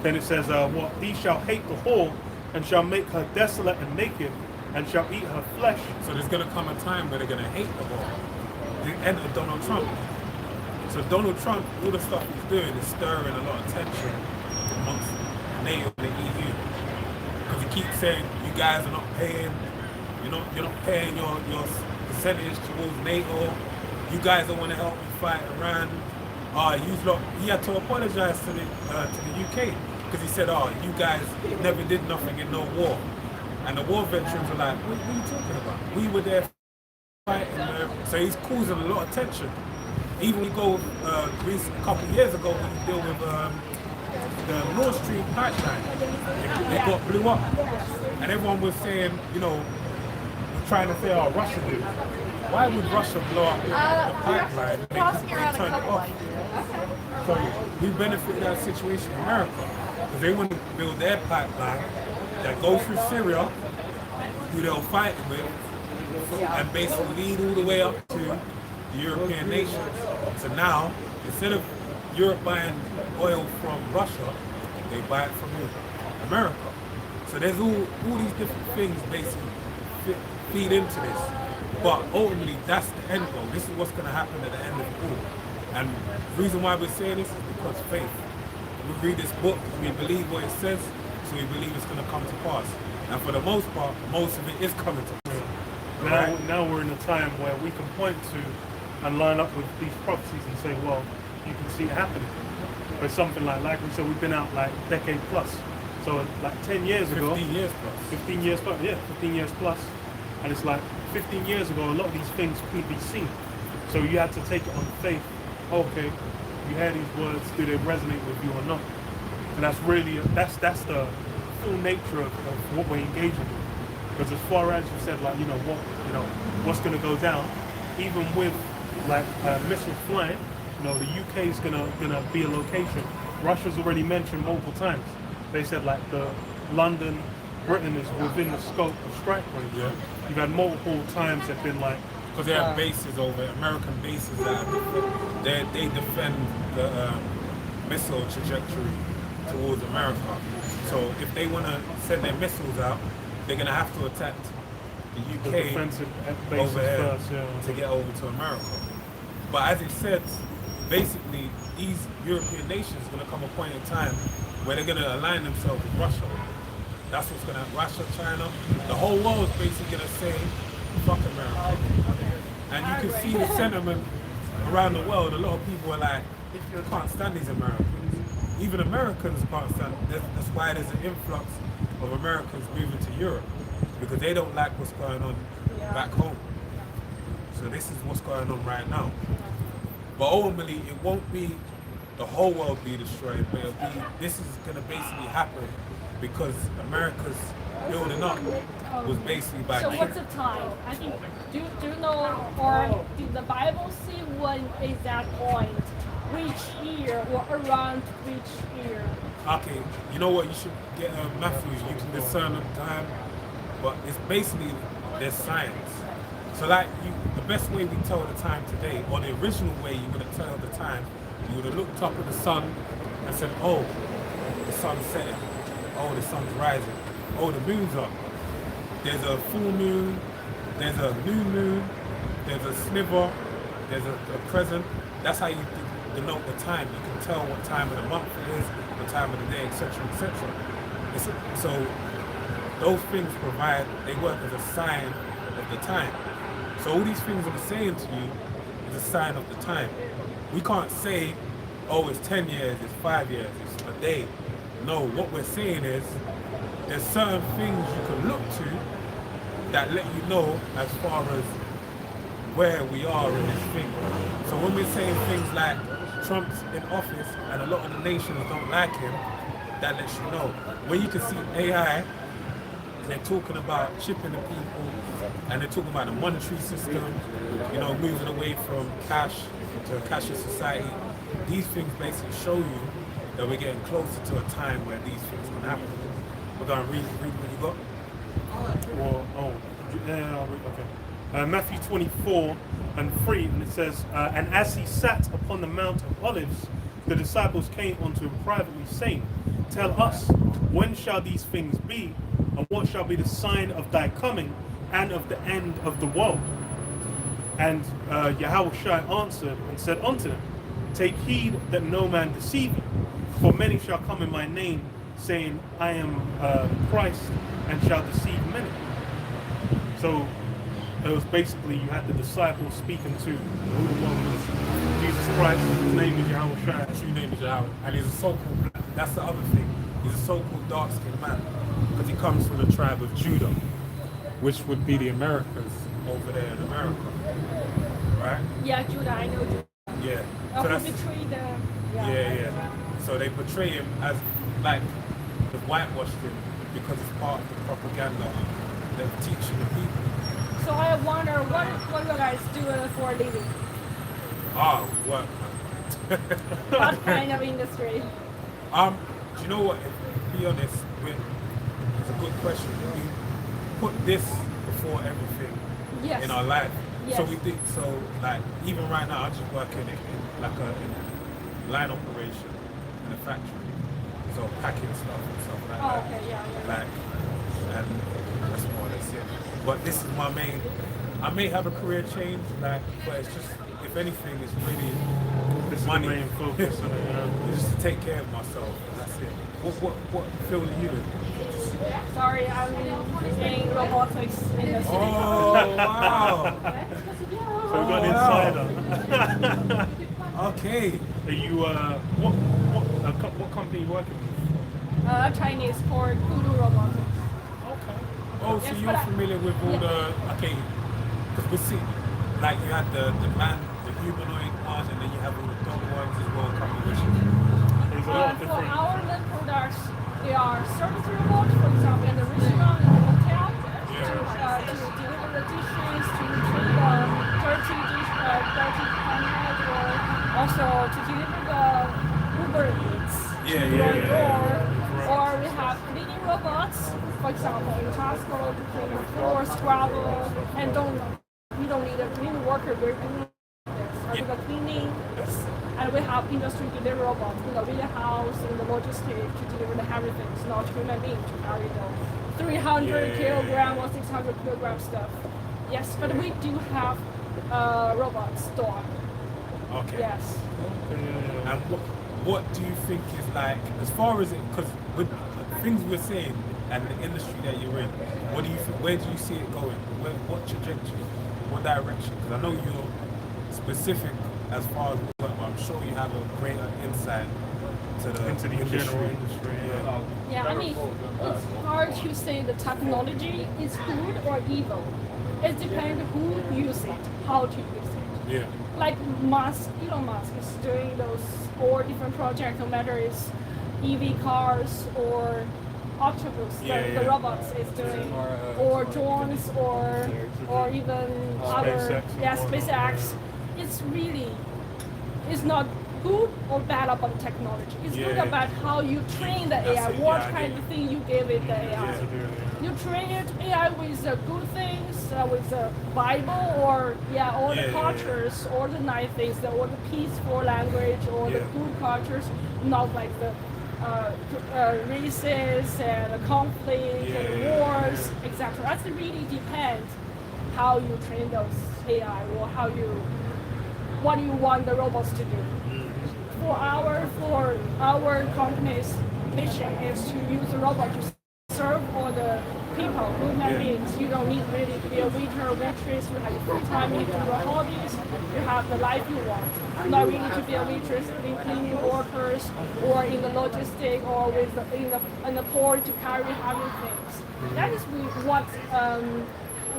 Then it says, what? These shall hate the whore, and shall make her desolate and naked, and shall eat her flesh. So there's going to come a time where they're going to hate the whore. The end of Donald Trump. So Donald Trump, all the stuff he's doing is stirring a lot of tension amongst NATO and the EU. Because he keeps saying, you guys are not paying, you're not paying your percentage towards NATO. You guys don't want to help me fight Iran. He had to apologize to the UK because he said, you guys never did nothing in no war. And the war veterans were like, what are you talking about? We were there fighting. So he's causing a lot of tension. Even we go a couple of years ago when we deal with the Nord Stream pipeline, it got blew up. And everyone was saying, trying to say, Russia did. Why would Russia blow up the pipeline and turn it off? So we benefited that situation in America because they want to build their pipeline that goes through Syria, who they're fighting with, and basically lead all the way up to the European nations. So now, instead of Europe buying oil from Russia, they buy it from America. So there's all these different things basically feed into this. But ultimately, that's the end goal. This is what's going to happen at the end of it all. And the reason why we're saying this is because faith. We read this book, we believe what it says, so we believe it's going to come to pass. And for the most part, most of it is coming to pass. Now we're in a time where we can point to and line up with these prophecies and say, well, you can see it happening. But something like we said, we've been out like a decade plus. So like 10 years ago. 15 years plus. 15 years plus, yeah, 15 years plus. And it's like 15 years ago, a lot of these things could be seen. So you had to take it on faith. Okay, you hear these words, do they resonate with you or not? And that's really, that's the full nature of what we're engaging with. Because as far as you said, like, what's going to go down, even with like missiles flying, the UK is gonna be a location. Russia's already mentioned multiple times. They said like the London, Britain is within the scope of strike range. Yeah. You've had multiple times that have been like, because they have bases over American bases that they defend the missile trajectory towards America. So if they want to send their missiles out, they're going to have to attack the UK defensive over here first, yeah. to get over to America. But as it said, basically these European nations are going to come a point in time where they're going to align themselves with Russia. That's what's going to happen. Russia, China, the whole world is basically going to say, fuck America. And you can see the sentiment around the world. A lot of people are like, you can't stand these Americans. Even Americans can't stand. That's why there's an influx of Americans moving to Europe, because they don't like what's going on back home. So this is what's going on right now. But ultimately, it won't be the whole world be destroyed, but this is going to basically happen because America's building up was basically by. So what's the time? I think, do you know, or did the Bible say when is that point? Which year or around which year? Okay, you know what? You should get Matthew. You can discern the time, but it's basically there's science. So like the best way we tell the time today, or the original way you would have tell the time, you would have looked up at the sun and said, oh, the sun's setting. Oh, the sun's rising. Oh, the moon's up. There's a full moon. There's a new moon. There's a sliver. There's a crescent. That's how you denote the time. You can tell what time of the month it is, what time of the day, etc., etc. So those things they work as a sign of the time. So all these things I'm saying to you is a sign of the time. We can't say, oh, it's 10 years, it's 5 years, it's a day. No, what we're saying is there's certain things you can look to that let you know as far as where we are in this thing. So when we're saying things like Trump's in office and a lot of the nations don't like him, that lets you know. When you can see AI, they're talking about chipping the people, and they're talking about the monetary system, moving away from cash to a cashless society. These things basically show you that we're getting closer to a time where these things can happen. We're going to read what you got. Okay. Matthew 24:3, and it says, and as he sat upon the Mount of Olives, the disciples came unto him privately, saying, tell us, when shall these things be, and what shall be the sign of thy coming and of the end of the world? And Yahushua answered and said unto them, take heed that no man deceive you, for many shall come in my name, saying, I am Christ, and shall deceive many. So it was basically, you had the disciples speaking to who the one was, Jesus Christ, his name is Yahushua. His true name is Yahweh, and he's a so-called black. That's the other thing. He's a so-called dark-skinned man because he comes from the tribe of Judah, which would be the Americas over there in America, right? Yeah, Judah, I know Judah. Yeah. So So that's, between the yeah. So they portray him as like they've whitewashed him because it's part of the propaganda they're teaching the people. So I wonder what you guys doing for a living? Work. What kind of industry? Do you know what? To be honest, it's a good question. We put this before everything Yes. in our life. Yes. So we think like even right now I just work in in line operation in a factory. So packing stuff and stuff like that. Okay, yeah. Like, and that's more or less it. But this is my main. I may have a career change, but it's just, if anything, it's really This money. is the main focus. Just to take care of myself. That's it. What field are you in? Sorry, I'm in robotics industry. Oh wow! So we got an insider. Okay. Are you what company are you working with? Chinese called Kudu Robotics. Okay. Oh, so Yes, you're but familiar with all because we see, like you had the humanoid one, and then you have all the dog ones as well coming with you. There's a lot of For different. our main products, they are service robots, for example, in the restaurant and the hotel, to deliver the dishes, to retrieve the dirty content, or also to deliver the Uber Eats to your door. Or we have cleaning robots, for example, in Costco, to clean the floor, scrub, and we don't need a cleaning worker. We're doing the cleaning. And we have industry delivery robots in the warehouse, in the logistics to deliver the heavy things, not human beings to carry the 300 kilogram or 600 kilogram stuff. Yes, but we do have robots store. Okay. Yes. And what do you think is like, as far as it, because with things we're saying and the industry that you're in, what do you think, where do you see it going? What trajectory, what direction? Because I know you're specific as far as work, but I'm sure you have a greater insight into the general industry. Yeah, I mean, it's hard to say the technology is good or evil. It depends who uses it, how to use it. Yeah. Like Elon Musk is doing those 4 different projects, no matter it's EV cars or Octopus, the robots is doing, or drones, or even other, SpaceX. It's not good or bad about the technology. It's good about how you train the AI, what kind of thing you give it the AI. You train it AI with the good things, with the Bible, or all the cultures, or the nice things, or the peaceful language, or the good cultures, not like the races and the conflict and wars, etc. That really depends how you train those AI or what you want the robots to do. For our company's mission is to use the robot to serve all the typical human Yeah. beings. You don't need really to be a waiter or waitress. You have your free time, you do your hobbies, you have the life you want. Not really to be a waitress, cleaning workers, or in the logistic, or with in the port to carry heavy things. That is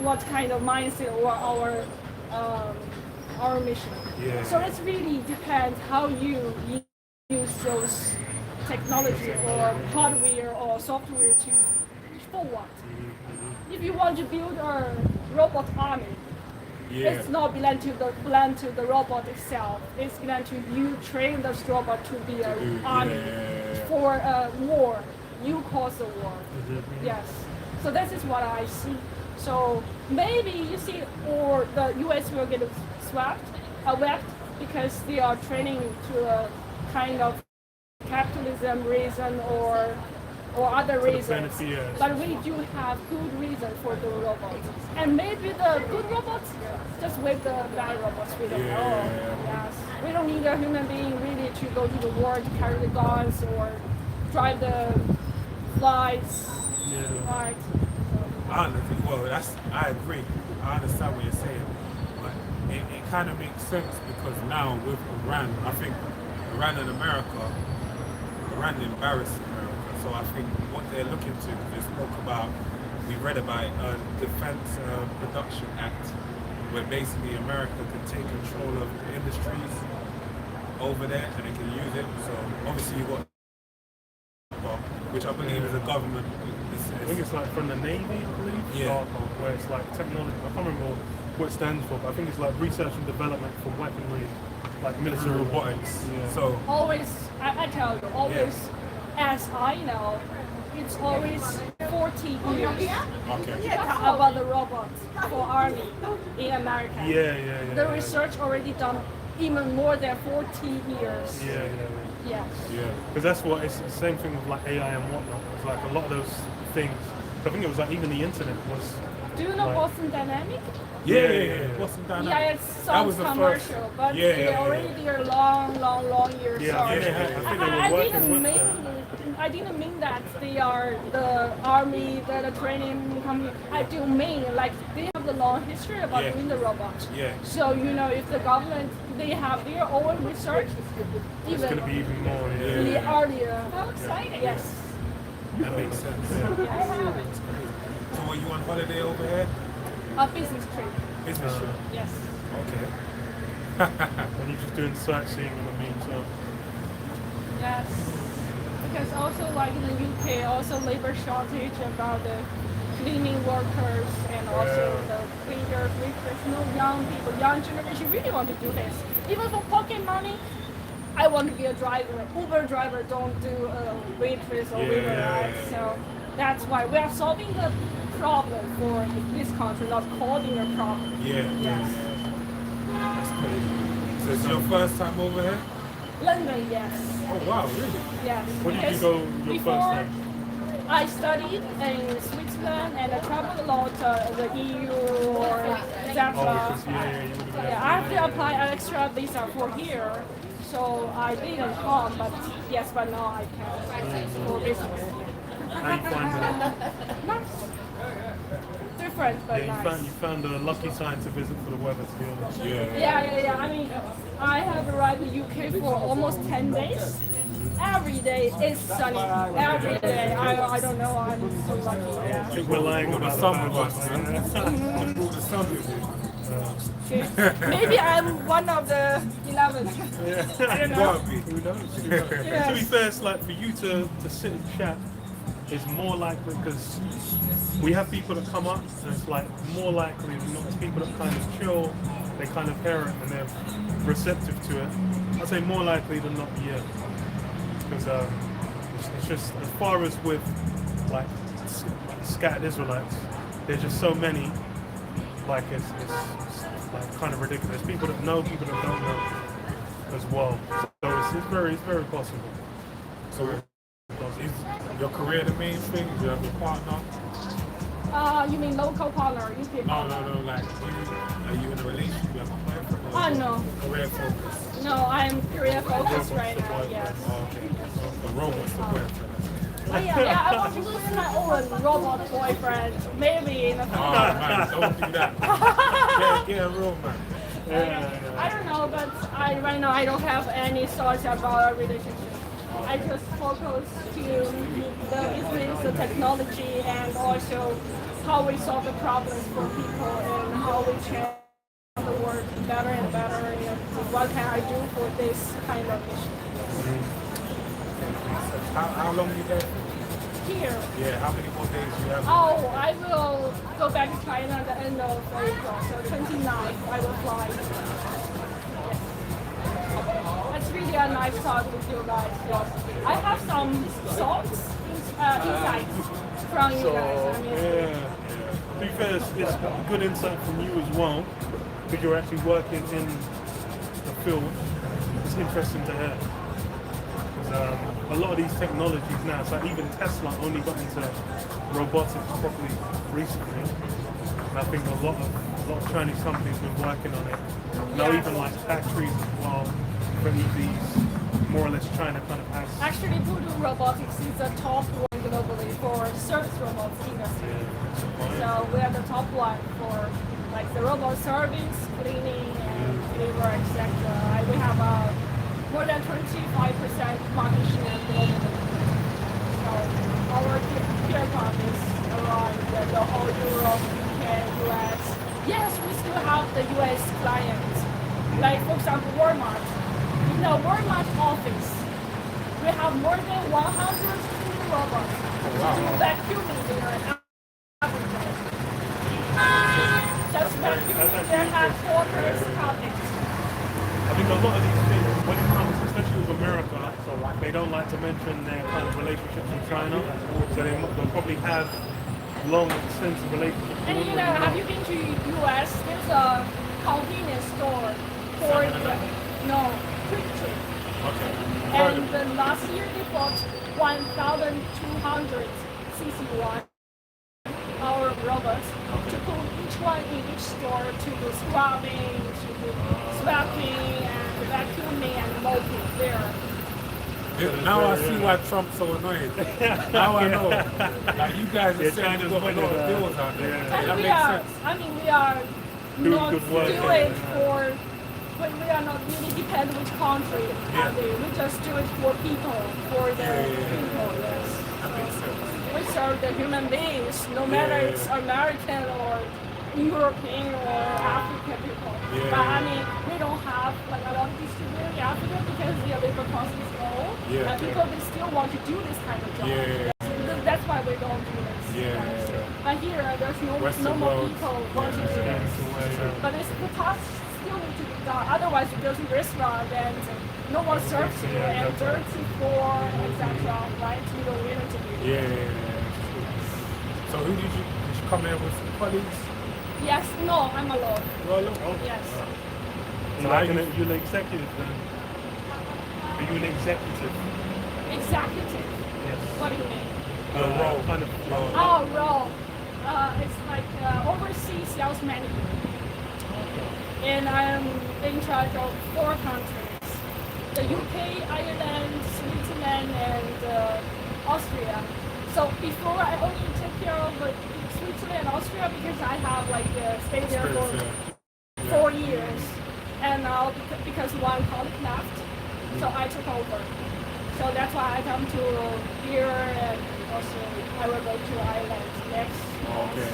what kind of mindset or our mission. Yeah. So it really depends how you use those technology or hardware or software to for what. If you want to build a robot army, Yeah. it's not belong to the robot itself. It's belong to you train this robot to be an army Yeah. for a war. You cause the war. Yes. So this is what I see. So maybe you see, or the U.S. will get swept because they are training to a kind of capitalism reason or other reasons. benefit, yes. But we do have good reason for the robots. And maybe the good robots just with the bad robots. We don't know. Yes. We don't need a human being really to go to the war to carry the guns or drive the flights. Yeah. Right. I agree. I understand what you're saying, but it kind of makes sense because now with Iran, I think Iran and Iran embarrassed America. So I think what they're looking to, they spoke about, we read about Defense Production Act, where basically America can take control of the industries over there and they can use it. So obviously you got, which I believe is a government. I think it's like from the Navy, I believe. Yeah. Where it's like technology. I can't remember what it stands for, but I think it's like research and development for weaponry, like military robotics. Yeah. So Always, I tell you, always, as I know, it's always 40 years okay. about the robots for army in America. Yeah. The research already done even more than 40 years. Yeah. Yes. Yeah. Because that's what it's the same thing with like AI and whatnot. It's like a lot of those things. I think it was like even the internet was. Do you know Like- Boston Dynamic? Yeah. What's the dynamic? Yeah, it's That some was the commercial, first. but Yeah, they yeah, already yeah. did a long years. Yeah, I think they had- I think they were working with them. I didn't mean that they are the army, the training company. I do mean like they have the long history about Yeah. doing the robots. Yeah. So if the government they have their own research, It's going to be even more. Yeah. really earlier. How exciting! Yes. That makes sense. So were you on holiday over here? A business trip. Business trip. Yes. Okay. And you're just doing sightseeing in the meantime. Yes. Because also like in the UK, also labor shortage about the cleaning workers and also the cleaners, waiters, young people, young generation really want to do this. Even for pocket money, I want to be a driver. Uber driver don't do waitress or waiter, right? So that's why we are solving the problem for this country, not causing a problem. Yeah. Yes. That's crazy. So it's your first time over here? London, yes. Oh wow, really? Yes. Where did you Because go your before, first time? I studied in Switzerland and I traveled a lot the EU or etc. Oh, because you would have been Yeah, I have to apply an extra visa for here, so I didn't come. But now I can for business. How you find it? Nice, different but Yeah, nice. you found a lucky time to visit for the weather, to be honest. Yeah. Yeah. I mean, I have arrived in UK for almost 10 days. Every day is sunny. Every day. I don't know. I'm so lucky. I Yeah. think we're lying about Some the of fact. us, man. Brought the sun with you. Maybe I'm one of the 11. I don't know. Gotta be. Who knows? Who knows? Yes. To be fair, it's like for you to sit and chat is more likely because we have people that come up and it's like more likely than not. It's people that kind of chill, they kind of hear it and they're receptive to it. I'd say more likely than not, yeah. Because it's just as far as with like scattered Israelites, there's just so many. Like it's like kind of ridiculous. People that know, people that don't know as well. So it's very possible. So is your career the main thing? Do you have a partner? You mean local partner? UK partner? No. Like, are you in a relationship? You have a boyfriend? Or No. Career focus. No, I'm career focused right now. Yes. Oh, okay. The robot's the boyfriend. Yeah, I want to create my own robot boyfriend, maybe in the future. Oh man, don't do that. Get a real man. I don't know, but right now I don't have any thoughts about a relationship. I just focus to the business, the technology, and also how we solve the problems for people and how we change the world better and better. And what can I do for this kind of mission? How long you there? Here. Yeah, how many more days do you have? Oh, I will go back to China at the end of April, so 29th I will fly. It's really a nice talk with you guys. Yes. I have some thoughts, insights from you guys. I mean, To be fair, it's good insight from you as well, because you're actually working in the field. It's interesting to hear. A lot of these technologies now, so even Tesla only got into robotics properly recently. And I think a lot of Chinese companies have been working on it. Now even like batteries as well for EVs, more or less China kind of has. actually, Voodoo Robotics is the top one globally for service robots industry. So we are the top one for like the robot service, cleaning, and deliver, etc. We have more than 25% market share globally. So our peer companies around the whole Europe, UK, US. Yes, we still have the US clients. Like for example, Walmart. In the Walmart office, we have more than 100 robots to vacuuming their applications. Just vacuuming their headquarters topics. I think a lot of these things, when it comes, especially with America, they don't like to mention their kind of relationships with China, so they'll probably have long, extensive relationships. And you know, have you been to US? There's a convenience store for Quick Trip. Okay. And last year they bought 1,200 CC1 our robots to put each one in each store to do scrubbing, to do sweeping and vacuuming and mopping there. Now I see why Trump's so annoying. Now I know. Like you guys are saying China's you got a lot winning, of deals out there. And That we makes are, sense. I mean, we are Doing not good work, do yeah. it for, but we are not really depend which country are they. We just do it for people, for the people, yes. That makes sense. We serve the human beings, no matter it's American or European or African people. Yeah. But I mean, we don't have like a lot of distributors in Africa because the labor cost is low. Yeah. But people they still want to do this kind of job. Yeah. That's why we don't do this. Yeah. But here, there's no Western more world. people want to do this. But the task still need to be done. Otherwise, you go to a restaurant and no one serves you and dirty floor, etc. Right? You don't really to do. Yeah. So who did you come here with some colleagues? Yes, no, I'm alone. Well, look. Yes. You're an executive then? Are you an executive? Executive. Yes. What do you mean? The role. Kind of role. Oh, role. It's like overseas sales manager. And I'm in charge of 4 countries. The UK, Ireland, Switzerland, and Austria. So before I only took care of Switzerland and Austria because I have stayed there for 4 years. And now because one colleague left, so I took over. So that's why I come to here and also I will go to Ireland next month. Okay.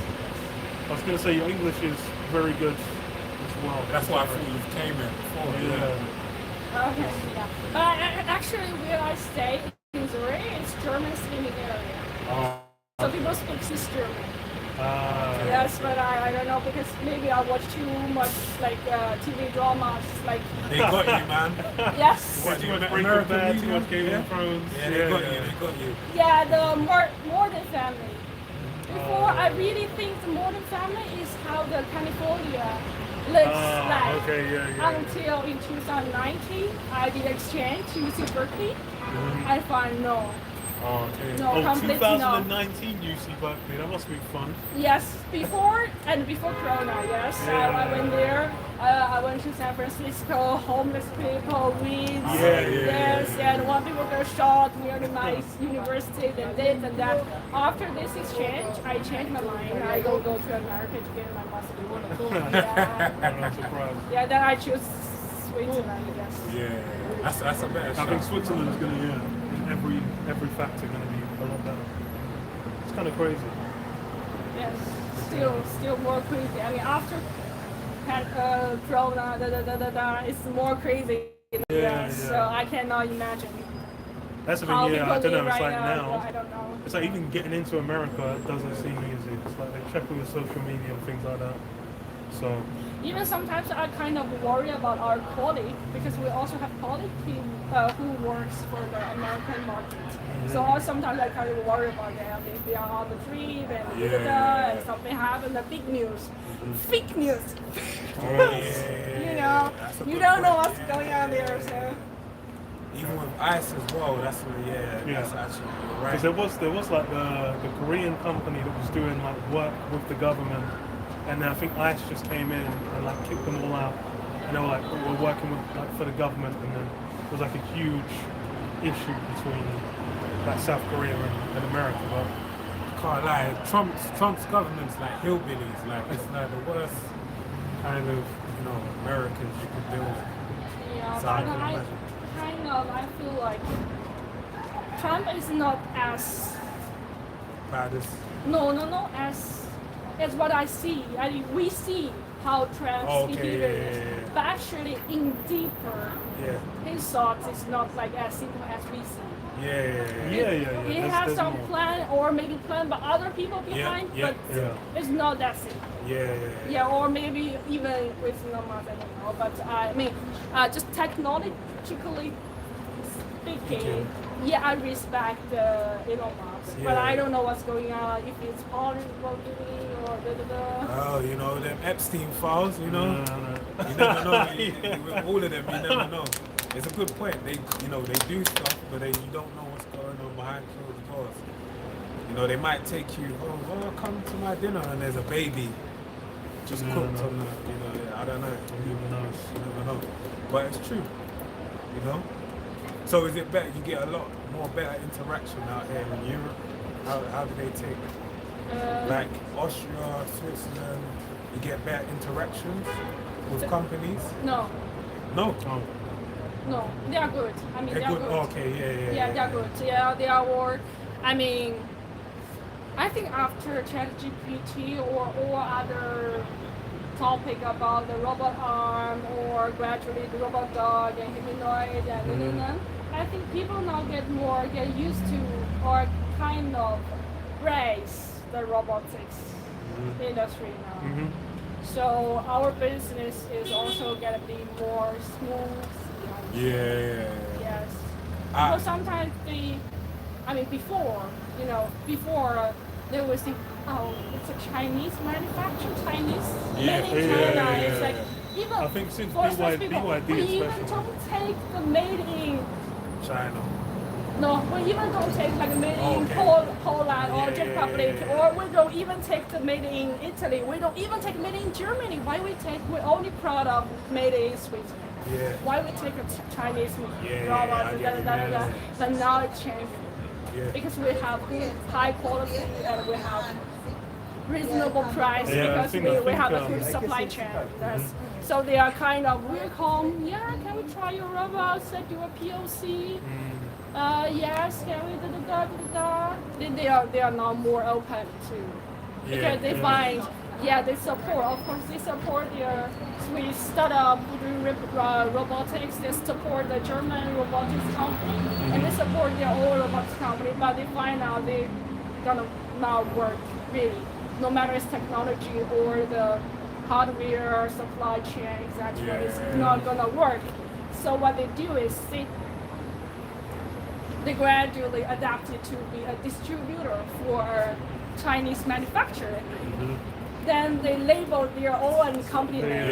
I was going to say your English is very good as well. That's why I thought you came in before. Yeah. Okay, yeah. Actually, where I stay in Missouri, it's German-speaking area. Oh. So people speak Swiss German. Yes, but I don't know because maybe I watch too much TV dramas. They got you, man. Yes. What, Too you much met Breaking American Bad, too media? much Game of Thrones. Yeah, they got you. They got you. Yeah, the Modern Family. Before I really think the Modern Family is how the California looks like. Okay, yeah. Until in 2019, I did exchange to UC Berkeley. I find no. Oh, No, oh, completely no. 2019 UC Berkeley. That must be fun. Yes, before Corona, yes. I went there. I went to San Francisco, homeless people, weeds, yes, and one people got shot near my university, and this and that. After this exchange, I changed my mind. I don't go to America to get my master's. I'm not surprised. Yeah, then I choose Switzerland, I guess. Yeah, that's a better I shot. think Switzerland's going to, every factor going to be a lot better. It's kind of crazy. Yes, still more crazy. I mean, after Corona, it's more crazy. Yeah. So I cannot imagine. That's the How thing, people I don't know, live it's right like now, I don't know. it's like even getting into America doesn't seem easy. It's like they check all your social media and things like that. So, Even sometimes I kind of worry about our colleague because we also have colleague who works for the American market. So sometimes I kind of worry about them if they are on the trip and something happened, the big news, fake news. You know, That's a you good don't know point. what's going on there. So Even with ice as well, that's actually right. because there was like the Korean company that was doing like work with the government, and then I think ICE just came in and like kicked them all out, and they were like, we're working with like for the government, and then it was like a huge issue between like South Korea and America. But Can't lie, Trump's government's like hillbillies, like it's like the worst kind of Americans you could deal with. yeah, So I but can I imagine. I feel like Trump is not as Bad as no as what I see. I mean, we see how Trump's behavior is, but actually in deeper, his thoughts is not like as simple as we see. yeah. He has there's some more. plan or maybe plan by other people behind, but it's not that simple. Yeah, or maybe even with Elon Musk, I don't know. But I mean, just technologically speaking, yeah, I respect Elon Musk, but I don't know what's going on, if it's political or Oh, them Epstein files, You never know. With all of them, you never know. It's a good point. They do stuff, but you don't know what's going on behind closed doors. They might take you, come to my dinner, and there's a baby just cooked on the, I don't know. You never know. But it's true, So is it better? You get a lot more better interaction out here in Europe. How do they take? Like Austria, Switzerland, you get better interactions with companies? No, No. no, they are good. I mean, They're they are good. good. Oh, okay, Yeah, they are good. Yeah, they are work. I mean, I think after ChatGPT or all other topic about the robot arm or gradually the robot dog and humanoid and I think people now get used to or kind of embrace the robotics industry now. So our business is also gonna be more smooth. Yes. Because sometimes before they would think, oh, it's a Chinese manufacturer, made in China. It's like even I think since for such people, BYD we even especially. don't take the made in. China. No, we even don't take like made in Poland or Czech Republic, or we don't even take the made in Italy. We don't even take made in Germany. Why we only proud of made in Switzerland? Why we take a Chinese robot? But now it's changed. Because we have good, high quality and we have reasonable price because we have a good supply chain. So they are kind of welcome. Yeah, can we try your robot? Set you a POC. Yes, can we Then they are now more open to because they find they support. Of course, they support their Swiss startup who do robotics. They support the German robotics company, and they support their own robotics company. But they find out they gonna not work really, no matter it's technology or the hardware supply chain, etc. It's not gonna work. So what they do is they gradually adapted to be a distributor for Chinese manufacturer. Then they label their own company name.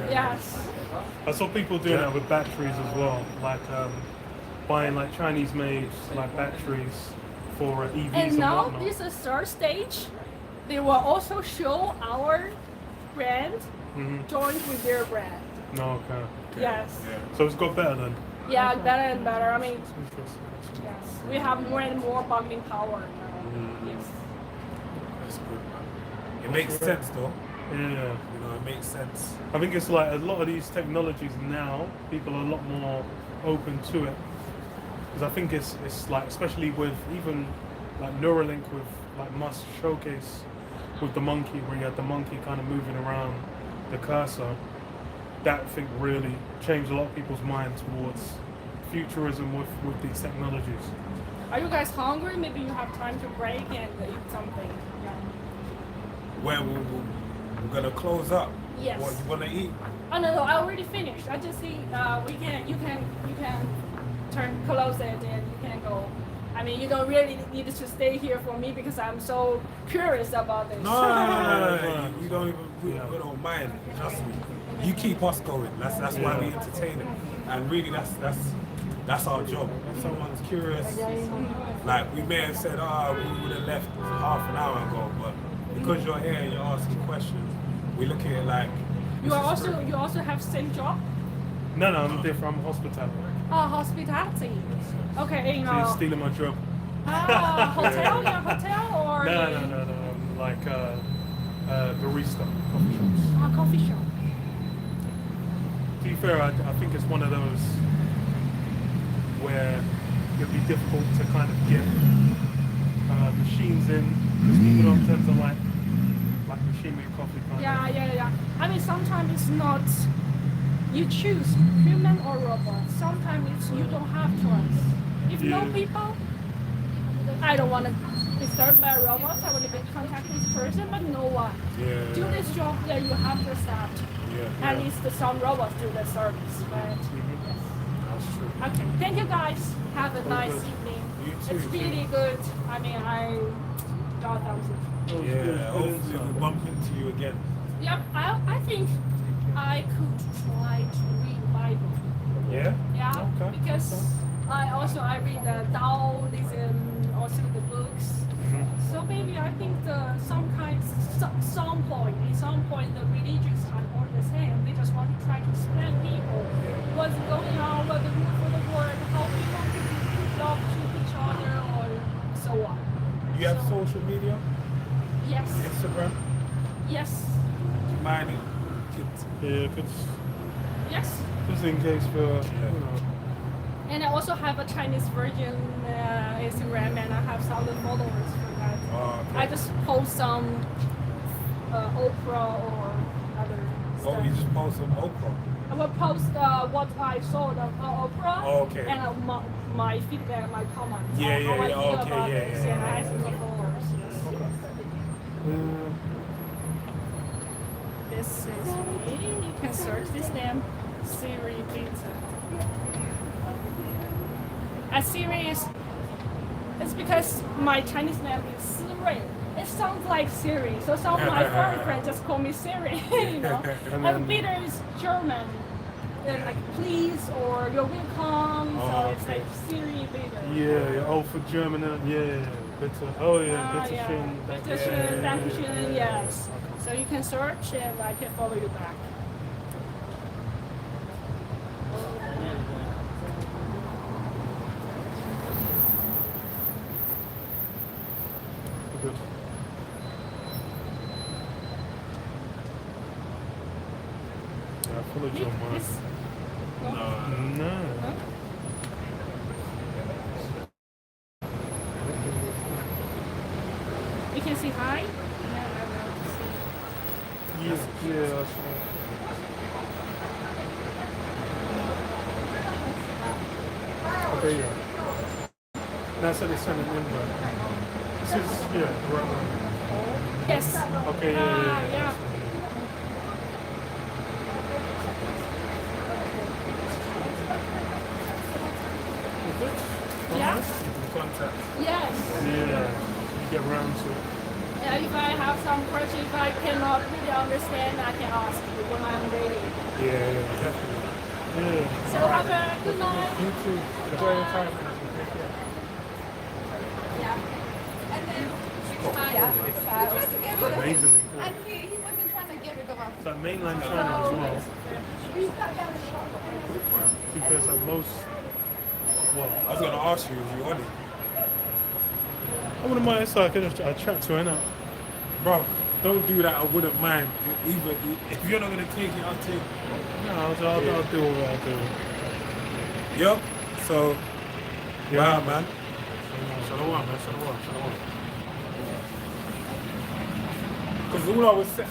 Yes. I saw people doing that with batteries as well. Like buying like Chinese-made like batteries for EVs And now whatnot. this is third stage. They will also show our brand joined with their brand. No, okay. Yes. Yeah. So it's got better then. Yeah, better and better. I mean, Interesting. yes, we have more and more bargaining power now. Yes. That's good, man. It makes sense though. Yeah. You know, it makes sense. I think it's like a lot of these technologies now, people are a lot more open to it. Because I think it's like, especially with even like Neuralink with like Musk showcase with the monkey, where you had the monkey kind of moving around the cursor. That I think really changed a lot of people's mind towards futurism with these technologies. Are you guys hungry? Maybe you have time to break and eat something. Yeah. Where we're gonna close up. Yes. What you wanna eat? Oh no, I already finished. I just see you can close it and you can go. I mean, you don't really need to stay here for me because I'm so curious about this. No. We don't even we don't mind. Trust me. You keep us going. That's why we entertain it. And really, that's our job. If someone's curious, like we may have said, we would have left half an hour ago, but because you're here and you're asking questions, we look at it like You also have same job? No, I'm different. I'm hospitality. Hospitality. Okay, you So you're know. stealing my job. Hotel? Yeah, hotel or No. I'm like barista, coffee shops. Coffee shop. To be fair, I think it's one of those where it'd be difficult to kind of get machines in because people don't tend to like machine-made coffee. Kind of. Yeah. I mean, sometimes it's not. You choose human or robot. Sometimes it's you don't have choice. If no Yeah. people, I don't want to be served by robots. I want to be contacting this person, but no one. Yeah. Do this job that you have to accept. Yeah. At least some robots do the service, right? Yes. That's true. Okay, thank you guys. Have a nice good. evening. You too. It's really good. I mean, I got thousands. Yeah. Hopefully we'll bump into you again. Yep, I think I could try to read Bible. Yeah. Yeah, Okay. because I read the Taoism, also the books. So maybe I think some point the religions are all the same. They just want to try to explain people what's going on, what the rule for the world, how people can love to each other, or so on. You have So- social media? Yes, Instagram? yes, Mine it. Yeah, if it's yes. just in case for you know. And I also have a Chinese version Instagram, and I have 1,000 followers for that. Oh, okay. I just post some Oprah or other stuff. Oh, you just post some okra. I will post what I saw on Oprah Oh, okay. and my feedback, my comments. Yeah, how I feel okay, about yeah, this, yeah. and I ask my followers. This is me. You can search this name, Siri Pizza. Siri is. It's because my Chinese name is Siri. It sounds like Siri, so some of my foreign friends just call me Siri. You know, and Peter is German, like please or you're welcome. Oh, So it's okay. like Siri Peter. Yeah. Oh, for German. Yeah. Bitte. Oh yeah. Bitte Yeah. schön. Bitte schön, danke schön, yes. So you can search and I can follow you back. Good. Yeah, I followed you on mine. This, No. Huh? You can say hi. Yeah, I will see. Yeah. I saw. Okay, yeah. That's what they sent an invite. This is, yeah, right. Yes. Okay, yeah. Yeah. Yeah. Contact. Yes. Yeah, you get around to it. Yeah, if I have some question, if I cannot really understand, I can ask you when I'm ready. Yeah, definitely. Yeah. So have a good night. You too. Enjoy your time. Amazingly cool. And he wasn't trying to get rid of us. It's like mainland China as well. Because like most, well, I was gonna ask you if you want it. I wouldn't mind so I could I'll chat to her now. Bro, don't do that, I wouldn't mind. Either if you're not gonna take it, I'll take it. No, I'll do what I'll do. Yep. So Yeah. wow, man. Shalom, man. Shalom. Because all I was saying